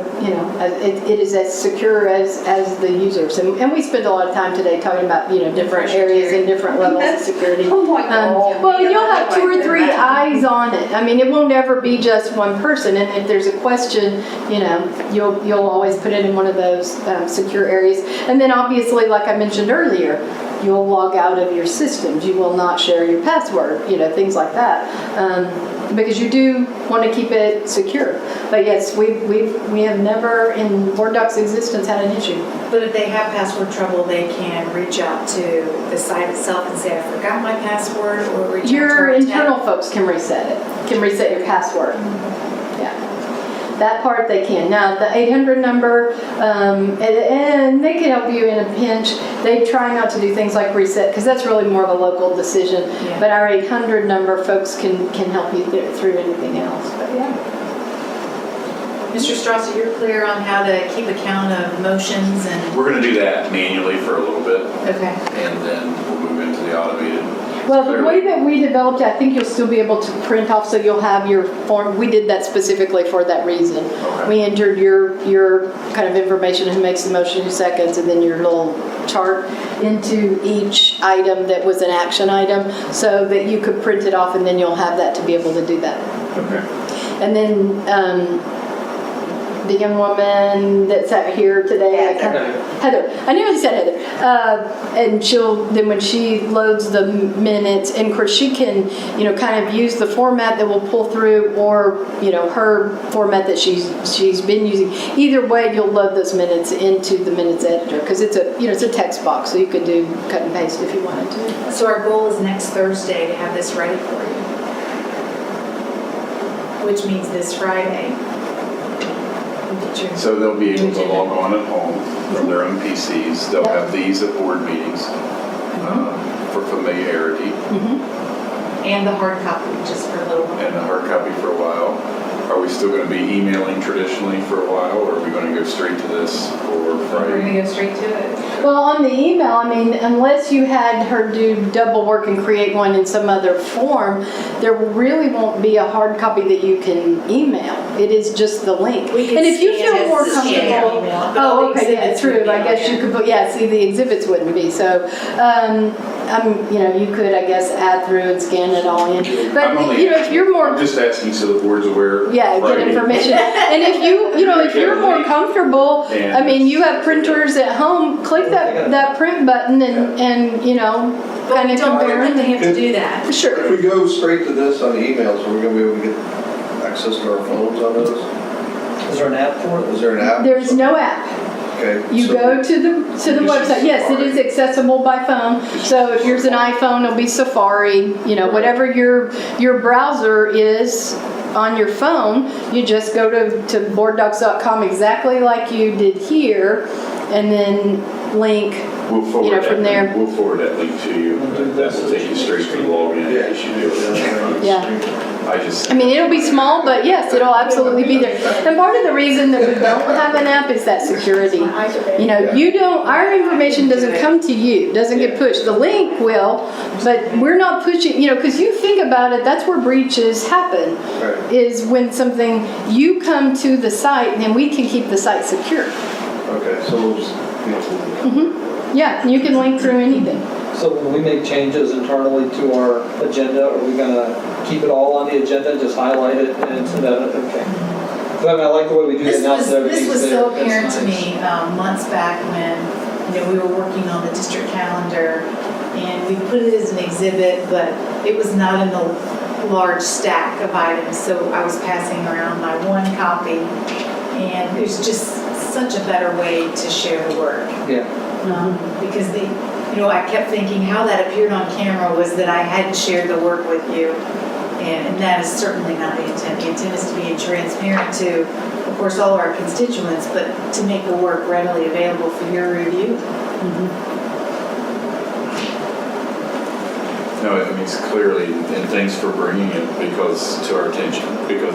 it is as secure as the users. And we spend a lot of time today talking about, different areas and different levels of security. Oh my God. Well, you'll have 2 or 3 eyes on it. I mean, it won't ever be just one person. And if there's a question, you'll always put it in one of those secure areas. And then obviously, like I mentioned earlier, you'll log out of your systems. You will not share your password, things like that. Because you do want to keep it secure. But yes, we have never in Board Docs existence had an issue. But if they have password trouble, they can reach out to the site itself and say, I forgot my password, or reach out to Your our internal tech. folks can reset it, can reset your password. Yeah. That part they can. Now, the 800 number, and they can help you in a pinch. They try not to do things like reset, because that's really more of a local decision. Yeah. But our 800 number, folks can help you through anything else. But yeah. Mr. Strasser, you're clear on how to keep account of motions and... We're going to do that manually for a little bit, Okay. and then we'll move into the automated. Well, the way that we developed it, I think you'll still be able to print off, so you'll have your form. We did that specifically for that reason. Okay. We entered your kind of information, who makes the motion, who seconds, and then your little chart into each item that was an action item, so that you could print it off, and then you'll have that to be able to do that. Okay. And then the young woman that sat here today, Heather. I knew I said Heather. And then when she loads the minutes, and of course she can, kind of use the format that will pull through, or, her format that she's been using. Either way, you'll load those minutes into the minutes editor, because it's a text box, so you could do cut and paste if you wanted to. So our goal is next Thursday to have this ready for you, which means this Friday. So they'll be able to log on at home from their own PCs. They'll have these at board meetings for familiarity. And the hard copy, just for a little while. And the hard copy for a while. Are we still going to be emailing traditionally for a while, or are we going to go straight to this for We're Friday? gonna go straight to it. Well, on the email, I mean, unless you had her do double work and create one in some other form, there really won't be a hard copy that you can email. It is just the link. We could And if you scan feel it, more scan it, comfortable. email it, but all Oh, the okay, yeah, exhibits would true. be I on guess you there. could put, yeah, see, the exhibits wouldn't be. So, you could, I guess, add through and scan it all in. But, I'm only if you're more I'm just asking so the board's aware. yeah, get Friday. information. And if if you're more comfortable, Yeah. I mean, you have printers at home, click that print button and But kind we of don't compare want them to them. have to do that. Sure. If we go straight to this on the emails, are we gonna be able to get access to our phones on those? Is there an app for it? Is there an app? There's no app. Okay. You so- go to the This website. is Yes, it is accessible by phone. So if yours an iPhone, it'll be Safari, whatever your browser is on your phone, you just go to boarddocs.com exactly like you did here, and then link. We'll forward that from link- there. We'll forward that link to you. That will take you straight to the login. Yeah. You should be able to. Yeah. I mean, it'll be small, but yes, it'll absolutely be there. And part of the reason that we don't have an app is that security. Our information doesn't come to you, doesn't get pushed. The link will, but we're not pushing, because you think about it, that's where breaches happen, Right. is when you come to the site, and then we can keep the site secure. Okay, so we'll just, Yeah, you can link through anything. So when we make changes internally to our agenda, are we gonna keep it all on the agenda, just highlight it and send that, okay? But I mean, I like the way we do it now, so This everything's was there. so That's apparent to nice. me months back when, we were working on the district calendar, and we put it as an exhibit, but it was not in the large stack of items, so I was passing around my one copy, and it was just such a better way to share the work. Yeah. Because I kept thinking how that appeared on camera was that I hadn't shared the work with you. And that is certainly not the intent. The intent is to be transparent to, of course, all our constituents, but to make the work readily available for your review. No, I mean, it's clearly, and thanks for bringing it to our attention, because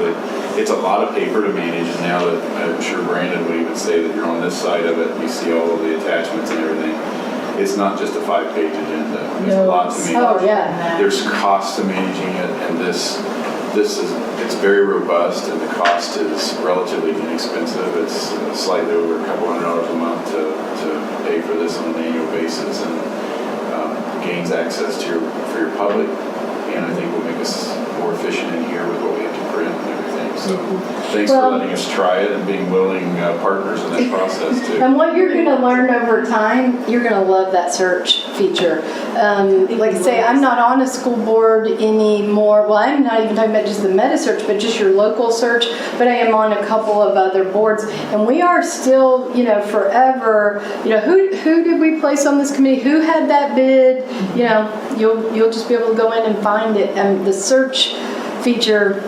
it's a lot of paper to manage, and now that I'm sure Brandon would even say that you're on this side of it, you see all of the attachments and everything. It's not just a 5-page agenda. There's a lot to manage. Oh, yeah. There's cost to managing it, and it's very robust, and the cost is relatively inexpensive. It's slightly over a couple $100 a month to pay for this on an annual basis, and gains access for your public, and I think will make us more efficient in here with what we have to print and everything. So thanks for letting us try it and being willing partners in that process too. And what you're going to learn over time, you're going to love that search feature. Like I say, I'm not on a school board anymore. Well, I'm not even talking about just the meta search, but just your local search. But I am on a couple of other boards, and we are still, forever. Who did we place on this committee? Who had that bid? You'll just be able to go in and find it. And the search feature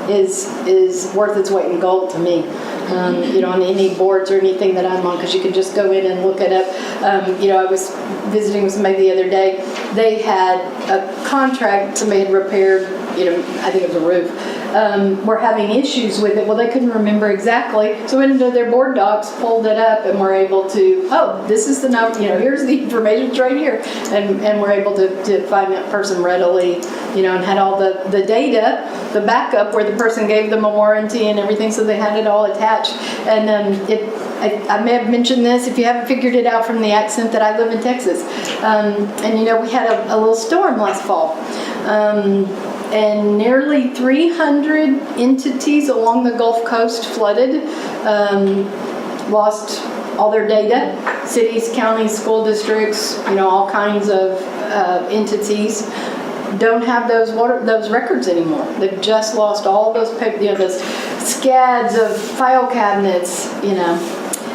is worth its weight in gold to me. On any boards or anything that I'm on, because you can just go in and look it up. I was visiting with somebody the other day. They had a contract, somebody had repaired, I think it was a roof. Were having issues with it. Well, they couldn't remember exactly. So went into their board docs, pulled it up, and were able to, this is the number, here's the information, it's right here. And we're able to find that person readily, and had all the data, the backup where the person gave them a warranty and everything, so they had it all attached. And I may have mentioned this if you haven't figured it out from the accent that I live in Texas. And we had a little storm last fall. And nearly 300 entities along the Gulf Coast flooded, lost all their data. Cities, counties, school districts, all kinds of entities don't have those records anymore. They've just lost all those paper, those scads of file cabinets,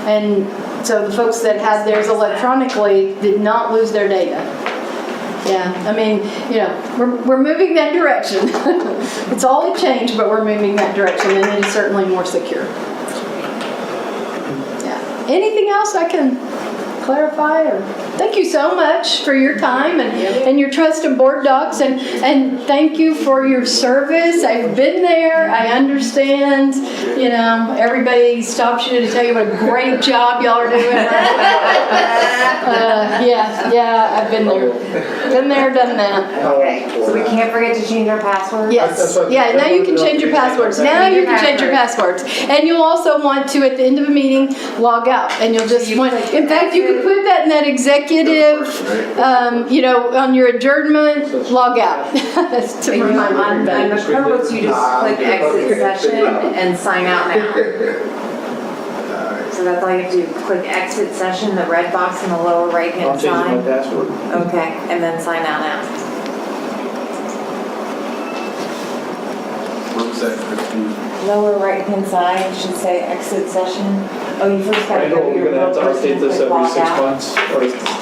and so the folks that had theirs electronically did not lose their data. Yeah, I mean, we're moving that direction. It's all a change, but we're moving that direction, and it is certainly more secure. Yeah. Anything else I can clarify or thank you so much for your time and your trust in board docs, and thank you for your service. I've been there, I understand, you know, everybody stops you to tell you what a great job y'all are doing. Yeah, I've been there. Been there, done that. Okay, so we can't forget to change our password? Yes, yeah, now you can change your passwords. Now you can change your passwords. And you'll also want to, at the end of a meeting, log out. And you'll just want, in fact, you can put that in that executive, you know, on your adjournment, log out. That's to remind On the everybody. Chromebooks, you just click exit session and sign out now. So that's all you have to do, click exit session, the red box in the lower right I'll hand change my side. password. Okay, and then sign out now. What was that? Lower right hand side should say exit session. Oh, you first gotta I know go to we're your gonna have to vote person update and this click every log 6 out. months,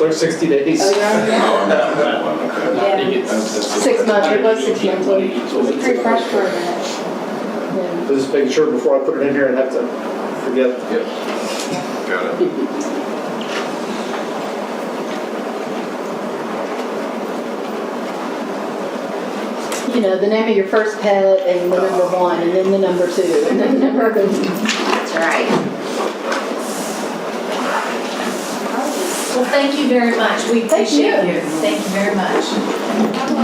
or 60 days. Oh, you're already Oh, that one, okay. Yeah. 6 months, it was 6 months. Refresh for a minute. Just making sure before I put it in here, I'd have to forget. Yep. Got it. You know, the name of your first pet and the number 1 and then the number 2 and then the number. That's right. Well, thank you very much. We Thank appreciate you. you. Thank you very much.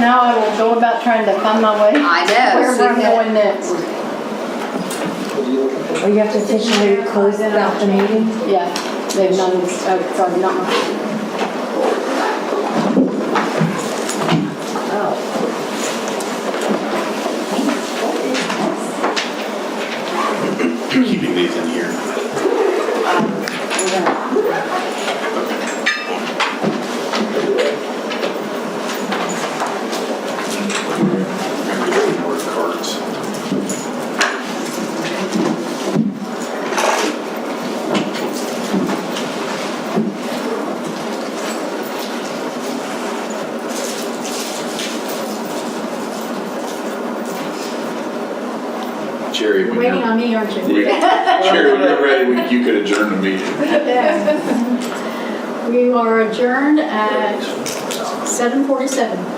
Now I will go about trying to find my way. I know. Where I'm going next. Oh, you have to officially close it out the meeting? Yeah, they've done this, sorry, not mine. Oh. Keeping these in here. More cards. Jerry, You're when waiting you're, on me, aren't you? Jerry, when you're ready, you could adjourn the meeting. We are adjourned at 7:47.